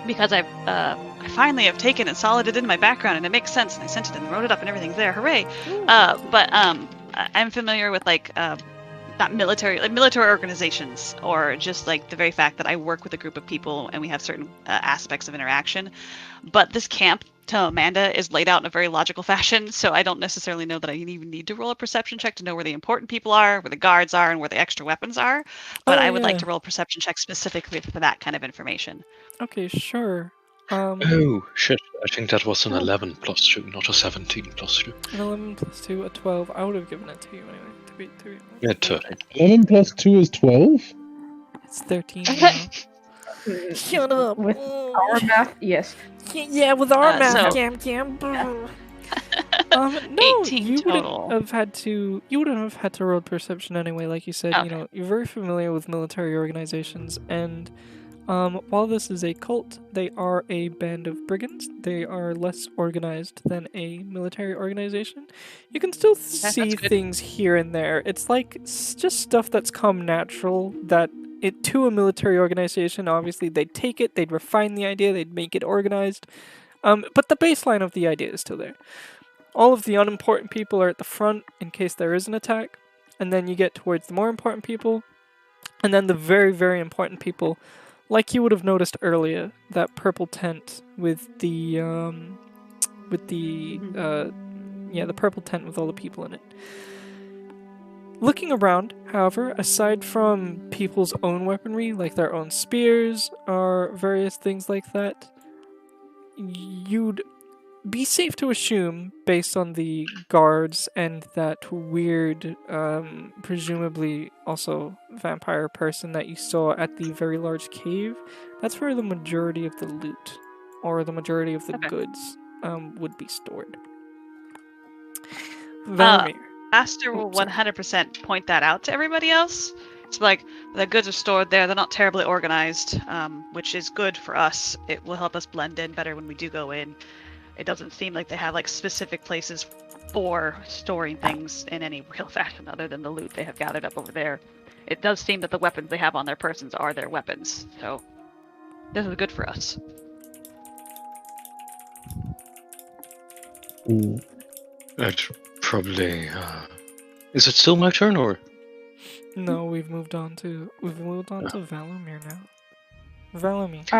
because I finally have taken and solided it in my background, and it makes sense, and I sent it and wrote it up, and everything's there. Hooray! But I'm familiar with not military organizations, or just like the very fact that I work with a group of people and we have certain aspects of interaction. But this camp to Amanda is laid out in a very logical fashion, so I don't necessarily know that I even need to roll a perception check to know where the important people are, where the guards are, and where the extra weapons are. But I would like to roll a perception check specifically for that kind of information. Okay, sure. Oh, shit. I think that was an 11 plus 2, not a 17 plus 2. An 11 plus 2, a 12. I would have given it to you anyway. To be Yeah, 13. 11 plus 2 is 12? It's 13 now. Shut up. With our math, yes. Yeah, with our math, so- Cam. No, 18 you total. wouldn't have had to. You wouldn't have had to roll perception anyway. Like you said, Okay. you're very familiar with military organizations, and while this is a cult, they are a band of brigands. They are less organized than a military organization. You can still see good. things here and there. It's like just stuff that's come natural that. To a military organization, obviously they'd take it, they'd refine the idea, they'd make it organized, but the baseline of the idea is still there. All of the unimportant people are at the front in case there is an attack, and then you get towards the more important people, and then the very, very important people, like you would have noticed earlier, that purple tent with the purple tent with all the people in it. Looking around, however, aside from people's own weaponry, like their own spears or various things like that, you'd be safe to assume, based on the guards and that weird, presumably also vampire person that you saw at the very large cave, that's where the majority of the loot, or the majority of the goods, would be stored. Valamir. Aster will 100% point that out to everybody else. It's like, the goods are stored there, they're not terribly organized, which is good for us. It will help us blend in better when we do go in. It doesn't seem like they have specific places for storing things in any real fashion other than the loot they have gathered up over there. It does seem that the weapons they have on their persons are their weapons, so this is good for us. I'd probably... Is it still my turn, or...? No, we've moved on to Valamir now. Valamir.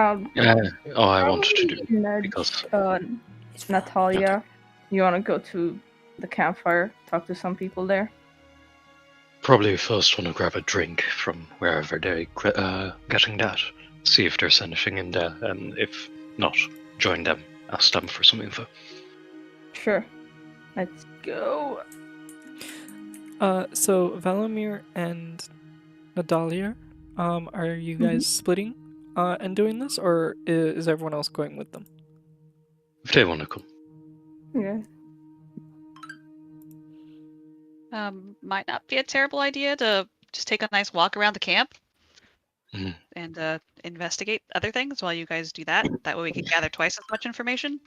I wanted to do because... Natalia, you want to go to the campfire, talk to some people there? Probably first want to grab a drink from wherever they're getting that. See if there's anything in there, and if not, join them. Ask them for some info. Sure. Let's go. So Valamir and Nadalia, are you guys splitting and doing this, or is everyone else going with them? If they want to come. Yeah. Might not be a terrible idea to just take a nice walk around the camp and investigate other things while you guys do that. That way we can gather twice as much information.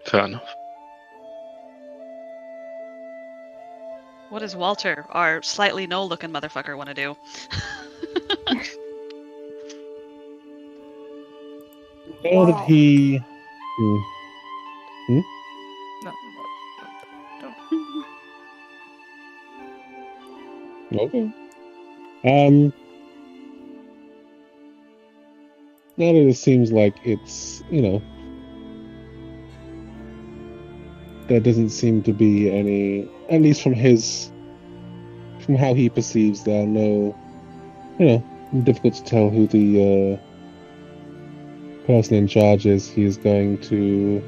Fair enough. What does Walter, our slightly no-looking motherfucker, want to do? How did he... No. Okay. Now that it seems like it's, there doesn't seem to be any, at least from how he perceives, there are no, difficult to tell who the person in charge is. He is going to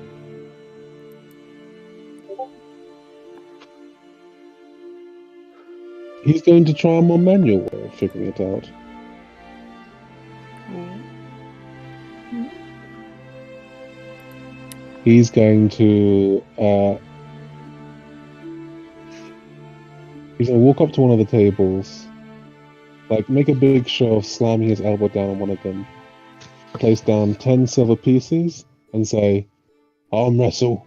try a more manual way of figuring it out. Ooh. He's going to walk up to one of the tables, like make a big show of slamming his elbow down on one of them, place down 10 silver pieces, and say, "Arm wrestle."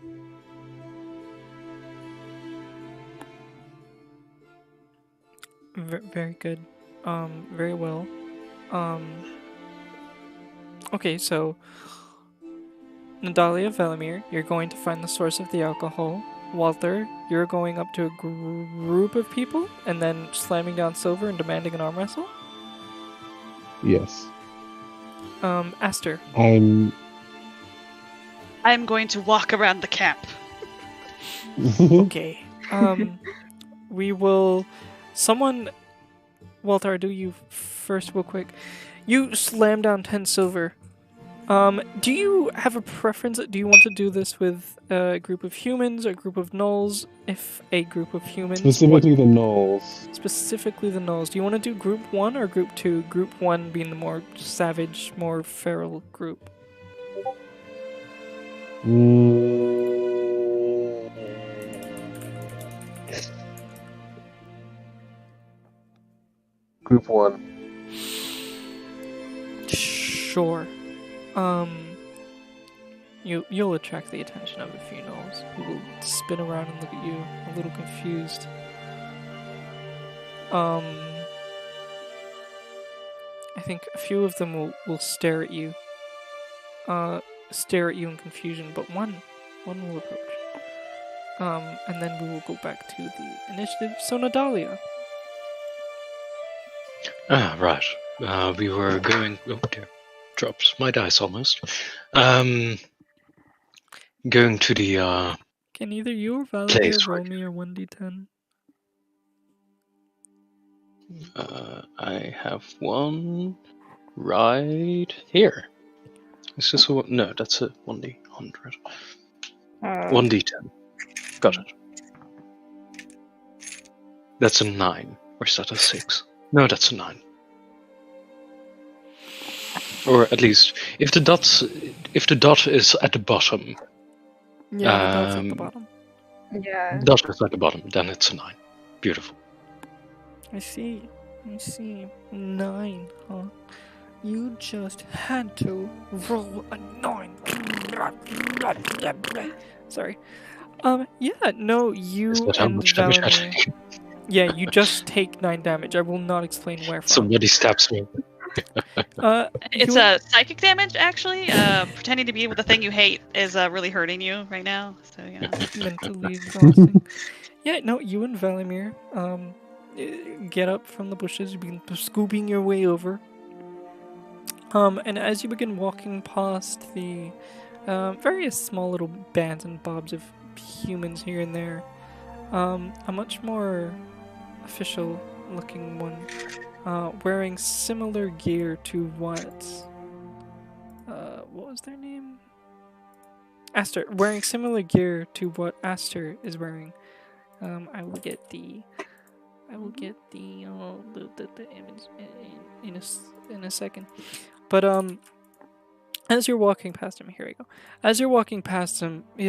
Very good. Very well. Okay, so Nadalia, Velimir, you're going to find the source of the alcohol. Walter, you're going up to a group of people and then slamming down silver and demanding an arm wrestle? Yes. Aster. I'm going to walk around the camp. Okay. We will... Someone... Walter, do you first real quick. You slam down 10 silver. Do you have a preference? Do you want to do this with a group of humans or a group of gnolls? If a group of humans... Specifically the gnolls. Specifically the gnolls. Do you want to do group 1 or group 2? Group 1 being the more savage, more feral group. Group 1. Sure. You'll attract the attention of a few gnolls who will spin around and look at you, a little confused. I think a few of them will stare at you. Stare at you in confusion, but one will approach. And then we will go back to the initiative. So Nadalia. Ah, right. We were going... Oh dear. Dropped my dice almost. Going to the, Can either you or Valerie place roll right me or 1d10? I have one right here. Is this a... No, that's a 1d100. 1d10. Got it. That's a 9. Or is that a 6? No, that's a 9. Or at least, if the dot is at the bottom. Yeah, that's at the bottom. Yeah. Dot is at the bottom, then it's a 9. Beautiful. I see. 9, huh? You just had to roll a 9. Sorry. Yeah, no, you Is that how and much damage I Valerie... take? Yeah, you just take 9 damage. I will not explain where from. Somebody stabs me. It's a psychic damage, actually. Pretending to be with the thing you hate is really hurting you right now. So yeah. Mentally exhausting. Yeah, no, you and Velimir get up from the bushes. You begin scooping your way over. And as you begin walking past the various small little bands and bobs of humans here and there, a much more official looking one, wearing similar gear to what was their name? Aster, wearing similar gear to what Aster is wearing. I will get the image in a second. But as you're walking past him, here we go. As you're walking past him, he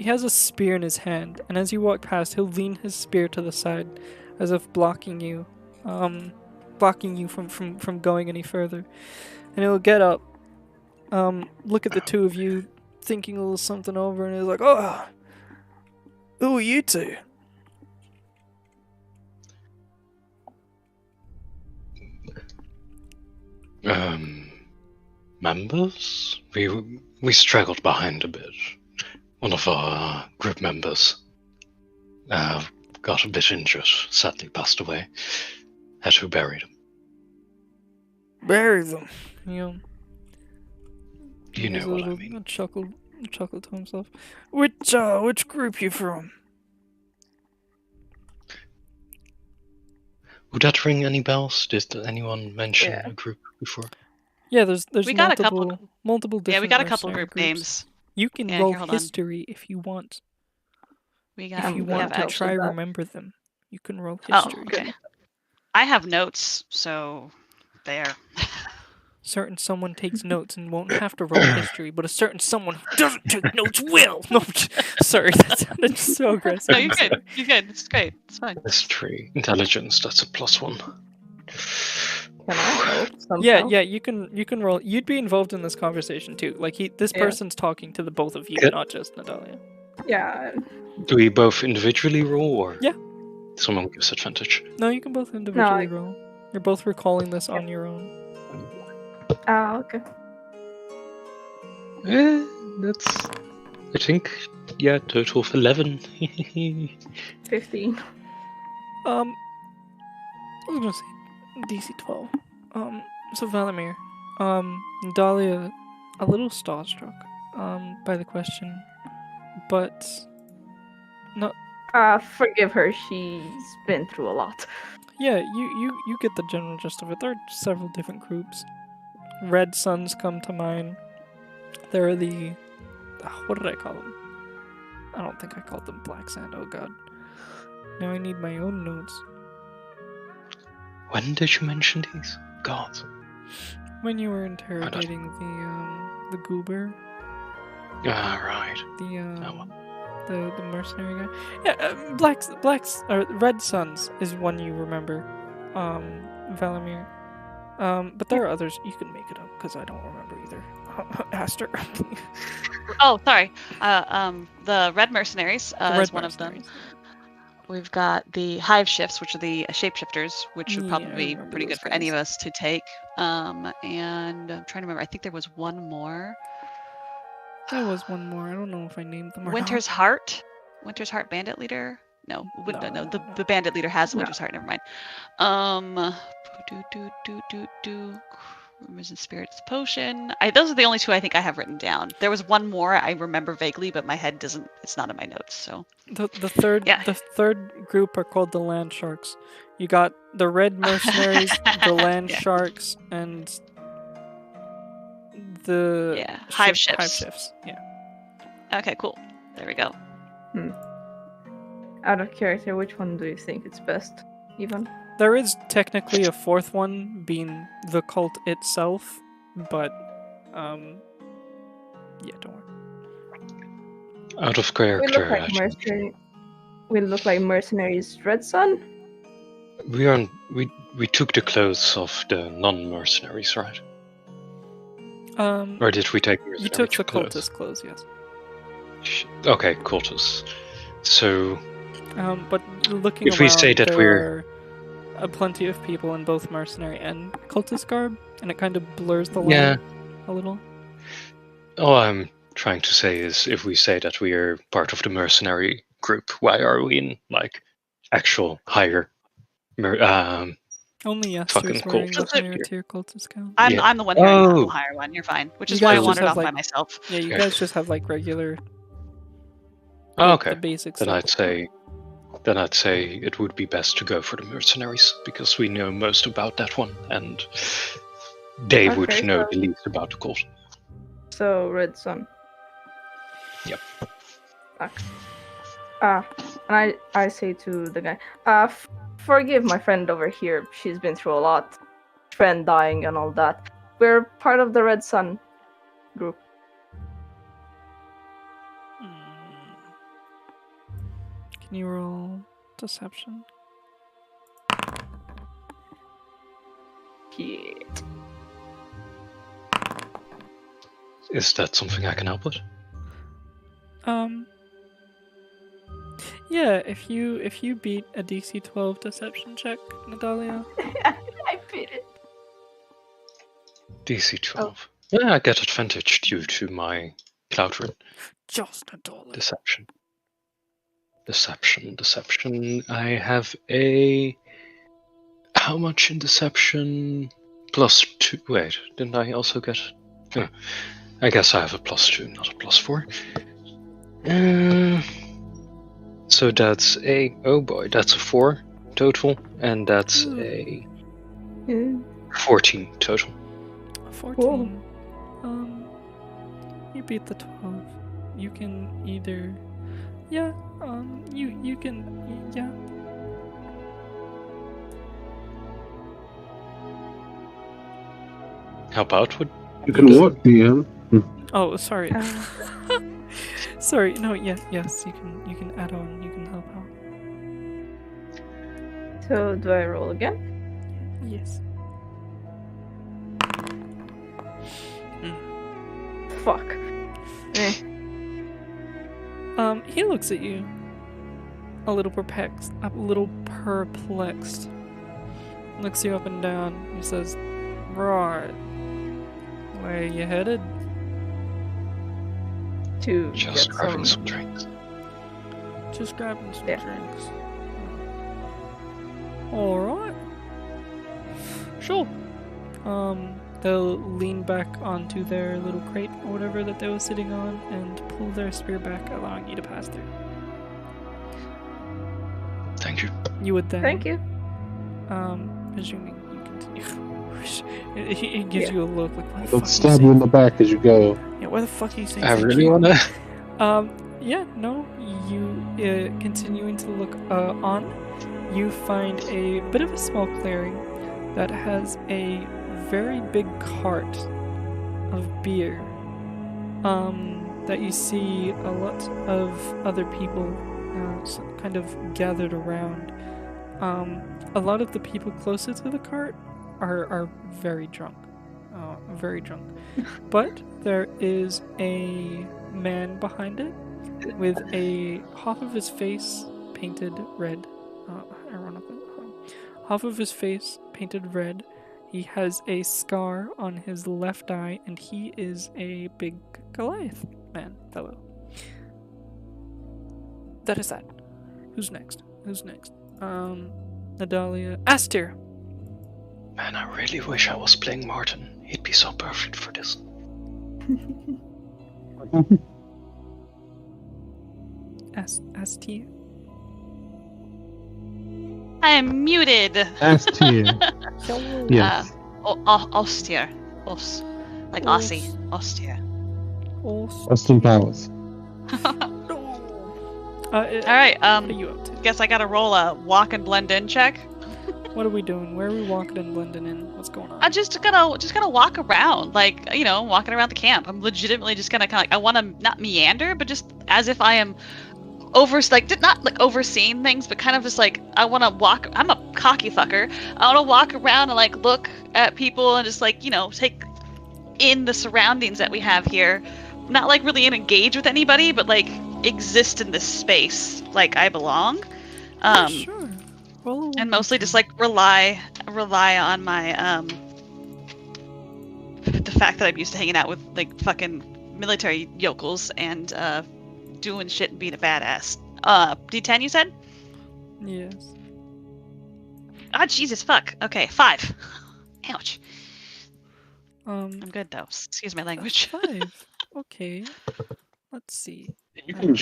has a spear in his hand, and as you walk past, he'll lean his spear to the side, as if blocking you from going any further. And he'll get up, look at the two of you, thinking a little something over, and he's like, "Oh, who are you two?" Members? We straggled behind a bit. One of our group members got a bit injured, sadly passed away. Had to bury them. Bury them. You He know has what I a mean. chuckle to himself. Which group you from? Would that ring any bells? Did anyone mention Yeah. a group before? Yeah, there's We got a couple- multiple different Yeah, we got a couple mercenary group groups. names. You can Yeah, roll here, hold on. history if you want. We If you we want have to actually try that. remember them, you can roll Oh, history. okay. I have notes, so There. Certain someone takes notes and won't have to roll history, but a certain someone who doesn't take notes will. No, sorry, that sounded so aggressive. No, you're good. You're good. It's great. It's fine. History, intelligence. That's a +1. Can I help somehow? Yeah, you can roll. You'd be involved in this conversation too. Like this Yeah. person's talking to the both of you, Good. not just Natalia. Yeah. Do we both individually roll, or Yeah. someone gives advantage? No, you can both individually roll. You're both recalling this on your own. Okay. That's. I think. Yeah, total of 11. 15. I was gonna say DC 12. So Valamir, Dahlia, a little starstruck, by the question, but not. Forgive her. She's been through a lot. Yeah, you get the general gist of it. There are several different groups. Red Suns come to mind. There are the... what did I call them? I don't think I called them Black Sand, oh god. Now I need my own notes. When did you mention these? God. When you were interrogating the goober. Ah, right. The mercenary guy. Yeah, Red Suns is one you remember. Valamir. But there are others. You can make it up because I don't remember either. Aster. Oh, sorry. The Red Mercenaries is one of them. We've got the Hive Shifts, which are the shapeshifters, which would probably be pretty good for any of us to take. And I'm trying to remember. I think there was one more. There was one more. I don't know if I named them or Winter's not. Heart. Winter's Heart Bandit Leader. No. The Bandit Leader has Winter's Heart. Never mind. Rumors and Spirits Potion. Those are the only two I think I have written down. There was one more I remember vaguely, but my head doesn't. It's not in my notes. So the third group are called the Land Sharks. You got the Red Mercenaries, the Land Sharks, and the Hive Shifts. Hive Shifts. Yeah. Okay, cool. There we go. Out of character, which one do you think is best? Even. There is technically a fourth one, being the cult itself, but, yeah, don't worry. Out of character. We look like mercenaries. Red Sun. We took the clothes of the non-mercenaries, right? Or did we take mercenary You took the clothes? cultist clothes, yes. Okay, cultists. So. But looking if around, we say that there are plenty of people in both mercenary and cultist garb, and it kind of blurs the line a little. All I'm trying to say is, if we say that we are part of the mercenary group, why are we in actual higher? Only fucking Yester's wearing cultist the higher tier cultist count. I'm the one wearing the higher one. You're fine. Which is why I wandered off by myself. Yeah, you guys just have regular. Okay. The basics. Then I'd say it would be best to go for the mercenaries, because we know most about that one, and they would know the least about the cult. So Red Sun. Yep. And I say to the guy, forgive my friend over here. She's been through a lot. Friend dying and all that. We're part of the Red Sun group. Can you roll deception? Shit. Is that something I can help with? Yeah, if you beat a DC 12 deception check, Natalia. I beat it. DC 12. Yeah, I get advantage due to my cloud rune. Just Natalia. Deception. I have a... How much in deception? +2. Wait, didn't I also get... No. I guess I have a +2, not a +4. So that's a... Oh boy, that's a 4 total. And that's a... 14 total. 14. You beat the 12. You can either... Yeah, you can... Yeah. help out with? You can walk, DM. Oh, sorry. Sorry. No. Yes. You can add on. You can help out. So do I roll again? Yes. Fuck. Eh. He looks at you. A little perplexed. Looks you up and down. He says, "Right. Where are you headed?" To Just get grabbing some. some drinks. Just grabbing some Yeah. drinks. Alright. Sure. They'll lean back onto their little crate or whatever that they were sitting on and pull their spear back, allowing you to pass through. Thank you. You would then, Thank you. presuming you continue. He gives you a look like, where the They'll fuck stab are you you in the back as you go. saying? Yeah, where the fuck are you saying? I thank really you? wanna. Yeah, no, you, continuing to look, on, you find a bit of a small clearing that has a very big cart of beer, that you see a lot of other people, kind of gathered around. A lot of the people closer to the cart are very drunk. But there is a man behind it with a half of his face painted red. Ironically, half of his face painted red. He has a scar on his left eye, and he is a big Goliath fellow. That is that. Who's next? Nadalia. Astir! Man, I really wish I was playing Martin. He'd be so perfect for this. Astir. I am muted. Astir. Hello. Yes. Austere. Like Aussie. Austere. Austin Powers. Alright, What are you up to? guess I gotta roll a walk and blend in check. What are we doing? Where are we walking and blending in? What's going on? I'm just gonna walk around, like, walking around the camp. I'm legitimately just gonna kind of, I want to not meander, but just as if I am not like overseeing things, but kind of just like, I want to walk. I'm a cocky fucker. I want to walk around and like look at people and just like, take in the surroundings that we have here. Not like really engage with anybody, but like exist in this space like I belong. Sure. Well, And mostly just like rely on my the fact that I'm used to hanging out with like fucking military yokels and doing shit and being a badass. D10 you said? Yes. Ah, Jesus fuck. Okay, 5. Ouch. Um, I'm good though. Excuse my language. 5. Okay. Let's see. You can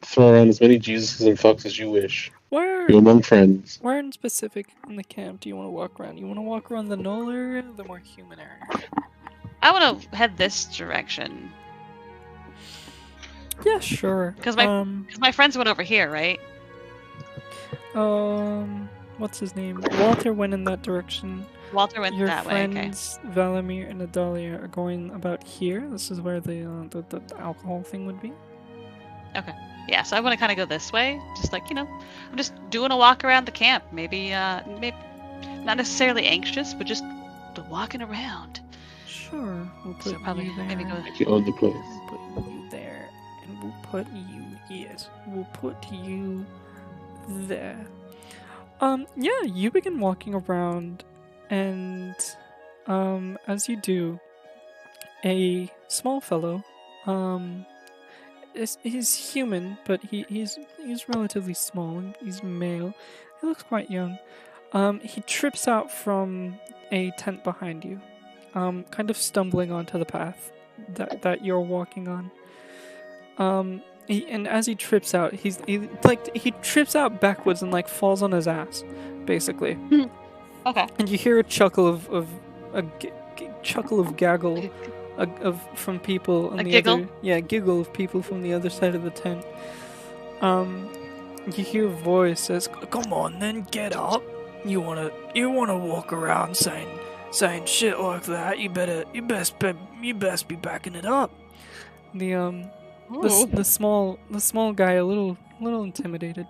throw around as many Jesuses and fucks as you wish. Where You're among friends. Where in specific in the camp do you want to walk around? You want to walk around the null area or the more human area? I want to head this direction Yeah, sure. because my friends went over here, right? What's his name? Walter went in that direction. Walter went Your that way. Okay. friends Valamir and Adalia are going about here. This is where the alcohol thing would be. Yeah, so I want to kind of go this way. Just like, I'm just doing a walk around the camp. Maybe not necessarily anxious, but just walking around. Sure. We'll put So probably you there. maybe go. Like you own the place. We'll put you there, and we'll put you there. Yeah, you begin walking around, and as you do, a small fellow, he's human, but he's relatively small. He's male. He looks quite young. He trips out from a tent behind you, kind of stumbling onto the path that you're walking on. And as he trips out, he trips out backwards and like falls on his ass, basically. Okay. And you hear a chuckle of gaggle from people on A the giggle? other giggle of people from the other side of the tent. You hear a voice says, "Come on, then get up. You wanna walk around saying saying shit like that, you best be backing it up. The small guy, a little intimidated.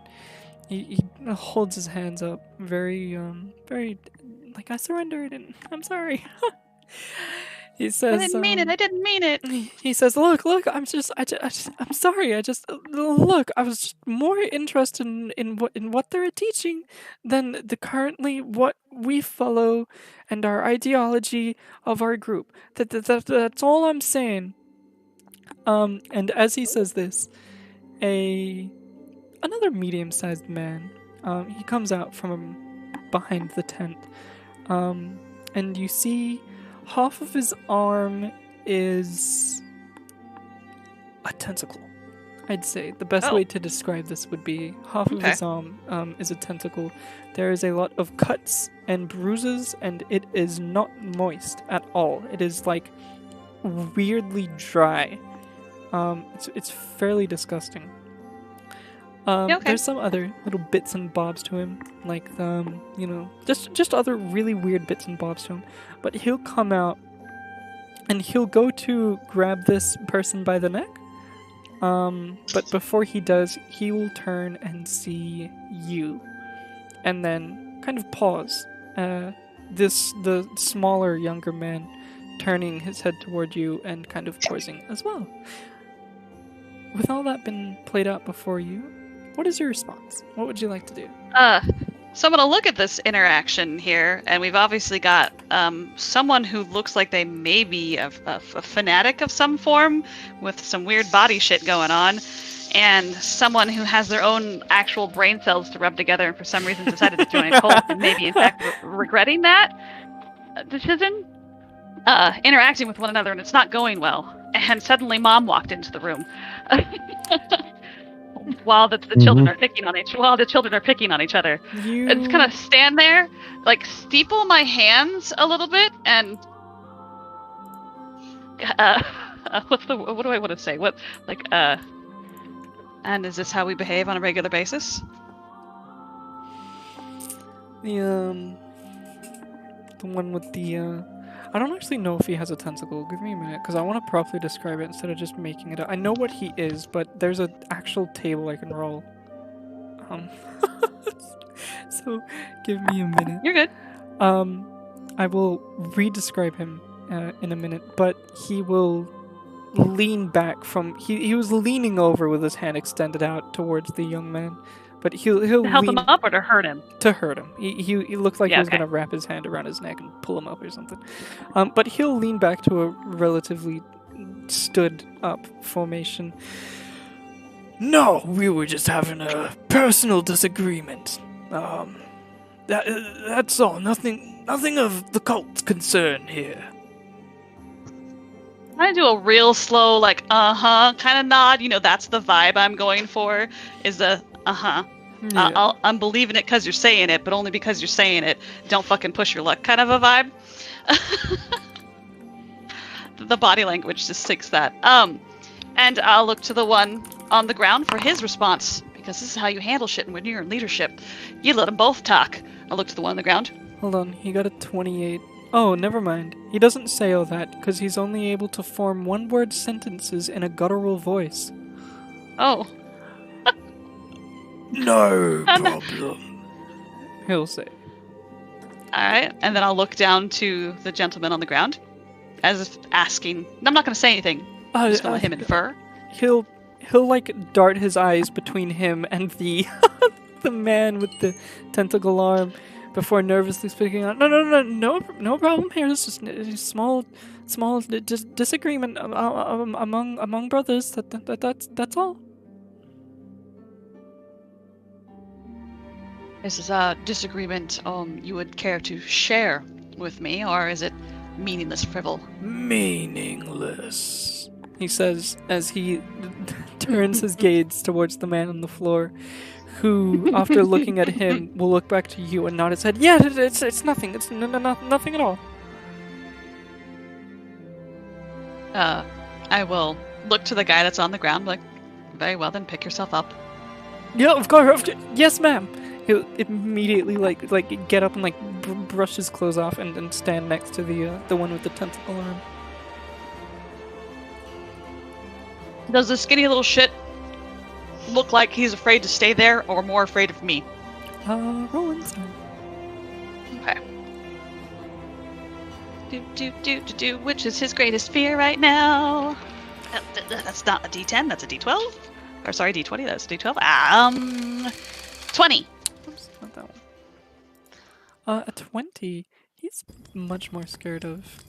He holds his hands up, very like, I surrendered and I'm sorry. He says, I didn't mean it. He says, look, I'm sorry. Look, I was just more interested in what they're teaching than the currently what we follow and our ideology of our group. That's all I'm saying. And as he says this, another medium-sized man, he comes out from behind the tent, and you see half of his arm is a tentacle. I'd say the best way to describe this would be half of his arm is a tentacle. There is a lot of cuts and bruises, and it is not moist at all. It is like weirdly dry. It's fairly disgusting. There's some other little bits and bobs to him, like just other really weird bits and bobs to him. But he'll come out and he'll go to grab this person by the neck. But before he does, he will turn and see you, and then kind of pause. The smaller, younger man turning his head toward you and kind of pausing as well. With all that been played out before you, what is your response? What would you like to do? So I'm going to look at this interaction here, and we've obviously got someone who looks like they may be a fanatic of some form with some weird body shit going on, and someone who has their own actual brain cells to rub together and for some reason decided to join a cult and maybe in fact regretting that decision, interacting with one another, and it's not going well. And suddenly Mom walked into the room. While the children are picking on each other. And just kind of stand there, like steeple my hands a little bit, and what do I want to say? And is this how we behave on a regular basis? The one with the I don't actually know if he has a tentacle. Give me a minute, because I want to properly describe it instead of just making it up. I know what he is, but there's an actual table I can roll. So give me a minute. You're good. I will re-describe him in a minute, but he will lean back from... He was leaning over with his hand extended out towards the young man. But he'll to help lean him up or to hurt him? To hurt him. He looked like he was going to wrap his hand around his neck and pull him up or something. But he'll lean back to a relatively stood up formation. No, we were just having a personal disagreement. That's all. Nothing of the cult's concern here. I'm gonna do a real slow, like, kind of nod. That's the vibe I'm going for, is a, Yeah. I'm believing it because you're saying it, but only because you're saying it. Don't fucking push your luck kind of a vibe. The body language just sticks that. And I'll look to the one on the ground for his response, because this is how you handle shit when you're in leadership. You let them both talk. I'll look to the one on the ground. Hold on, he got a 28. Oh, never mind. He doesn't say all that, because he's only able to form one-word sentences in a guttural voice. Oh. No problem, he'll say. Alright, and then I'll look down to the gentleman on the ground, as if asking... I'm not going to say anything. I'm just going to let him infer. He'll like dart his eyes between him and the the man with the tentacle arm before nervously speaking out. No problem here. It's just a small disagreement among brothers. That's all. Is this a disagreement you would care to share with me, or is it meaningless frivol? Meaningless, he says as he turns his gaze towards the man on the floor, who, after looking at him, will look back to you and nod his head. Yeah, it's nothing. It's nothing at all. I will look to the guy that's on the ground, like, very well then, pick yourself up. Yeah, of course. Yes, ma'am. he'll immediately like get up and like brush his clothes off and stand next to the one with the tentacle arm. Does the skinny little shit look like he's afraid to stay there or more afraid of me? Roll insight. Okay. Which is his greatest fear right now? That's not a D10, that's a D12. Or sorry, D20, that's a D12. 20. Oops, not that one. A 20. He's much more scared of.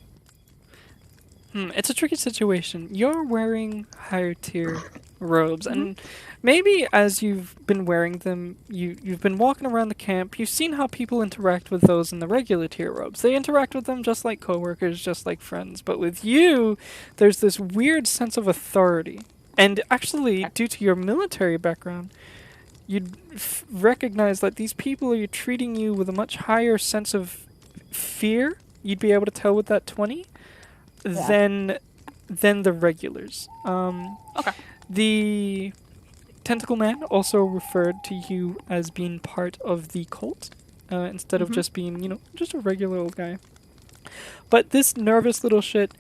It's a tricky situation. You're wearing higher tier robes, and maybe as you've been wearing them, you've been walking around the camp, you've seen how people interact with those in the regular tier robes. They interact with them just like coworkers, just like friends. But with you, there's this weird sense of authority. And actually, due to your military background, you'd recognize that these people are treating you with a much higher sense of fear. You'd be able to tell with that 20 than the regulars. Okay. The tentacle man also referred to you as being part of the cult, instead of just being, just a regular old guy. But this nervous little shit,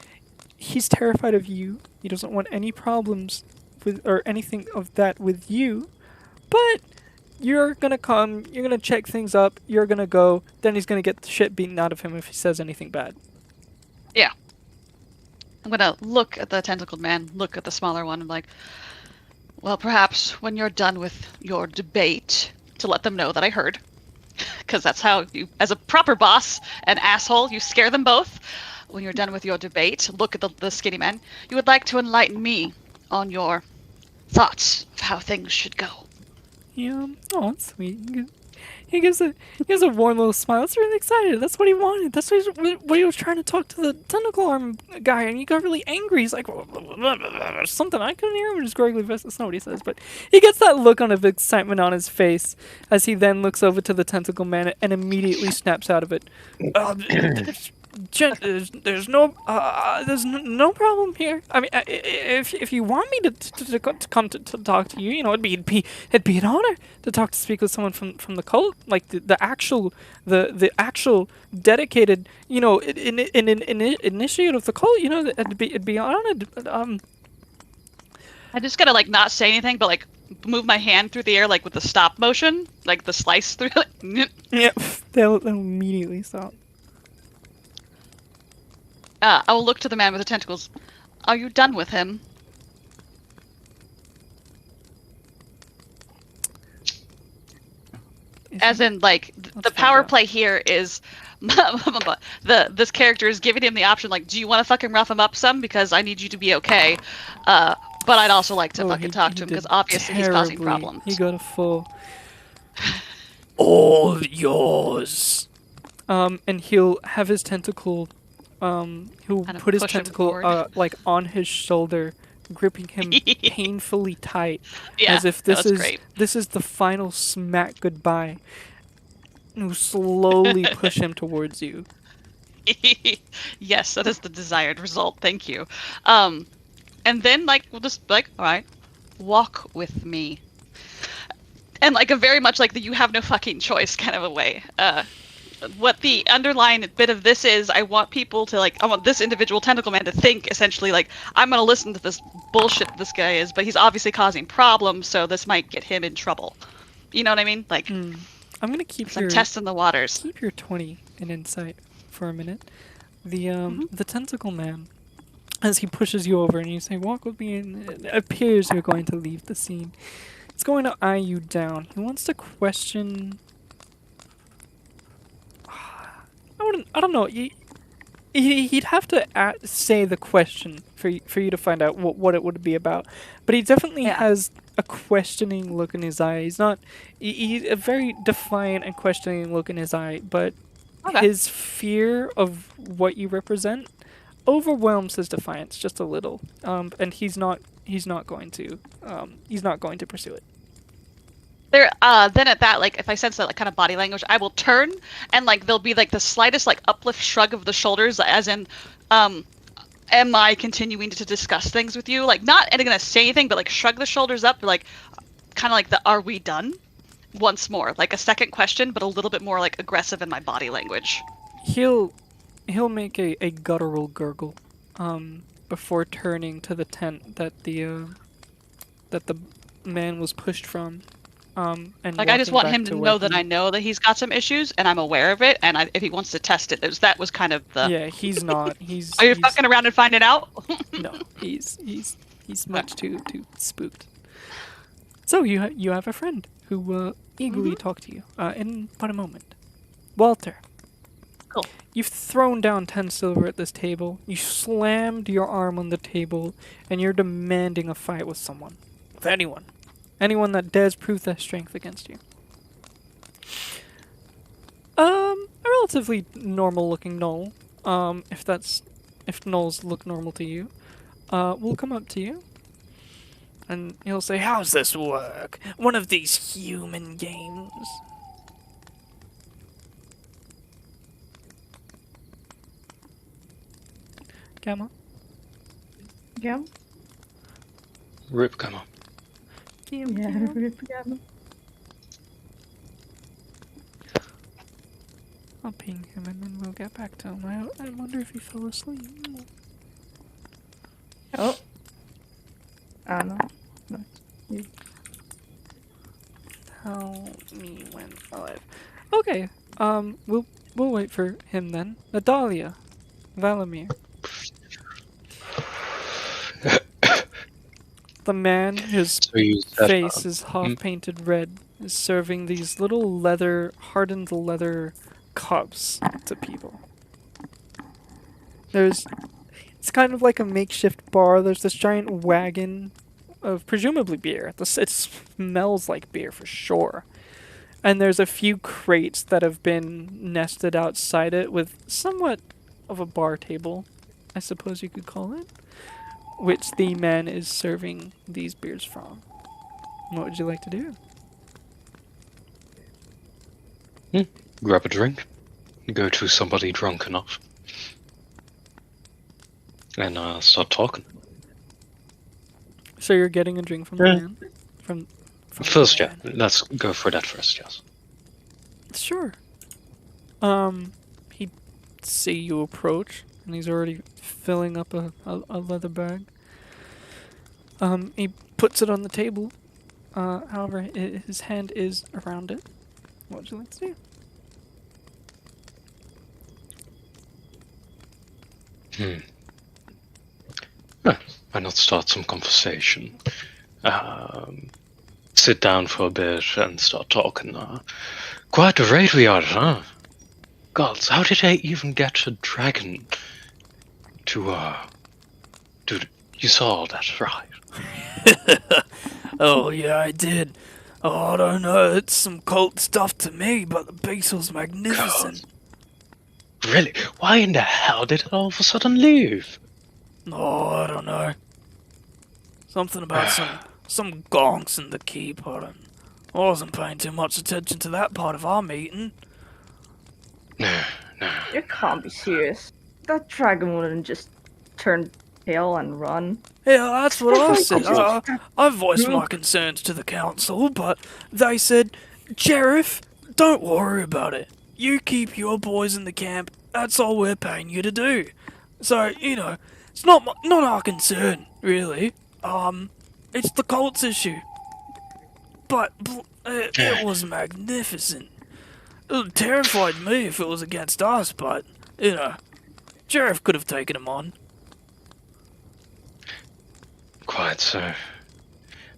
he's terrified of you. He doesn't want any problems with or anything of that with you. But you're gonna come, you're gonna check things up, you're gonna go, then he's gonna get the shit beaten out of him if he says anything bad. Yeah. I'm gonna look at the tentacled man, look at the smaller one, and like, well, perhaps when you're done with your debate, to let them know that I heard. Because that's how you, as a proper boss, an asshole, you scare them both. When you're done with your debate, look at the skinny man. You would like to enlighten me on your thoughts of how things should go. Yeah, oh, that's sweet. He gives a warm little smile. It's really excited. That's what he wanted. That's what he was trying to talk to the tentacle arm guy, and he got really angry. He's like, something I couldn't hear him in his gurgly voice. That's not what he says, but he gets that look of excitement on his face as he then looks over to the tentacle man and immediately snaps out of it. There's no problem here. I mean, if you want me to come to talk to you, it'd be an honor to speak with someone from the cult, like the actual dedicated, initiate of the cult. It'd be honored. I just gotta like not say anything, but like move my hand through the air, like with the stop motion, like the slice through. Yeah, they'll immediately stop. I will look to the man with the tentacles. Are you done with him? As in, like, the power play here is this character is giving him the option, like, do you want to fucking rough him up some? Because I need you to be okay. But I'd also like to fucking talk to him, because obviously he's causing problems. He got a full... All yours. And he'll have his tentacle... he'll put his tentacle like on his shoulder, gripping him painfully tight, as if this is the final smack goodbye. And he'll slowly push him towards you. Yes, that is the desired result. Thank you. And then we'll just all right, walk with me. And like a very much like the you have no fucking choice kind of a way. What the underlying bit of this is, I want people to I want this individual tentacle man to think essentially I'm gonna listen to this bullshit this guy is, but he's obviously causing problems, so this might get him in trouble. You know what I mean? I'm gonna keep I'm testing the waters. Keep your 20 in insight for a minute. The tentacle man, as he pushes you over and you say, walk with me, and it appears you're going to leave the scene. It's going to eye you down. He wants to question... I don't know. He'd have to say the question for you to find out what it would be about. But he definitely has a questioning look in his eye. He's a very defiant and questioning look in his eye. But his fear of what you represent overwhelms his defiance just a little. And he's not going to pursue it. There, then at that, if I sense that kind of body language, I will turn and there'll be the slightest uplift shrug of the shoulders, as in, am I continuing to discuss things with you? Not gonna say anything, but shrug the shoulders up, kind of the are we done? once more, like a second question, but a little bit more like aggressive in my body language. He'll make a guttural gurgle, before turning to the tent that the man was pushed from, and Like, I just want walking him back to where know that I know that he's got some issues, and I'm aware of it, and if he wants to test it, that was kind of the... Yeah, he's not. He's. Are you he's, fucking around and finding out? No, he's much too spooked. So you have a friend who eagerly talked to you in but a moment. Walter. Cool. You've thrown down 10 silver at this table. You slammed your arm on the table, and you're demanding a fight with someone, with anyone that dares prove their strength against you. A relatively normal-looking gnoll, if gnolls look normal to you, will come up to you, and he'll say, "How's this work? One of these human games?" Gamma? Yeah. Rip, come on. Yeah. I'll ping him and then we'll get back to him. I wonder if he fell asleep. Oh. I don't know. No. Tell me when alive. Okay. We'll wait for him then. Natalia. Valamir. The man, his face is half painted red, is serving these little hardened leather cups to people. It's kind of like a makeshift bar. There's this giant wagon of presumably beer. It smells like beer for sure. And there's a few crates that have been nested outside it with somewhat of a bar table, I suppose you could call it, which the man is serving these beers from. What would you like to do? Grab a drink. Go to somebody drunk enough. And start talking. So you're getting a drink from the man? From First, the yeah. man. Let's go for that first, yes. Sure. He'd see you approach, and he's already filling up a leather bag. He puts it on the table. However, his hand is around it. What would you like to do? Why not start some conversation? Sit down for a bit and start talking. Quite a raid we are, huh? Gods, how did I even get a dragon to, you saw all that, right? Oh, yeah, I did. Oh, I don't know, it's some cult stuff to me, but the beast was magnificent. God. Really? Why in the hell did it all of a sudden leave? Oh, I don't know. Something about some gonks in the keep, I wasn't paying too much attention to that part of our meeting. No. You can't be serious. That dragon wouldn't just turn tail and run. Yeah, that's what I said. I voiced my concerns to the council, but they said, Sheriff, don't worry about it. You keep your boys in the camp, that's all we're paying you to do. So, it's not our concern, really. It's the cult's issue. But it was magnificent. It would have terrified me if it was against us, but, Sheriff could have taken him on. Quite so.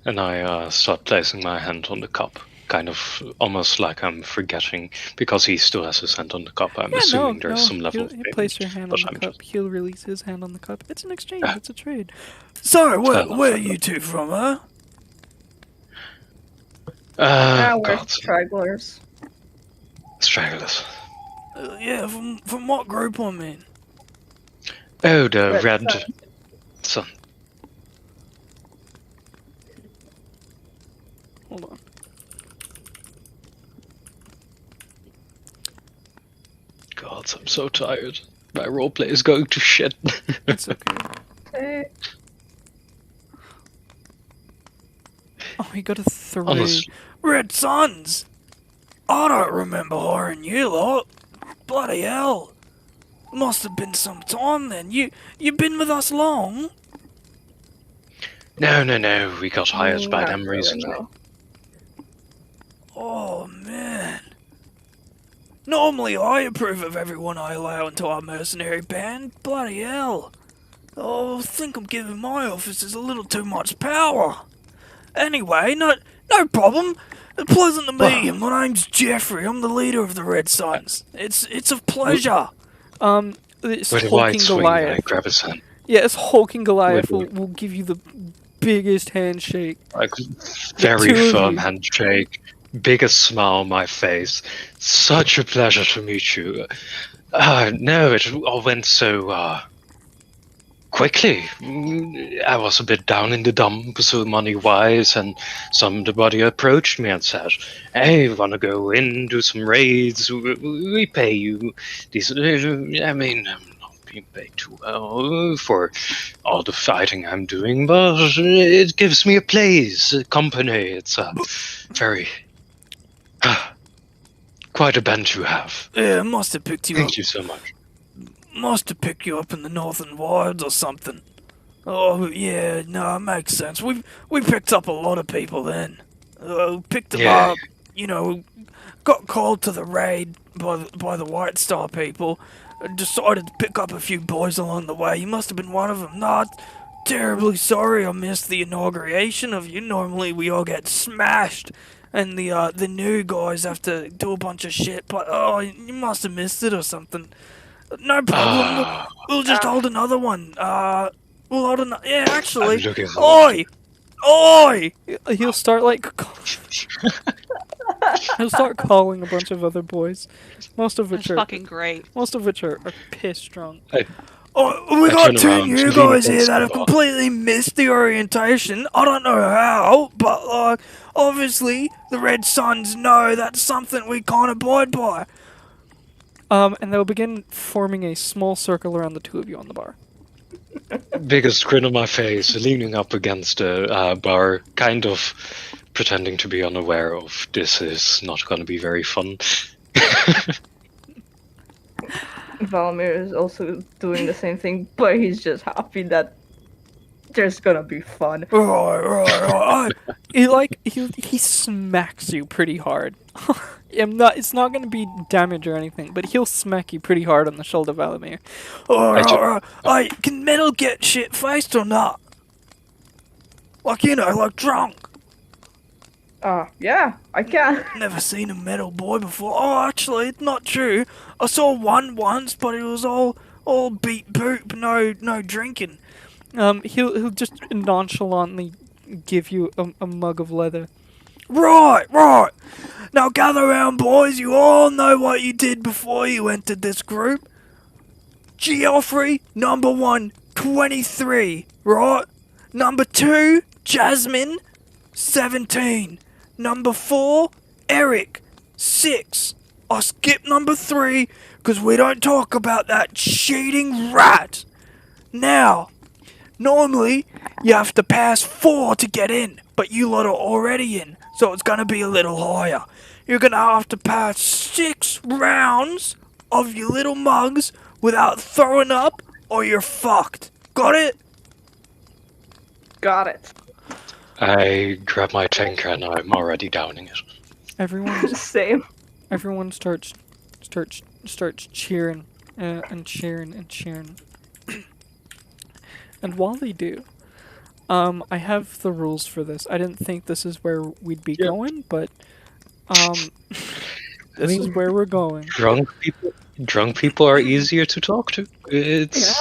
And I start placing my hand on the cup. Kind of almost like I'm forgetting, because he still has his hand on the cup. I'm assuming there's some level of you payment, place your hand on but the cup, he'll release his hand on the cup. It's an exchange, it's a trade. So, where are you two from, huh? We're God. stragglers. Stragglers. Yeah, from what group I'm in? Oh, the Red Sun. Hold on. God, I'm so tired. My roleplay is going to shit. It's okay. Hey. Oh, he got a 3. Honestly. Red Suns? I don't remember hiring you lot. Bloody hell. Must have been some time then. You been with us long? No, we got hired by them recently. No. Oh, man. Normally I approve of everyone I allow into our mercenary band. Bloody hell. Oh, I think I'm giving my officers a little too much power. Anyway, no problem. Pleasant to meet you. My name's Jeffrey. I'm the leader of the Red Suns. It's a pleasure. It's With a hulking wide swing, I Goliath. grab his hand. Yeah, it's hulking Goliath Wait. will give you the biggest handshake. Like, two very of firm you. handshake, biggest smile on my face. Such a pleasure to meet you. No, it all went so, quickly. I was a bit down in the dumps money-wise, and somebody approached me and said, "Hey, wanna go in, do some raids? We pay you." I mean, I'm not being paid too well for all the fighting I'm doing, but it gives me a place, a company. It's a very... quite a band you have. Yeah, must have picked you up. Thank you so much. Must have picked you up in the Northern Wilds or something. Oh, yeah, no, it makes sense. We picked up a lot of people then. Picked them Yeah. up, got called to the raid by the White Star people. Decided to pick up a few boys along the way. You must have been one of them. Not terribly sorry I missed the inauguration of you. Normally we all get smashed. And the new guys have to do a bunch of shit, but oh, you must have missed it or something. No problem. We'll just hold another one. We'll hold another. Yeah, actually. I'm looking forward Oi! He'll start he'll start calling a bunch of other boys, most of That's which are fucking great. are pissed drunk. Oh, we I got turn two around, new lean guys here against that the have bar. completely missed the orientation. I don't know how, but obviously the Red Suns know that's something we can't abide by. And they'll begin forming a small circle around the two of you on the bar. Biggest grin on my face, leaning up against a bar, kind of pretending to be unaware of this is not going to be very fun. Valmir is also doing the same thing, but he's just happy that there's gonna be fun. Right. He smacks you pretty hard. It's not gonna be damage or anything, but he'll smack you pretty hard on the shoulder, Valimir. Alright. Can Metal get shit faced or not? Like drunk. Yeah, I can. Never seen a metal boy before. Oh, actually, it's not true. I saw one once, but it was all beat boop, no drinking. He'll just nonchalantly give you a mug of leather. Right. Now gather around, boys. You all know what you did before you entered this group. Geoffrey, number 1, 23, right? Number 2, Jasmine, 17. Number 4, Eric, 6. I skipped number 3 because we don't talk about that cheating rat. Now, normally you have to pass 4 to get in, but you lot are already in, so it's gonna be a little higher. You're gonna have to pass 6 rounds of your little mugs without throwing up, or you're fucked. Got it? Got it. I grab my tanker and I'm already downing it. Same. Everyone starts cheering and cheering. And while they do, I have the rules for this. I didn't think this is where we'd be going, but this is where we're going. Drunk people are easier to talk to. It's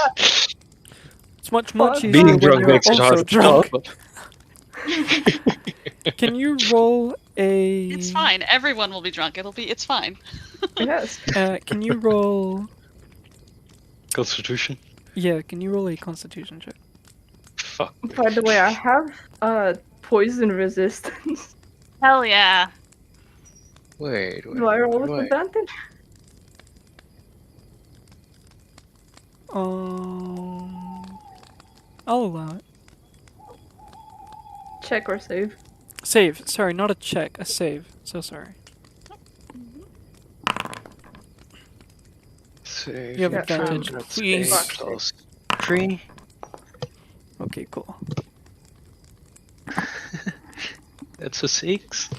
It's much easier being when drunk you're makes it also hard to drunk. talk. Can you roll a? It's fine. Everyone will be drunk. It's fine. Yes. Can you roll? Constitution. Yeah, can you roll a Constitution check? Fuck. By the way, I have poison resistance. Hell yeah. Wait. Do I roll with advantage? I'll allow it. Check or save. Save. Sorry, not a check. A save. So sorry. Save You have your advantage, turn, that's please. 8 plus 3. Okay, cool. That's a 6.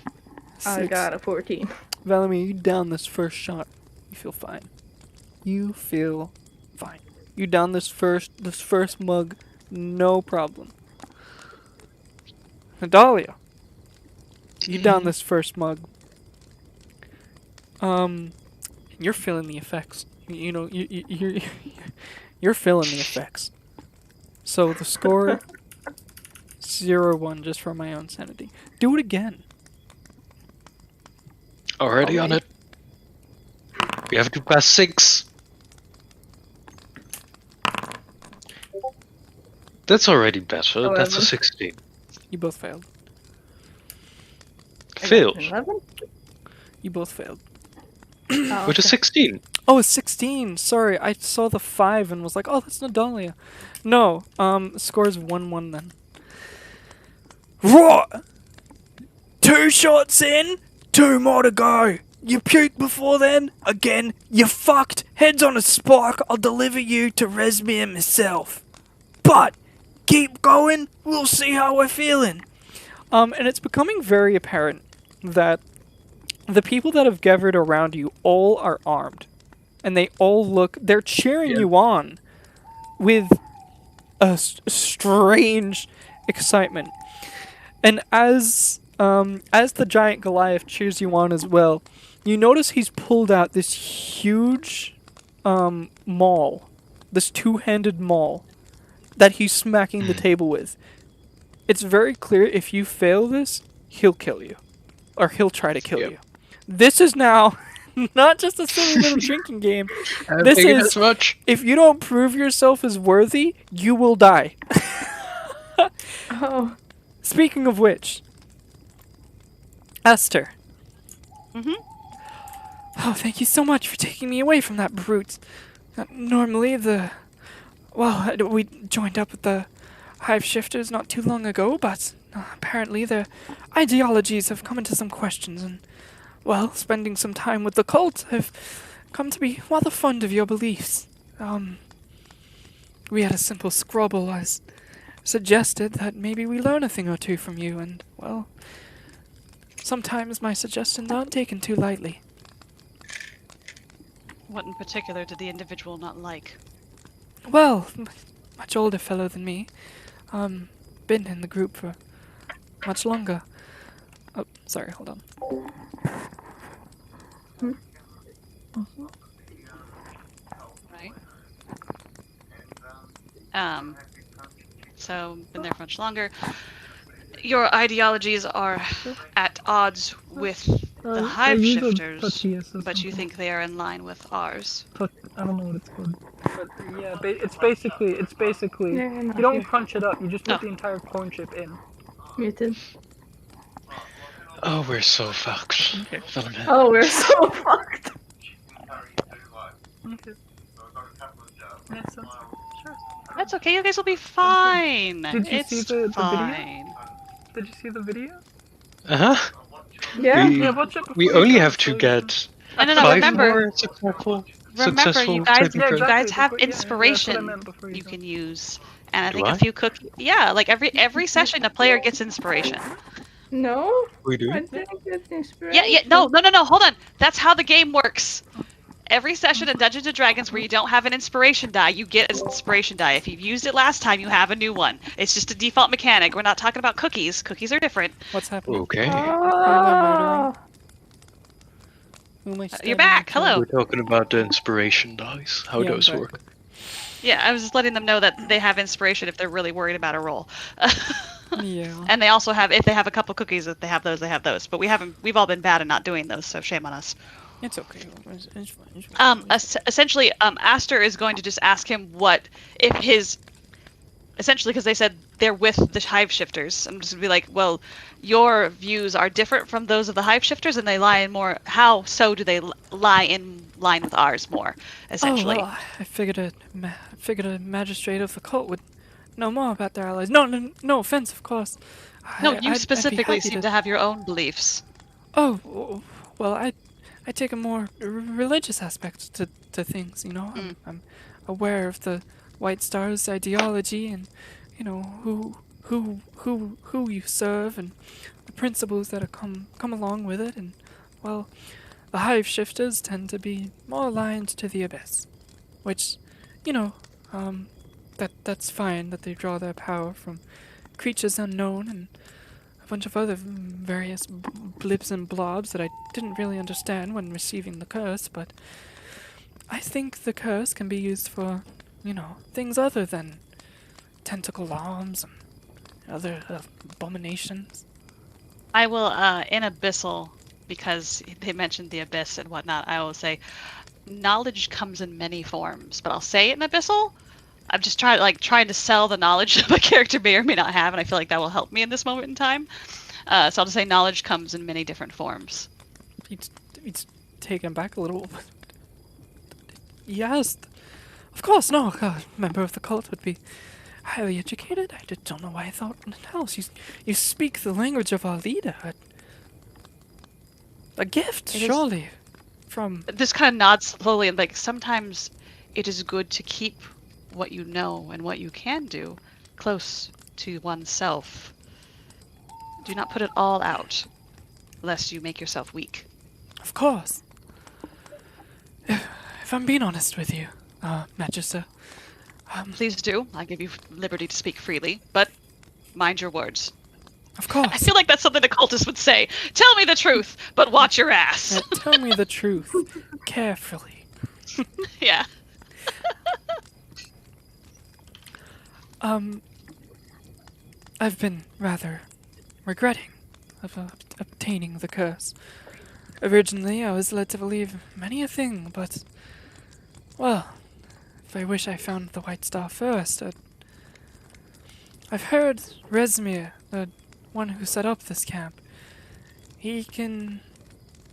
I got a 14. Valamir, you down this first shot. You feel fine. You feel fine. You down this first mug, no problem. Nadalia, you down this first mug. You're feeling the effects. You know, you're feeling the effects. So the score 0-1 just for my own sanity. Do it again. Already on it. We have to pass 6. That's already better. That's a 11. 16. You both failed. Failed. 11? You both failed. Oh, With a 16. Oh, it's 16. Sorry, I saw the 5 and was like, oh, that's Nadalia. No, score's 1-1 then. Right! 2 shots in, 2 more to go. You puke before then? Again, you fucked. Heads on a spike, I'll deliver you to Resmir myself. But, keep going, we'll see how we're feeling. And it's becoming very apparent that the people that have gathered around you all are armed. And they all they're cheering you on with a strange excitement. And as the giant Goliath cheers you on as well, you notice he's pulled out this huge maul, this two-handed maul that he's smacking the table with. It's very clear if you fail this, he'll kill you. Or he'll try to kill you. This is now not just a silly little drinking game. This is, if you don't prove yourself as worthy, you will die. Oh. Speaking of which, Esther. Oh, thank you so much for taking me away from that brute. Normally we joined up with the Hive Shifters not too long ago, but apparently their ideologies have come into some questions, and, well, spending some time with the cult, I've come to be rather fond of your beliefs. We had a simple squabble. I suggested that maybe we learn a thing or two from you, and, well, sometimes my suggestions aren't taken too lightly. What in particular did the individual not like? Well, much older fellow than me. Been in the group for much longer. Oh, sorry, hold on. Right. So, been there for much longer. Your ideologies are at odds with the Hive Shifters, but you think they are in line with ours. I don't know what it's called. But yeah, it's basically you don't crunch it up, you just put the entire corn chip in. Muted. Oh, we're so fucked. Okay. Oh, we're so fucked. Okay. Makes sense. Sure. That's okay, you guys will be fine. Did you it's see the fine. video? Did you see the video? Uh-huh. Yeah. Watch it We before only you have go, to so get No, 5 remember, more successful you guys, typing you guys turns. have That's what I inspiration meant before you go. can use, and I Do think I? a few cookies. Yeah, like every session, a player gets inspiration. No, We do? I didn't get inspiration. Yeah, no, hold on. That's how the game works. Every session in Dungeons & Dragons where you don't have an inspiration die, you get an inspiration die. If you've used it last time, you have a new one. It's just a default mechanic. We're not talking about cookies. Cookies are different. What's happening? Okay. Oh. Who am I You're stabbing back. into? Hello. We're talking about the inspiration dice, how Yeah, I'm those back. work. Yeah, I was just letting them know that they have inspiration if they're really worried about a roll. Yeah. And they also have, if they have a couple cookies, if they have those, they have those. But we've all been bad at not doing those, so shame on us. It's okay. It's fine. Essentially, Aster is going to just ask him essentially, because they said they're with the Hive Shifters. I'm just going to be like, well, your views are different from those of the Hive Shifters, and they lie in more, how so do they lie in line with ours more, essentially? Oh, well, I figured a magistrate of the cult would know more about their allies. No offense, of course. No, I'd you be specifically happy seem to have your own beliefs. Oh, well, I take a more religious aspect to things, you know. I'm aware of the White Star's ideology and, you know, who you serve and the principles that come along with it. And, well, the Hive Shifters tend to be more aligned to the Abyss, which, you know, that's fine that they draw their power from creatures unknown and a bunch of other various blibs and blobs that I didn't really understand when receiving the curse, but I think the curse can be used for, you know, things other than tentacle arms and other abominations. I will, in Abyssal, because they mentioned the Abyss and whatnot, I will say, knowledge comes in many forms, but I'll say it in Abyssal. I'm just trying to sell the knowledge that my character may or may not have, and I feel like that will help me in this moment in time. So I'll just say knowledge comes in many different forms. He's taken back a little. Yes, of course, no. A member of the cult would be highly educated. I just don't know why I thought else. You speak the language of our leader. A gift, surely, from... This kind of nods slowly, and like, sometimes it is good to keep what you know and what you can do close to oneself. Do not put it all out, lest you make yourself weak. Of course. If I'm being honest with you, Magister... Please do. I give you liberty to speak freely, but mind your words. Of course. I feel like that's something the cultist would say. Tell me the truth, but watch your ass. Tell me the truth, carefully. Yeah. I've been rather regretting obtaining the curse. Originally, I was led to believe many a thing, but, well, if I wish I found the White Star first. I've heard Rezmir, the one who set up this camp, he can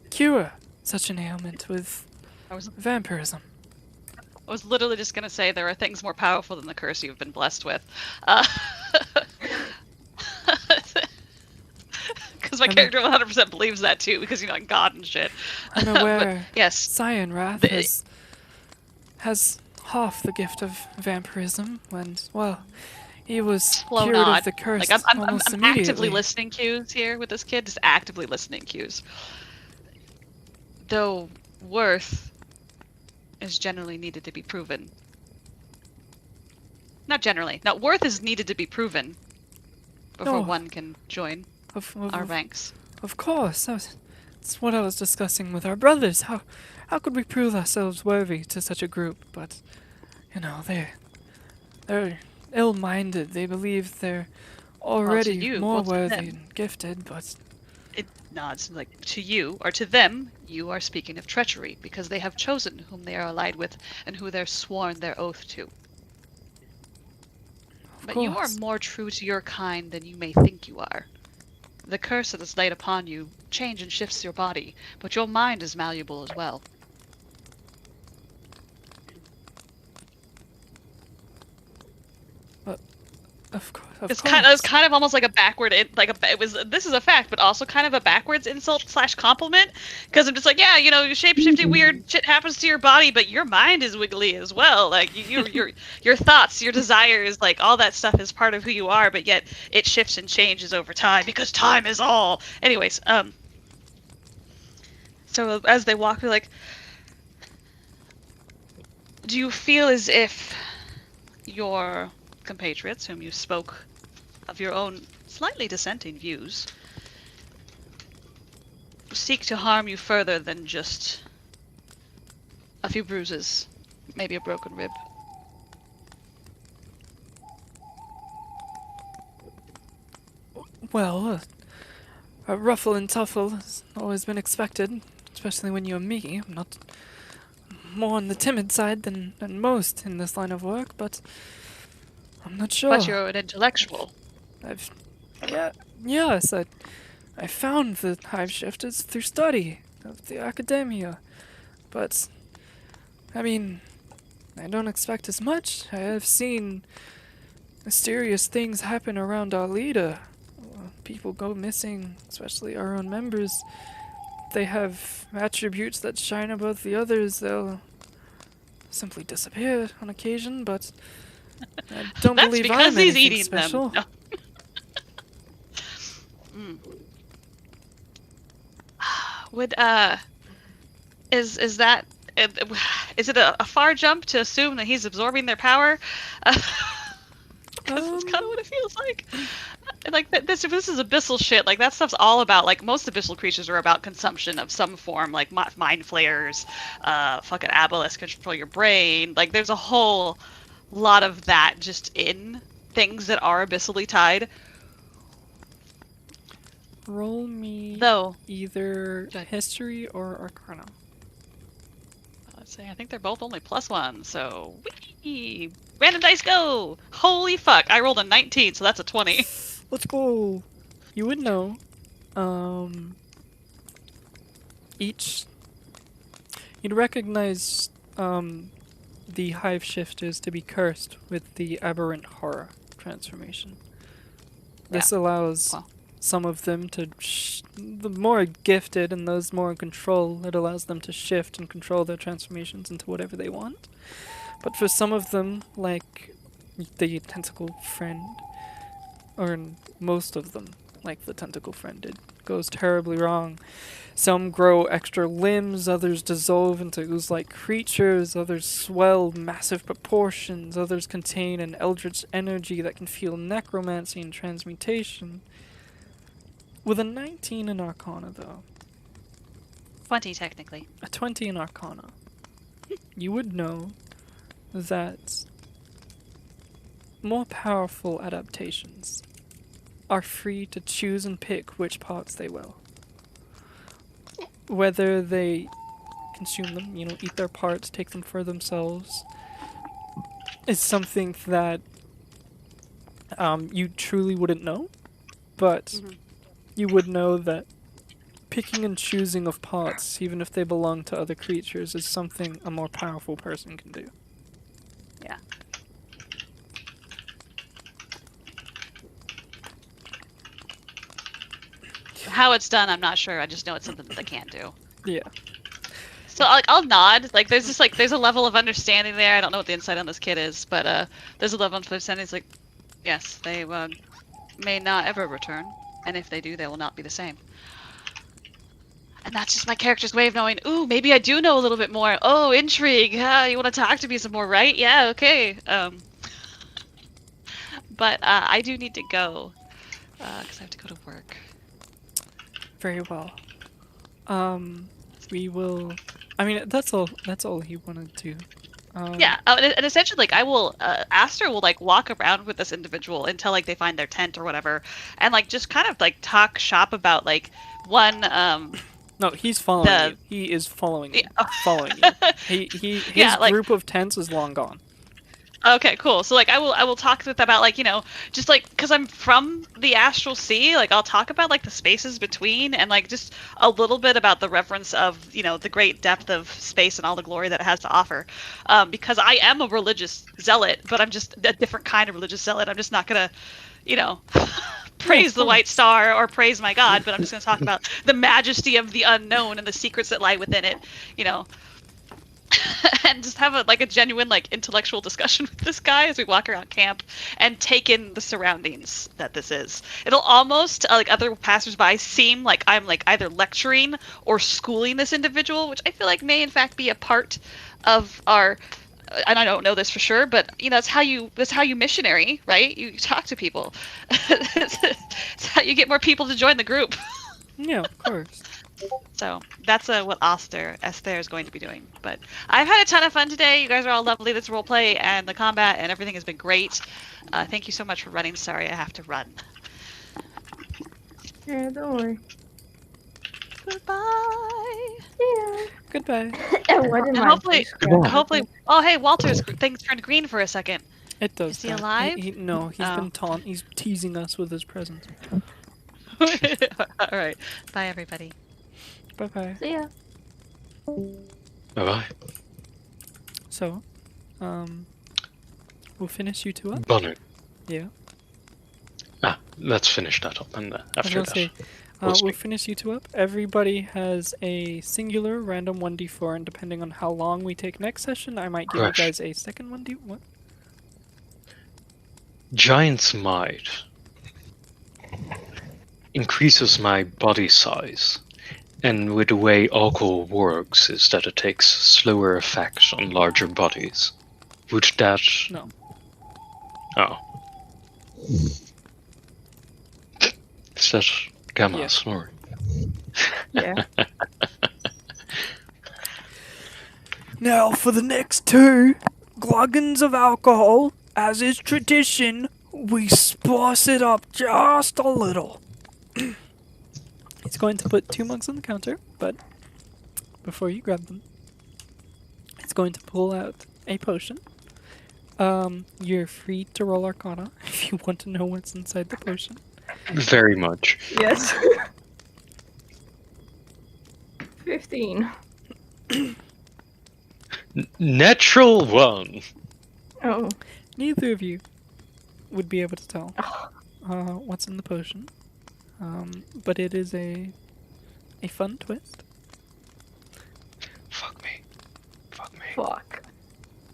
cure such an ailment with vampirism. I was literally just gonna say there are things more powerful than the curse you've been blessed with. Because my character 100% believes that too, because you know, like God and shit. I'm aware. Yes. Cyan Wrath has half the gift of vampirism, and well, he was cured of the curse almost I'm immediately. actively listening cues here with this kid, just actively listening cues. Though worth is generally needed to be proven. Not generally. Now, worth is needed to be proven before one can join our ranks. Of course. That's what I was discussing with our brothers. How could we prove ourselves worthy to such a group? But, you know, they're ill-minded. They believe they're already more worthy and gifted, but... It nods, like, to you, or to them, you are speaking of treachery, because they have chosen whom they are allied with, and who they're sworn their oath to. But you are more true to your kind than you may think you are. The curse that is laid upon you changes and shifts your body, but your mind is malleable as well. Of course. It's kind of almost like a backward, this is a fact, but also kind of a backwards insult / compliment, because I'm just like, yeah, you know, shape-shifting weird shit happens to your body, but your mind is wiggly as well. Like your thoughts, your desires, like all that stuff is part of who you are, but yet it shifts and changes over time because time is all. Anyways, so as they walk, they're like, do you feel as if your compatriots, whom you spoke of your own slightly dissenting views, seek to harm you further than just a few bruises, maybe a broken rib? Well, a ruffle and tuffle has always been expected, especially when you're me. I'm not more on the timid side than most in this line of work, but I'm not sure. But you're an intellectual. Yes, I found the Hive Shifters through study of the academia, but, I mean, I don't expect as much. I have seen mysterious things happen around our leader. People go missing, especially our own members. They have attributes that shine above the others. They'll simply disappear on occasion, but I don't That's believe because I'm he's anything eating special. them. No. Would is that is it a far jump to assume that he's absorbing their power? Because that's kind of what it feels like. Like this is abyssal shit. Like that stuff's all about, like, most abyssal creatures are about consumption of some form, like mind flayers, fucking aboleths control your brain. Like there's a whole lot of that just in things that are abyssally tied. Roll me Though either history or arcana. let's say I think they're both only +1, so whee! Random dice go! Holy fuck! I rolled a 19, so that's a 20. Let's go. You would know. You'd recognize the hive shifters to be cursed with the aberrant horror transformation. This allows some of them to, the more gifted and those more in control, it allows them to shift and control their transformations into whatever they want. But for some of them, like the tentacle friend, or most of them, like the tentacle friend did, goes terribly wrong. Some grow extra limbs, others dissolve into ooze-like creatures, others swell massive proportions, others contain an eldritch energy that can feel necromancy and transmutation. With a 19 in Arcana, though. 20 technically. A 20 in Arcana. You would know that more powerful adaptations are free to choose and pick which parts they will. Whether they consume them, eat their parts, take them for themselves, is something that you truly wouldn't know, but you would know that picking and choosing of parts, even if they belong to other creatures, is something a more powerful person can do. Yeah. How it's done, I'm not sure. I just know it's something that they can't do. Yeah. So I'll nod. Like there's a level of understanding there. I don't know what the insight on this kid is, but there's a level of understanding. It's like, yes, they may not ever return, and if they do, they will not be the same. And that's just my character's way of knowing, ooh, maybe I do know a little bit more. Oh, intrigue. You want to talk to me some more, right? Yeah, okay. But I do need to go, because I have to go to work. Very well. We will... I mean, that's all he wanted to. Yeah, and essentially, like, I will, Aster will, like, walk around with this individual until, like, they find their tent or whatever, and, like, just kind of, like, talk shop about, like, one, No, he's following you. He is following you. Following you. His group of tents is long gone. Okay, cool. So, like, I will talk with about, like, just, like, because I'm from the Astral Sea, like, I'll talk about, like, the spaces between, and, like, just a little bit about the reverence of, the great depth of space and all the glory that it has to offer. Because I am a religious zealot, but I'm just a different kind of religious zealot. I'm just not gonna, praise the White Star or praise my God, but I'm just gonna talk about the majesty of the unknown and the secrets that lie within it, and just have a genuine, like, intellectual discussion with this guy as we walk around camp and take in the surroundings that this is. It'll almost, like, other passersby seem like I'm, like, either lecturing or schooling this individual, which I feel like may in fact be a part of our, and I don't know this for sure, but that's how you missionary, right? You talk to people. It's how you get more people to join the group. Yeah, of course. So that's what Esther is going to be doing. But I've had a ton of fun today. You guys are all lovely. This roleplay and the combat and everything has been great. Thank you so much for running. Sorry, I have to run. Yeah, don't worry. Goodbye. Yeah. Goodbye. And hopefully. Oh, hey, Walter's things turned green for a second. It does. Is he alive? No, he's been he's teasing us with his presence. All right. Bye, everybody. Bye-bye. See ya. Bye-bye. So, we'll finish you two up. Bonnet. Yeah. Let's finish that up, and after that. Say, we'll finish you two up. Everybody has a singular random 1d4, and depending on how long we take next session, I might give you guys a second 1d. What? Giant's Might increases my body size, and with the way alcohol works is that it takes slower effect on larger bodies. Would that... No. Oh. Is that Gamma snoring? Yeah. Now, for the next 2 gluggons of alcohol, as is tradition, we spice it up just a little. He's going to put 2 mugs on the counter, but before you grab them, he's going to pull out a potion. You're free to roll Arcana if you want to know what's inside the potion. Very much. Yes. 15. Natural 1. Oh. Neither of you would be able to tell what's in the potion, but it is a fun twist. Fuck me. Fuck me. Fuck.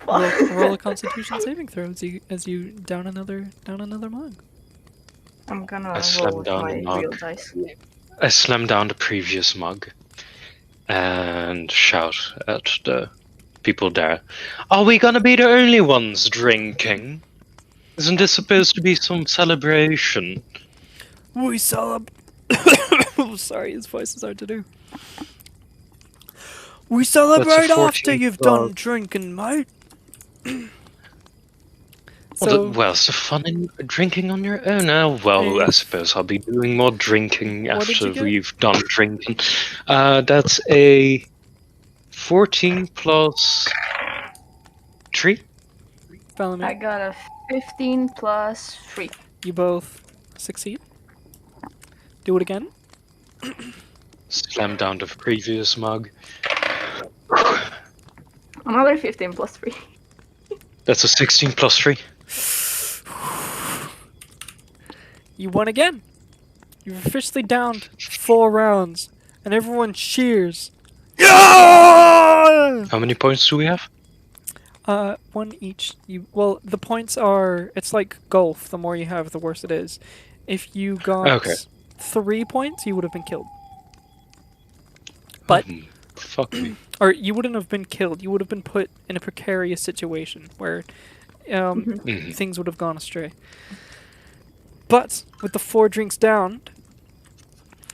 Roll a Constitution saving throw as you down another mug. I'm gonna I roll slammed with down my the mug. real dice. I slam down the previous mug and shout at the people there. Are we gonna be the only ones drinking? Isn't this supposed to be some celebration? We Sorry, his voice is hard to do. We celebrate That's a after 14 you've done club. drinking, mate. What's the fun in drinking on your own? Well, I suppose I'll be doing more drinking What did you after get? we've done drinking. That's a 14 plus 3. Follow I me. got a 15 plus 3. You both succeed. Do it again. Slam down the previous mug. Another 15 plus 3. That's a 16 plus 3. You won again. You've officially downed 4 rounds, and everyone cheers. Yeah! How many points do we have? 1 each. The points are. It's like golf. The more you have, the worse it is. If you got 3 points, you would have been killed. But fuck me. Or you wouldn't have been killed. You would have been put in a precarious situation where things would have gone astray. But with the 4 drinks down,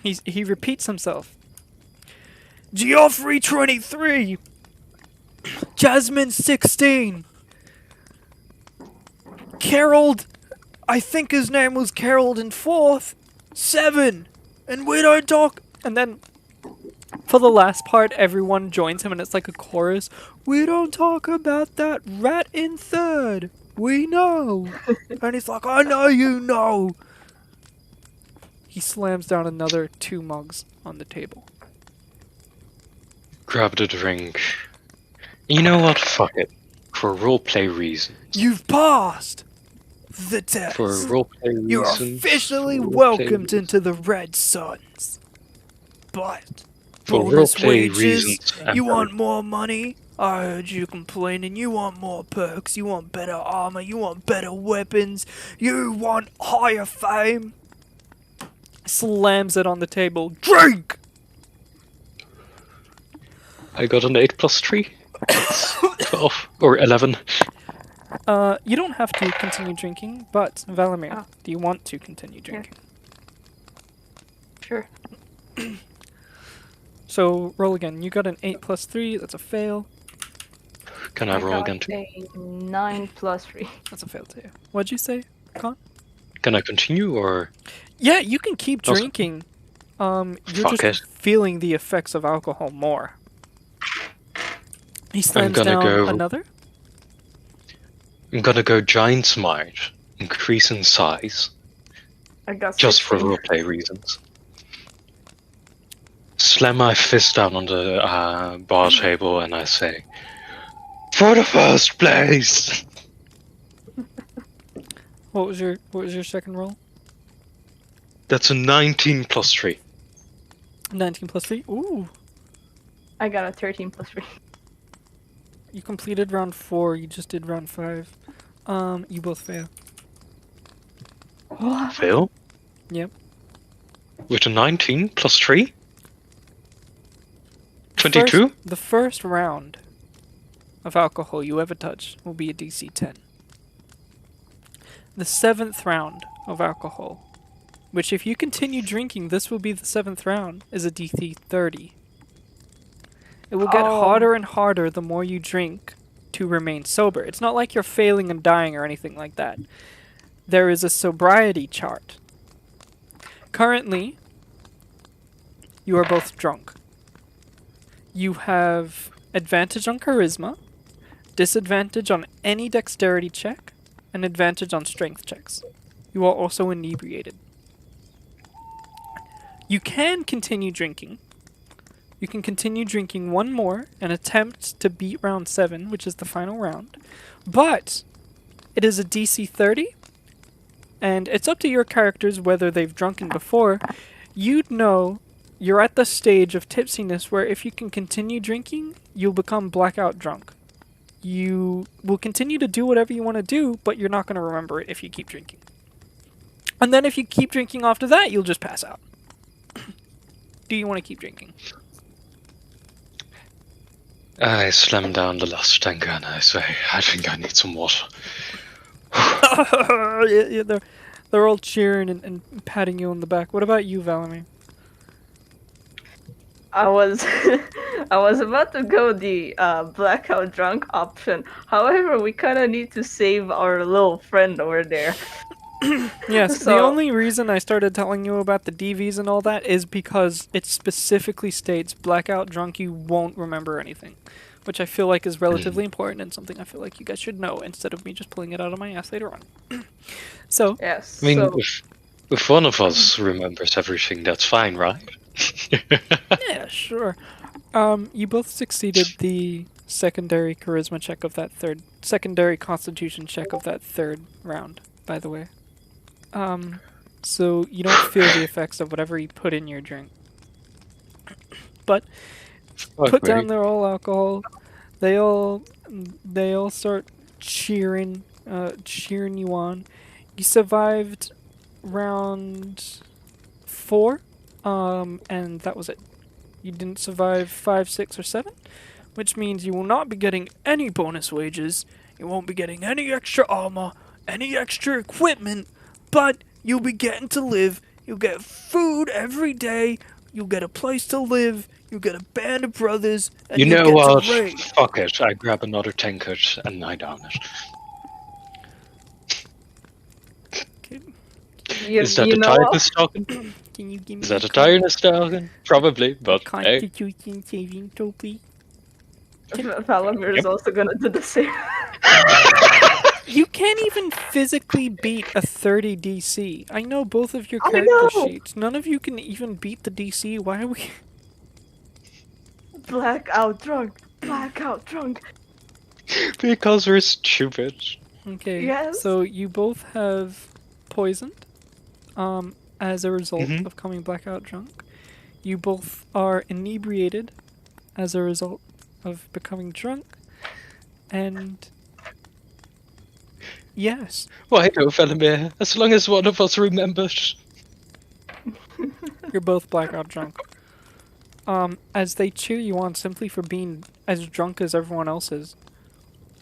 he repeats himself. Geoffrey 23. Jasmine 16. Carol, I think his name was Carol in 4th. 7. And we don't talk. And then for the last part, everyone joins him and it's like a chorus. We don't talk about that rat in 3rd. We know. And he's like, I know you know. He slams down another 2 mugs on the table. Grab the drink. You know what? Fuck it. For roleplay reasons. You've passed the test. For roleplay reasons. You're officially welcomed into the Red Suns. But For bonus roleplay wages, reasons. you want more money? I heard you complaining. You want more perks. You want better armor. You want better weapons. You want higher fame. Slams it on the table. Drink! I got an 8 plus 3. That's 12 or 11. You don't have to continue drinking, but Valamir, do you want to continue drinking? Sure. So roll again. You got an 8 plus 3. That's a fail. Can I roll got again too? A 9 plus 3. That's a fail too. What'd you say, Con? Can I continue or? Yeah, you can keep Also- drinking. You're Fuck just it. feeling the effects of alcohol more. He slams gonna down go- another. I'm gonna go Giant's Might, increase in size, I got just for 16. roleplay reasons. Slam my fist down on the bar table and I say, "For the first place!" What was your second roll? That's a 19 plus 3. 19 plus 3. Ooh. I got a 13 plus 3. You completed round 4. You just did round 5. You both fail. Fail? Yep. With a 19 plus 3? 22? The first round of alcohol you ever touch will be a DC 10. The 7th round of alcohol, which if you continue drinking, this will be the 7th round, is a DC 30. It will get harder and harder the more you drink to remain sober. It's not like you're failing and dying or anything like that. There is a sobriety chart. Currently, you are both drunk. You have advantage on charisma, disadvantage on any dexterity check, and advantage on strength checks. You are also inebriated. You can continue drinking. You can continue drinking one more and attempt to beat round 7, which is the final round. But it is a DC 30, and it's up to your characters whether they've drunken before. You'd know you're at the stage of tipsiness where if you can continue drinking, you'll become blackout drunk. You will continue to do whatever you want to do, but you're not going to remember it if you keep drinking. And then if you keep drinking after that, you'll just pass out. Do you want to keep drinking? I slam down the last tanker and I say, I think I need some water. Yeah, they're all cheering and patting you on the back. What about you, Valamir? I was I was about to go the blackout drunk option. However, we kind of need to save our little friend over there. Yes, So- the only reason I started telling you about the DVs and all that is because it specifically states blackout drunk, you won't remember anything. Which I feel like is relatively important and something I feel like you guys should know instead of me just pulling it out of my ass later on. So, Yes. I mean, so, if one of us remembers everything, that's fine, right? yeah, sure. You both succeeded the secondary charisma check of that secondary constitution check of that 3rd round, by the way. So you don't feel the effects of whatever you put in your drink. But put down their all alcohol. They all start cheering you on. You survived round 4, and that was it. You didn't survive 5, 6, or 7, which means you will not be getting any bonus wages. You won't be getting any extra armor, any extra equipment, but you'll be getting to live. You'll get food every day. You'll get a place to live. You'll get a band of brothers. And You you'll know get what? to raid. Fuck it. I grab another tankard and I down it. Is that a tiredness token? Can you give me Is that a tiredness token? Probably, but hey. Constitution saving throw, please? Valamir is also gonna do the same. You can't even physically beat a 30 DC. I know both of your I character know! sheets. None of you can even beat the DC. Why are we... Blackout drunk. Blackout drunk. Because we're stupid. Okay, Yes? so you both have poisoned as a result Mhm. of coming blackout drunk. You both are inebriated as a result of becoming drunk. And... yes. Why no, Valamir? As long as one of us remembers. You're both blackout drunk. As they cheer you on simply for being as drunk as everyone else is.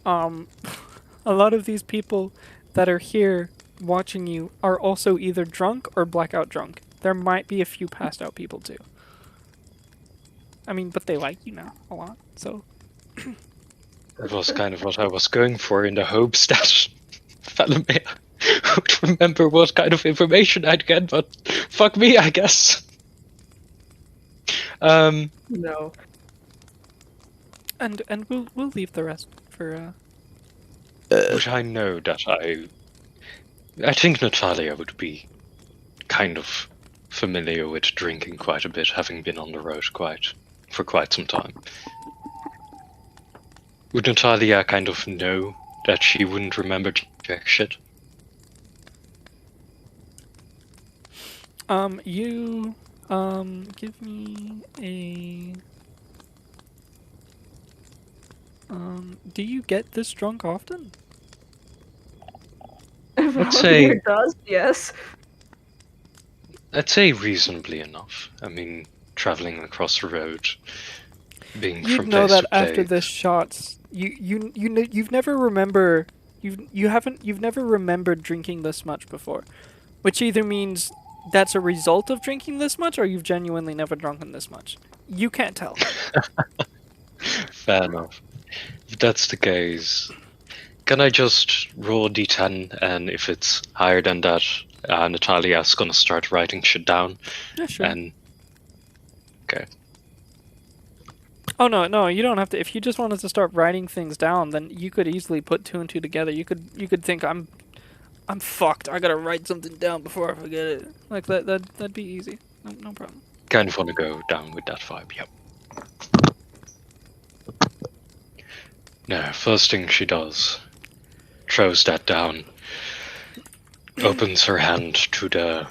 A lot of these people that are here watching you are also either drunk or blackout drunk. There might be a few passed out people too. I mean, but they like you now a lot, so... That was kind of what I was going for in the hopes that Valamir would remember what kind of information I'd get, but fuck me, I guess. No. And we'll leave the rest for Which I know that I think Natalia would be kind of familiar with drinking quite a bit, having been on the road for quite some time. Would Natalia kind of know that she wouldn't remember jack shit? You give me a do you get this drunk often? Let's say It does, yes. I'd say reasonably enough. I mean, traveling across the road, being You'd from know place that to place. after the shots, you've never remembered drinking this much before, which either means that's a result of drinking this much, or you've genuinely never drunken this much. You can't tell. Fair enough. If that's the case, can I just roll a d10, and if it's higher than that, Natalia's gonna start writing shit down. Yeah, sure. And okay. Oh no, you don't have to. If you just wanted to start writing things down, then you could easily put 2 and 2 together. You could think I'm fucked. I gotta write something down before I forget it. Like that'd be easy. No problem. Kind of want to go down with that vibe, yep. No, first thing she does, throws that down, opens her hand to the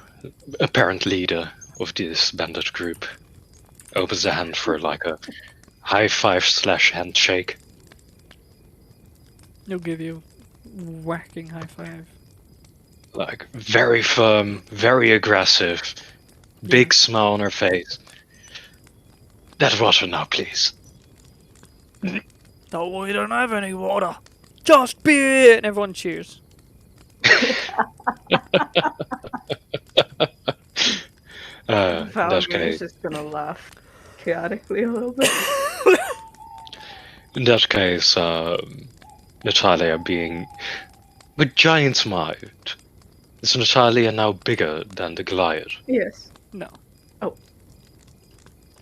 apparent leader of this bandit group, opens the hand for like a high five / handshake. He'll give you whacking high five. Like, very firm, very aggressive, big smile on her face. That water now, please. No, we don't have any water. Just beer! And everyone cheers. In that Valkyrie case, is just gonna laugh chaotically a little bit. Natalia being with giant's mind. Is Natalia now bigger than the Goliath? Yes. No. Oh.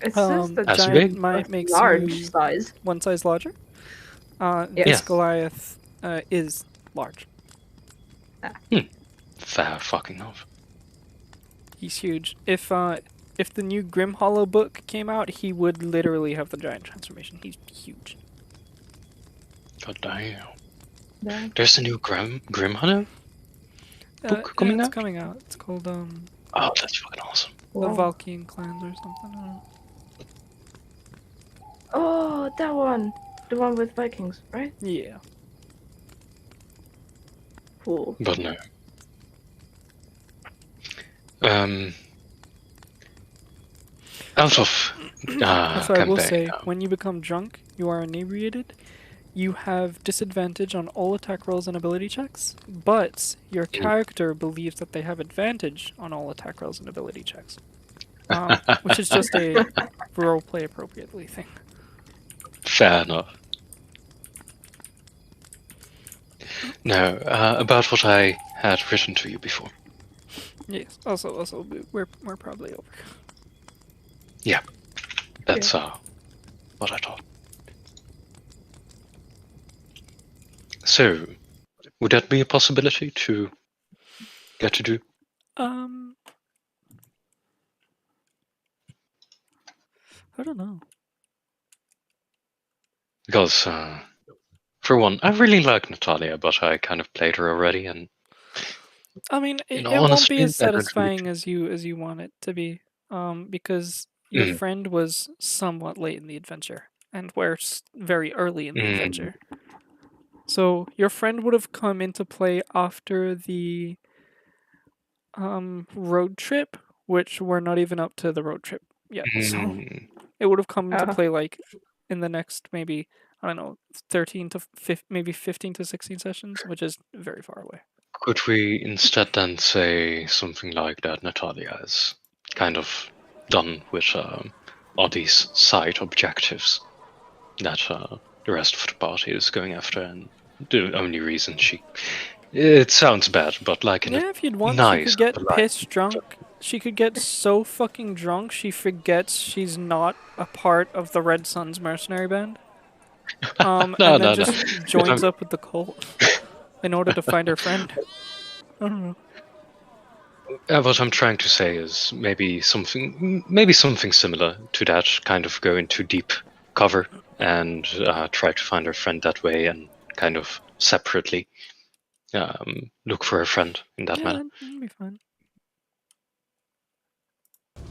It says The that As giant big? might make large you size. 1 size larger. Yes. This Goliath is large. Fair fucking enough. He's huge. If the new Grim Hollow book came out, he would literally have the giant transformation. He's huge. God damn. Yeah. There's a new Grim Hunter book coming it's out? coming out. It's called Oh, that's fucking awesome. the Valkyrian Clans or something. I don't know. Oh, that one. The one with Vikings, right? Yeah. Cool. But no. Out of So I will say, campaign. when you become drunk, you are inebriated. You have disadvantage on all attack rolls and ability checks, but your character believes that they have advantage on all attack rolls and ability checks, which is just a roleplay appropriately thing. Fair enough. No, about what I had written to you before. Yes. Also, we're probably over. Yeah, that's what I thought. So, would that be a possibility to get to do? I don't know. Because, for one, I really like Natalia, but I kind of played her already, and I mean, it won't honestly, be as that would satisfying as you want it to be, because your friend was somewhat late in the adventure, and we're very early in the adventure. So your friend would have come into play after the road trip, which we're not even up to the road trip yet. So it would have come into play like in the next maybe, I don't know, 13 to maybe 15 to 16 sessions, which is very far away. Could we instead then say something like that Natalia is kind of done with all these side objectives that the rest of the party is going after, and the only reason it sounds bad, but like in if you'd want, nice, she could get polite pissed drunk. She could get so fucking drunk she forgets she's not a part of the Red Sun's mercenary band. And then just joins up with the cult in order to find her friend. I don't know. What I'm trying to say is maybe something similar to that, kind of go into deep cover and try to find her friend that way, and kind of separately look for her friend in that manner. That'd be fine.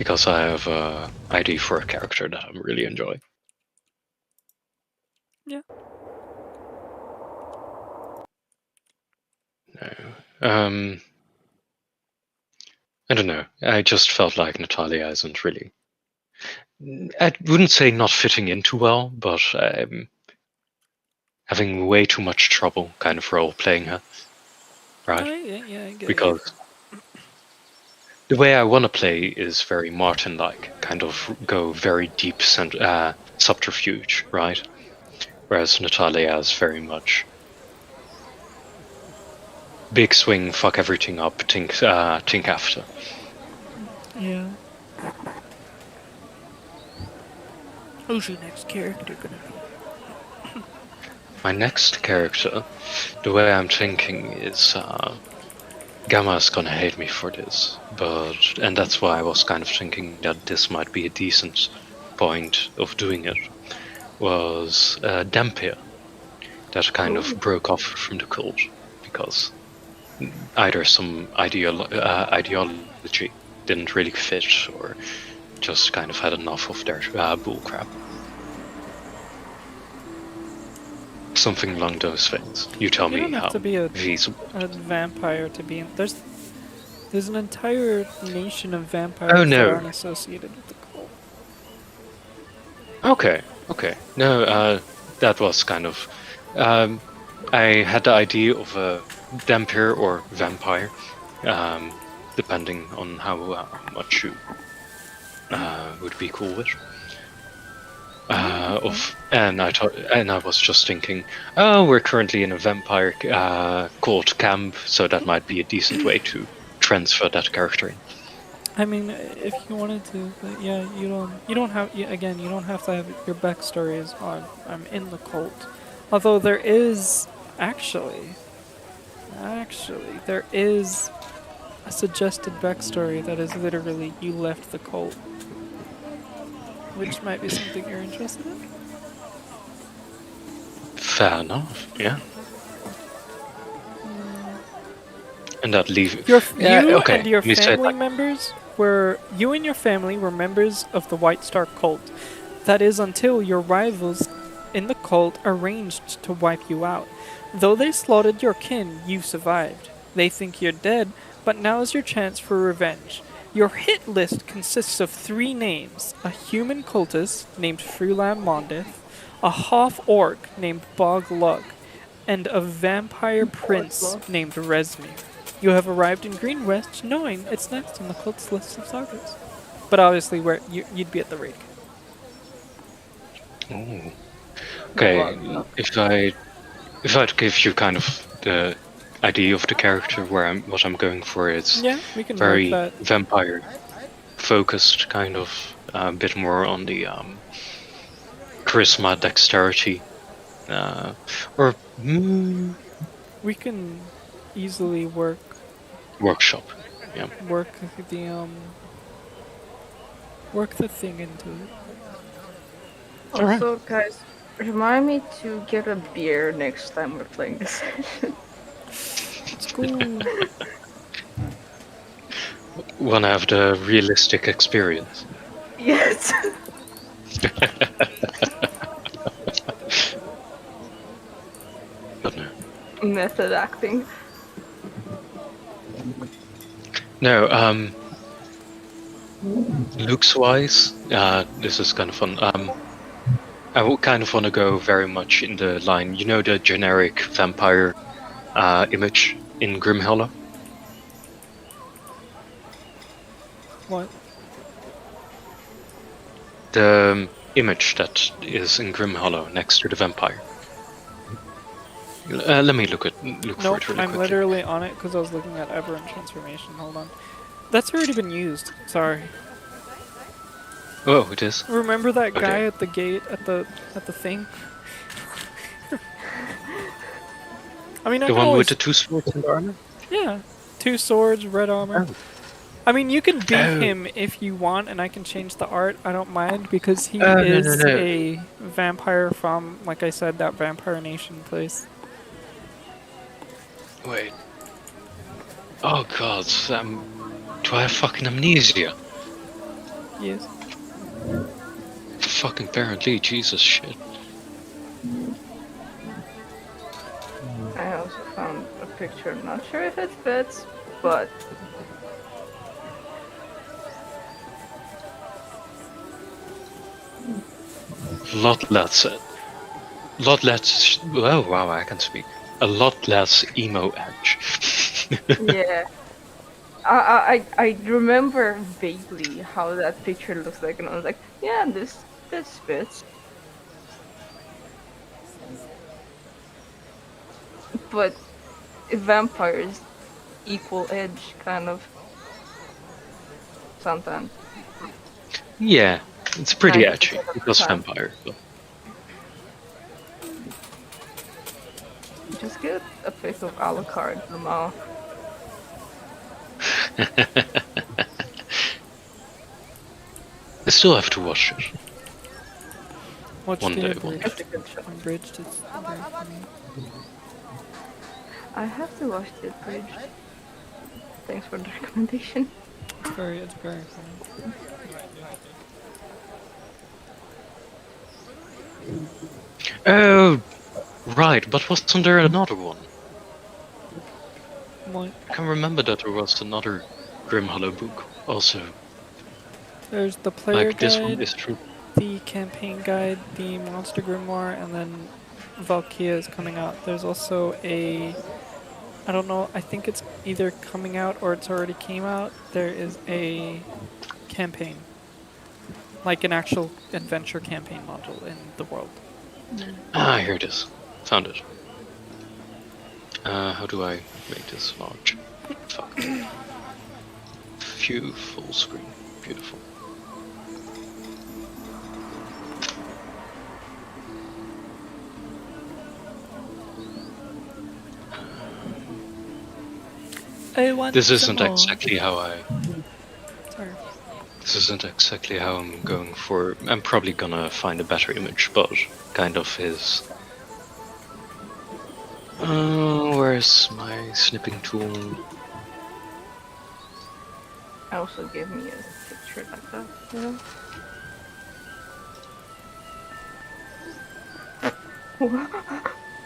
because I have an ID for a character that I'm really enjoying. Yeah. No. I don't know. I just felt like Natalia isn't really. I wouldn't say not fitting in too well, but I'm having way too much trouble kind of role playing her. Right? Yeah, I get Because the way I want to play is very Martin-like, kind of go very deep subterfuge, right? Whereas Natalia is very much big swing, fuck everything up, think after. Yeah. Who's your next character gonna be? My next character, the way I'm thinking is Gamma's gonna hate me for this, and that's why I was kind of thinking that this might be a decent point of doing it, was Dampier, that kind of broke off from the cult, because either some ideology didn't really fit, or just kind of had enough of their bullcrap. Something along those things. You tell me how. You don't have to be a feasible. vampire to be in. There's an entire nation of vampires that aren't associated with the cult. Okay. No, that was kind of. I had the idea of a Dampier or vampire, depending on how much you would be cool with. And I was just thinking, oh, we're currently in a vampire cult camp, so that might be a decent way to transfer that character in. I mean, if you wanted to, but yeah, you don't have. Again, you don't have to have your backstory is on. I'm in the cult, although there is actually, there is a suggested backstory that is literally you left the cult. Which might be something you're interested in? Fair enough, yeah. And that leave and your family members you and your family were members of the White Star cult. That is until your rivals in the cult arranged to wipe you out. Though they slaughtered your kin, you survived. They think you're dead, but now is your chance for revenge. Your hit list consists of 3 names: a human cultist named Frulan Mondith, a half-orc named Bog Lug, and a vampire prince named Resmi. You have arrived in Green West knowing it's next on the cult's list of targets. But obviously you'd be at the raid. Oh. Okay, if I'd give you kind of the idea of the character what I'm going for is we can very vampire focused, kind of a bit more on the charisma, dexterity, we can easily workshop. Yeah. Work the thing into it. Also, guys, remind me to get a beer next time we're playing this session. It's cool. Wanna have the realistic experience? Yes. But no. Method acting. No, looks wise, this is kind of fun. I would kind of want to go very much in the line, you know, the generic vampire image in Grimhalla? What? The image that is in Grimhalla next to the vampire. Let me look for it really quickly. I'm literally on it because I was looking at Aberrant Transformation. Hold on. That's already been used. Sorry. Oh, it is? Remember that guy at the gate at the thing? I mean, the one with the 2 swords and armor? Yeah. 2 swords, red armor. Oh. I mean, you can beat him if you want, and I can change the art. I don't mind, because he is a vampire from, like I said, that Vampire Nation place. Wait. Oh god, do I have fucking amnesia? Yes. Fucking apparently, Jesus shit. I also found a picture. Not sure if it fits, but Lot less. Oh wow, I can speak. A lot less emo edge. yeah. I remember vaguely how that picture looks like, and I was like, yeah, this fits. But vampires equal edge, kind of. Sometimes. Yeah, it's pretty 90% edgy of the because time. vampire. But... Just get a pic of Alucard from now. I still have to watch it. Watch One the day, abridged. It's a good show. Abridged is very funny. I have to watch the bridge. Thanks for the recommendation. It's very funny. Oh, right, but wasn't there another one? What? I can remember that there was another Grim Hollow book also. There's the player Like this guide, one is true. the campaign guide, the monster grimoire, and then Valkyria is coming out. There's also a, I don't know, I think it's either coming out or it's already came out. There is a campaign, like an actual adventure campaign module in the world. Ah, here it is. Found it. How do I make this large? Fuck. View full screen. Beautiful. I want This isn't some more. exactly how Sorry. This isn't exactly how I'm going for. I'm probably gonna find a better image, but kind of his. Where's my snipping tool? Also give me a picture like that, you know?